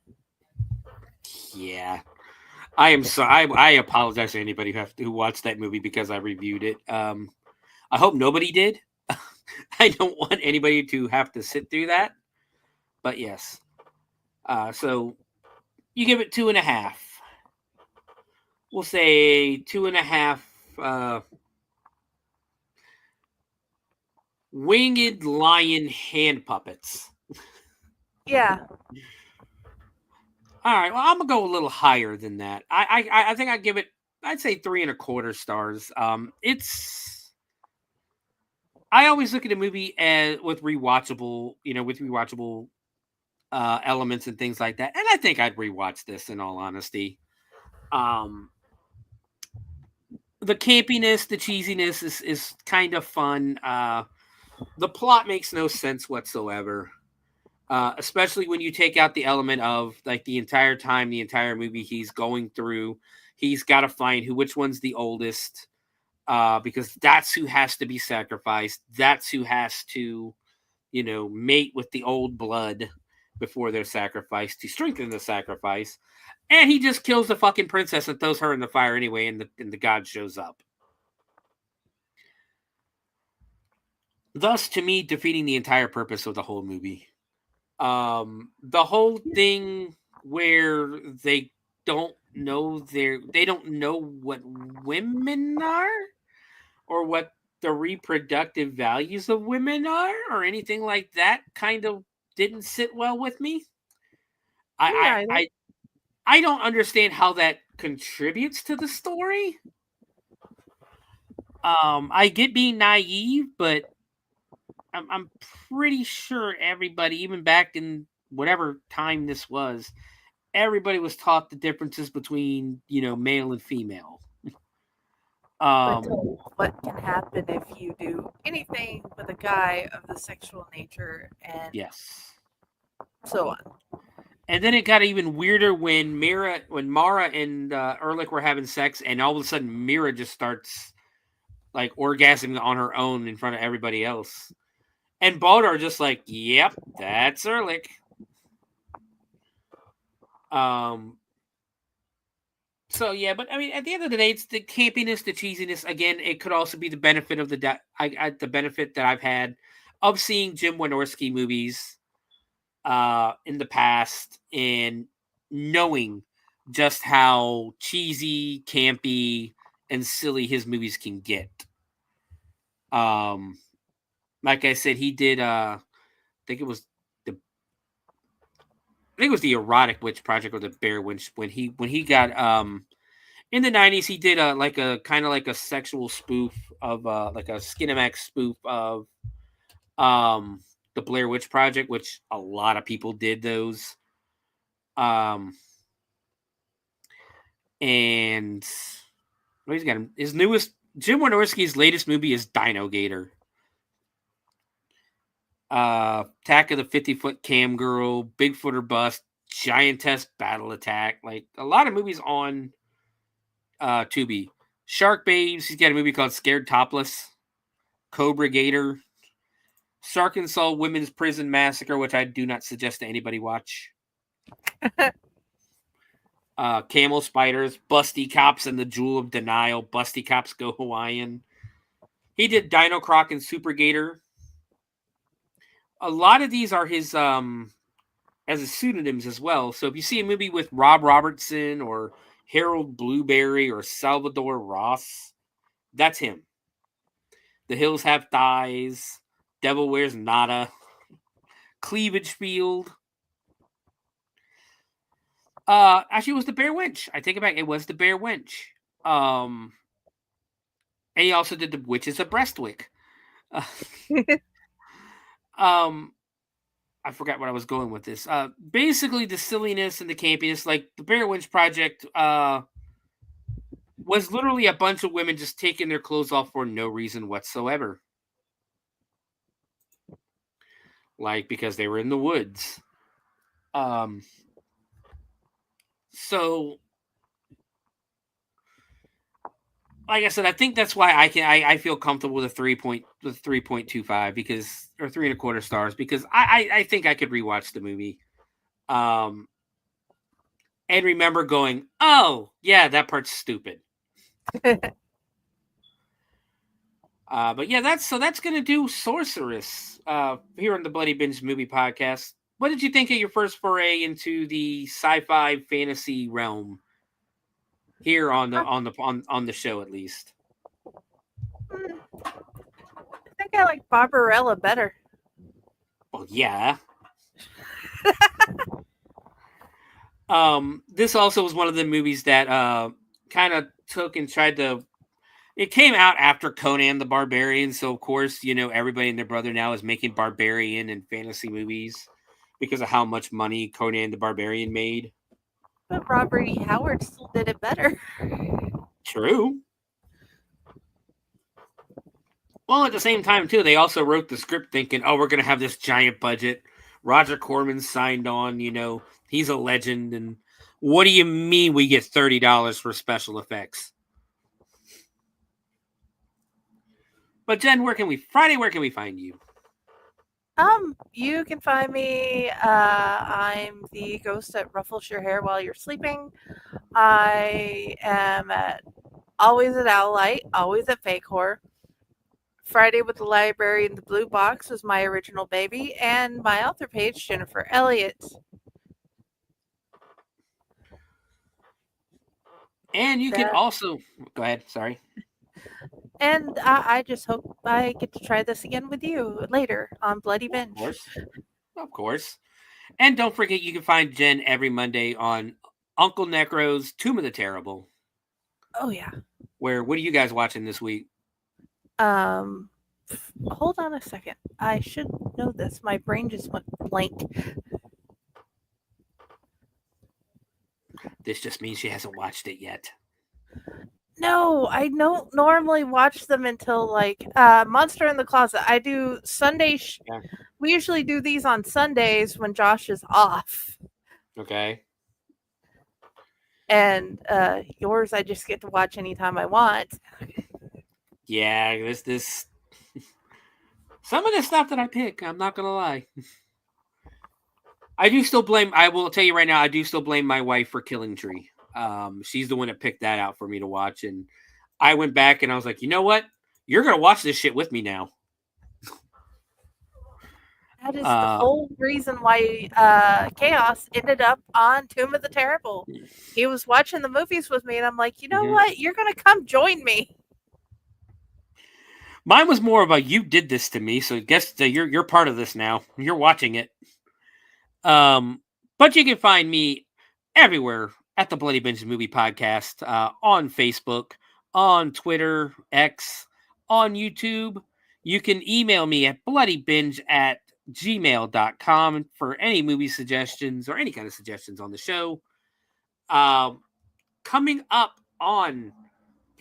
Yeah. I am sorry. I apologize to anybody who watched that movie because I reviewed it. I hope nobody did. I don't want anybody to have to sit through that. But yes. So you give it 2.5. We'll say 2.5 winged lion hand puppets. Yeah. All right. Well, I'm gonna go a little higher than that. I think I'd say 3.25 stars. I always look at a movie with rewatchable elements and things like that, and I think I'd rewatch this in all honesty. The campiness, the cheesiness is kind of fun. The plot makes no sense whatsoever. Especially when you take out the element of like the entire movie he's going through, he's got to find which one's the oldest, because that's who has to be sacrificed. That's who has to, mate with the old blood before they're sacrificed to strengthen the sacrifice. And he just kills the fucking princess and throws her in the fire anyway, and the god shows up. thus to me defeating the entire purpose of the whole movie. The whole thing where they don't know what women are or what the reproductive values of women are or anything like that kind of didn't sit well with me. I don't understand how that contributes to the story. I get being naive, but I'm pretty sure everybody, even back in whatever time this was, everybody was taught the differences between, male and female. But what can happen if you do anything with a guy of the sexual nature and Yes. so on. And then it got even weirder when Mara and Erlich were having sex, and all of a sudden Mira just starts like orgasming on her own in front of everybody else. And Baldar just like, yep, that's Erlich. So yeah, but I mean, at the end of the day, it's the campiness, the cheesiness. Again, it could also be the benefit of the benefit that I've had of seeing Jim Wynorski movies in the past and knowing just how cheesy, campy, and silly his movies can get. Like I said, he did. I think it was the Erotic Witch Project or the Bear Witch when he got in the 90s. He did like a kind of like a sexual spoof of like a Skinamax spoof of the Blair Witch Project, which a lot of people did those. And he's got his newest Jim Wynorski's latest movie is Dino Gator. Attack of the 50-Foot Cam Girl, Bigfoot or Bust, Giantess Battle Attack. Like a lot of movies on Tubi. Shark Babes, he's got a movie called Scared Topless. Cobra Gator. Arkansas Women's Prison Massacre, which I do not suggest to anybody watch. Camel Spiders, Busty Cops and the Jewel of Denial, Busty Cops Go Hawaiian. He did Dino Croc and Super Gator. A lot of these are his as his pseudonyms as well. So if you see a movie with Rob Robertson or Harold Blueberry or Salvador Ross, that's him. The Hills Have Thighs, Devil Wears Nada, Cleavage Field. Actually, it was the Bear Wench. I take it back. It was the Bear Wench. And he also did the Witches of Brestwick. I forgot what I was going with this. Basically, the silliness and the campiness, like the Bear Wench Project, was literally a bunch of women just taking their clothes off for no reason whatsoever. Like, because they were in the woods. So, like I said, I think that's why I feel comfortable with a 3.25 because, or 3.25 stars, because I think I could rewatch the movie. And remember going, oh yeah, that part's stupid. But yeah, that's gonna do Sorceress here on the Bloody Binge Movie Podcast. What did you think of your first foray into the sci-fi fantasy realm here on the show, at least? I think I like Barbarella better. Well, yeah. This also was one of the movies that kind of took and tried to. It came out after Conan the Barbarian, so of course, everybody and their brother now is making barbarian and fantasy movies because of how much money Conan the Barbarian made. But Robert E. Howard still did it better. True. Well, at the same time, too, they also wrote the script thinking, oh, we're going to have this giant budget. Roger Corman signed on, he's a legend. And what do you mean we get $30 for special effects? But Jen, where can we find you? You can find me. I'm the ghost that ruffles your hair while you're sleeping. I am always at Owlite, always at Fake Horror. Friday with the Library in the Blue Box was my original baby, and my author page, Jennifer Elliott. And you can also go ahead. Sorry. And I just hope I get to try this again with you later on Bloody Binge. Of course. And don't forget, you can find Jen every Monday on Uncle Necro's Tomb of the Terrible. Oh yeah. What are you guys watching this week? Hold on a second. I should know this. My brain just went blank. This just means she hasn't watched it yet. No, I don't normally watch them until like Monster in the Closet. I do Sunday. We usually do these on Sundays when Josh is off. Okay. And yours, I just get to watch anytime I want. Yeah, this. Some of the stuff that I pick, I'm not gonna lie. I will tell you right now, I do still blame my wife for Killing Tree. She's the one that picked that out for me to watch, and I went back and I was like, you know what? You're gonna watch this shit with me now. That is the whole reason why Chaos ended up on Tomb of the Terrible. He was watching the movies with me, and I'm like, you know what? You're gonna come join me. Mine was more about you did this to me, so I guess you're part of this now. You're watching it. But you can find me everywhere at the Bloody Binge Movie Podcast, on Facebook, on Twitter, X, on YouTube. You can email me at bloodybinge@gmail.com for any movie suggestions or any kind of suggestions on the show. Coming up on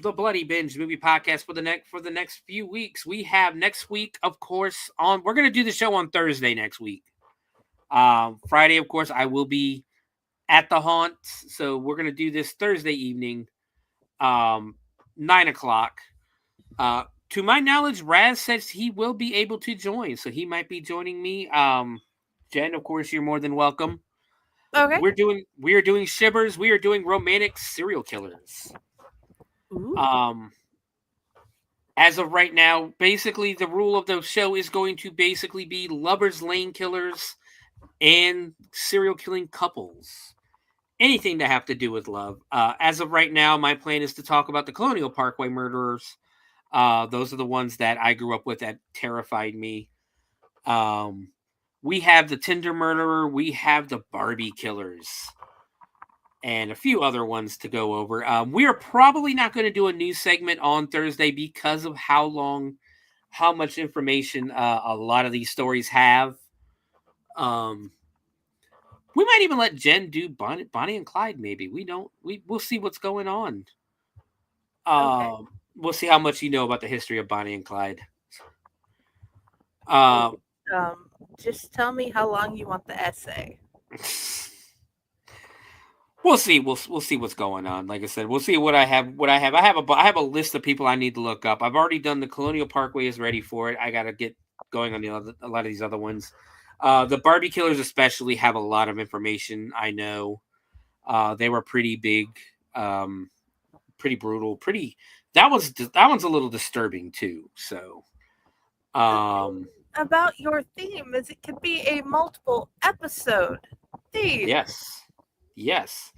the Bloody Binge Movie Podcast for the next few weeks, we have next week, of course, we're going to do the show on Thursday next week. Friday, of course, I will be at the haunt, so we're going to do this Thursday evening, 9:00. To my knowledge, Raz says he will be able to join, so he might be joining me. Jen, of course, you're more than welcome. Okay. We are doing shivers. We are doing romantic serial killers. Ooh. As of right now, basically the rule of the show is going to basically be lovers, lane killers, and serial killing couples. Anything that have to do with love. As of right now, my plan is to talk about the Colonial Parkway murderers. Those are the ones that I grew up with that terrified me. We have the Tinder murderer. We have the Barbie killers. And a few other ones to go over. We are probably not going to do a news segment on Thursday because of how much information a lot of these stories have. We might even let Jen do Bonnie and Clyde. Maybe we'll see what's going on. Okay. We'll see how much you know about the history of Bonnie and Clyde. Just tell me how long you want the essay. We'll see. We'll see what's going on. Like I said, we'll see what I have. I have a list of people I need to look up. I've already done the Colonial Parkway is ready for it. I got to get going on a lot of these other ones. The Barbie killers especially have a lot of information. I know they were pretty big, pretty brutal, that one's a little disturbing too. So, about your theme is it could be a multiple episode theme. Yes.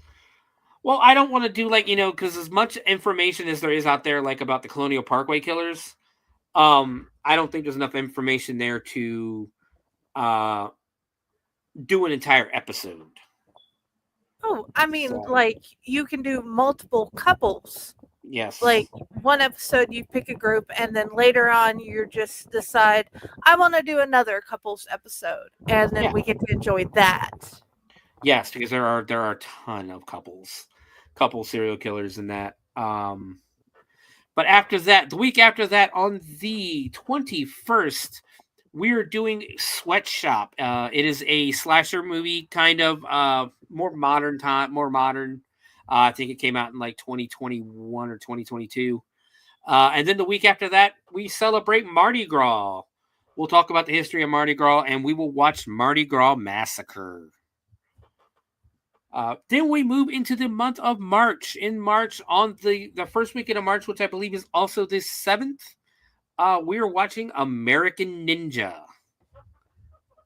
Well, I don't want to do because as much information as there is out there, like about the Colonial Parkway killers, I don't think there's enough information there to do an entire episode. Oh, I mean, you can do multiple couples. Yes. Like one episode you pick a group and then later on you just decide I want to do another couples episode and then we get to enjoy that. Yes, because there are a ton of couple serial killers in that. But after that, the week after that, on the 21st, we're doing Sweatshop. It is a slasher movie, kind of more modern. I think it came out in 2021 or 2022. And then the week after that, we celebrate Mardi Gras. We'll talk about the history of Mardi Gras, and we will watch Mardi Gras Massacre. Then we move into the month of March. In March, on the first weekend of March, which I believe is also the 7th, we are watching American Ninja.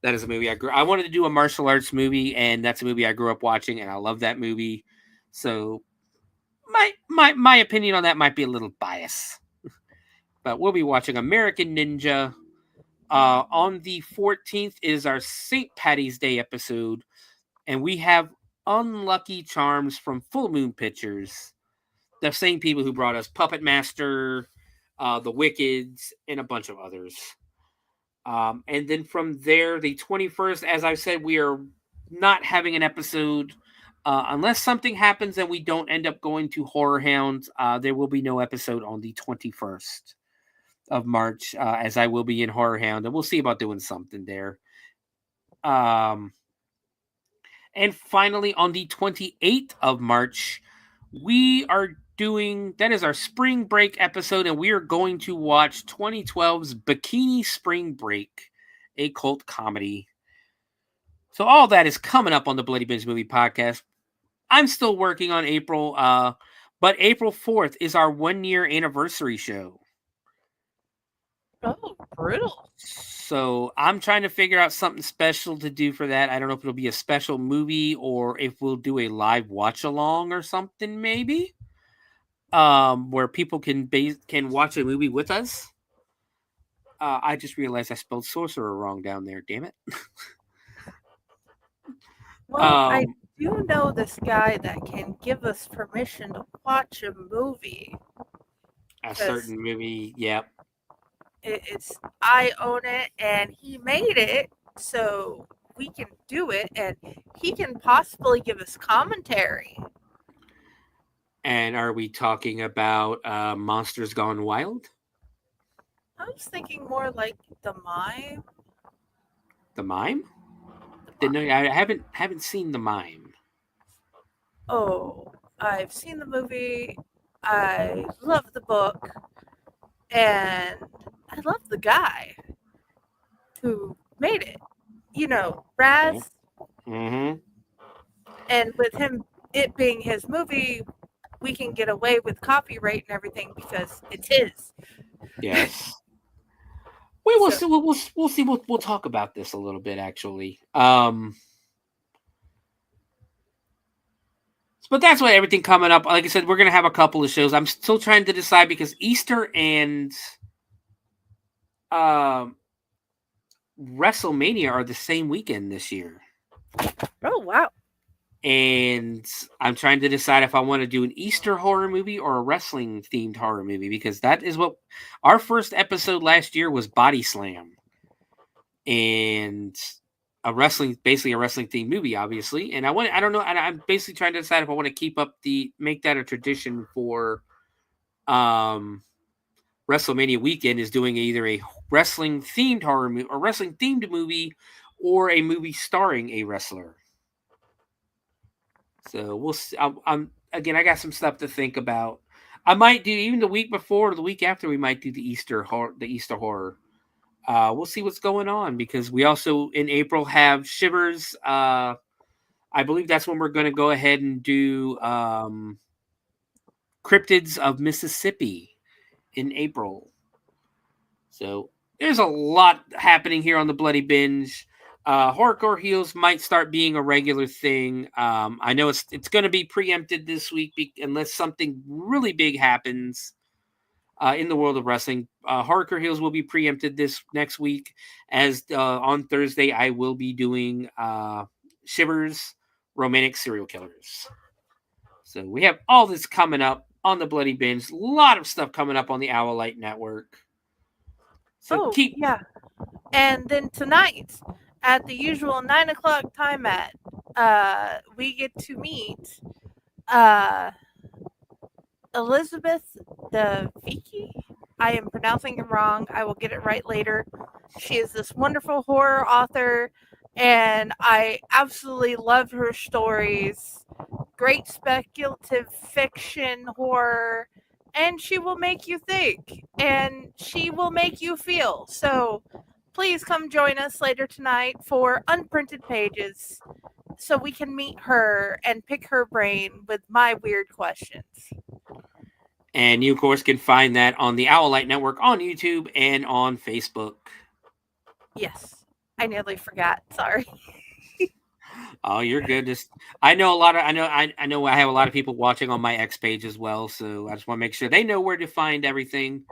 That is a movie I wanted to do a martial arts movie, and that's a movie I grew up watching, and I love that movie. So my opinion on that might be a little biased. But we'll be watching American Ninja. On the 14th is our St. Patty's Day episode, and we have Unlucky Charms from Full Moon Pictures. The same people who brought us Puppet Master, The Wickeds, and a bunch of others. And then from there, the 21st, as I said, we are not having an episode. Unless something happens and we don't end up going to Horror Hound, there will be no episode on the 21st of March, as I will be in Horror Hound, and we'll see about doing something there. And finally, on the 28th of March, we are doing, that is our spring break episode, and we are going to watch 2012's Bikini Spring Break, a cult comedy. So all that is coming up on the Bloody Binge Movie Podcast. I'm still working on April, but April 4th is our 1-year anniversary show. Oh, brutal. So I'm trying to figure out something special to do for that. I don't know if it'll be a special movie or if we'll do a live watch along or something, maybe. Where people can watch a movie with us. I just realized I spelled sorcerer wrong down there. Damn it. Well, I do know this guy that can give us permission to watch a movie. A certain movie, yep. I own it, and he made it, so we can do it, and he can possibly give us commentary. And are we talking about Monsters Gone Wild? I was thinking more like The Mime. The Mime? I haven't seen The Mime. Oh, I've seen the movie. I love the book, and I love the guy who made it. You know, Raz. Mm-hmm. And with it being his movie, we can get away with copyright and everything because it's his. Yes. We will see. We'll see. We'll talk about this a little bit, actually. But that's what everything coming up. Like I said, we're gonna have a couple of shows. I'm still trying to decide because Easter and WrestleMania are the same weekend this year. Oh wow! And I'm trying to decide if I want to do an Easter horror movie or a wrestling themed horror movie, because that is what our first episode last year was, Body Slam, and basically a wrestling themed movie, obviously. And I don't know. And I'm basically trying to decide if I want to make that a tradition for WrestleMania weekend, is doing either a wrestling themed horror movie or wrestling themed movie or a movie starring a wrestler. So we'll see. I got some stuff to think about. I might do even the week before or the week after. We might do the Easter horror. We'll see what's going on, because we also in April have Shivers. I believe that's when we're going to go ahead and do Cryptids of Mississippi in April. So there's a lot happening here on the Bloody Binge. Hardcore Heels might start being a regular thing. I know it's going to be preempted this week unless something really big happens in the world of wrestling. Hardcore Heels will be preempted this next week, as on Thursday I will be doing Shivers, Romantic Serial Killers. So we have all this coming up on the Bloody Binge. A lot of stuff coming up on the Owlite Network. So yeah. And then tonight, at the usual 9:00 time we get to meet Elizabeth Vicky. I am pronouncing it wrong. I will get it right later. She is this wonderful horror author, and I absolutely love her stories. Great speculative fiction horror, and she will make you think, and she will make you feel. So please come join us later tonight for Unprinted Pages, so we can meet her and pick her brain with my weird questions. And you, of course, can find that on the Owlite Network on YouTube and on Facebook. Yes. I nearly forgot. Sorry. Oh, you're good. I know I have a lot of people watching on my X page as well, so I just want to make sure they know where to find everything.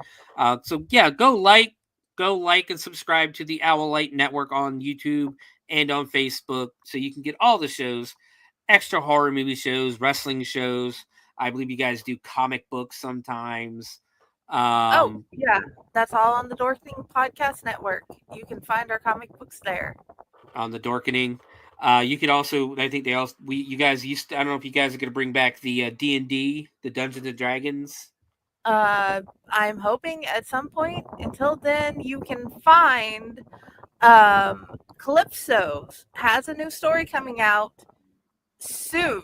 So yeah, go like and subscribe to the Owlite Network on YouTube and on Facebook, so you can get all the shows, extra horror movie shows, wrestling shows. I believe you guys do comic books sometimes. Oh, yeah. That's all on the Dorking Podcast Network. You can find our comic books there. On the Dorkening. You could also, I think you guys used to, I don't know if you guys are going to bring back the D&D, the Dungeons and Dragons. I'm hoping at some point. Until then, you can find Calypso has a new story coming out soon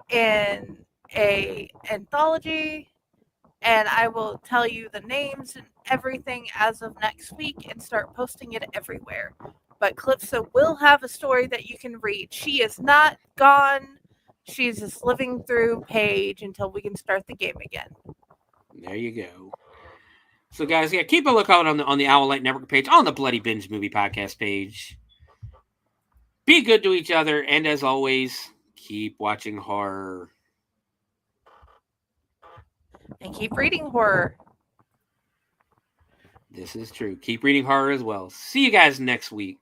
in a anthology, and I will tell you the names and everything as of next week and start posting it everywhere. But Calypso will have a story that you can read. She is not gone. She's just living through Paige until we can start the game again. There you go. So, guys, yeah, keep a lookout on the Owlite Network page, on the Bloody Binge Movie Podcast page. Be good to each other, and as always, keep watching horror. And keep reading horror. This is true. Keep reading horror as well. See you guys next week.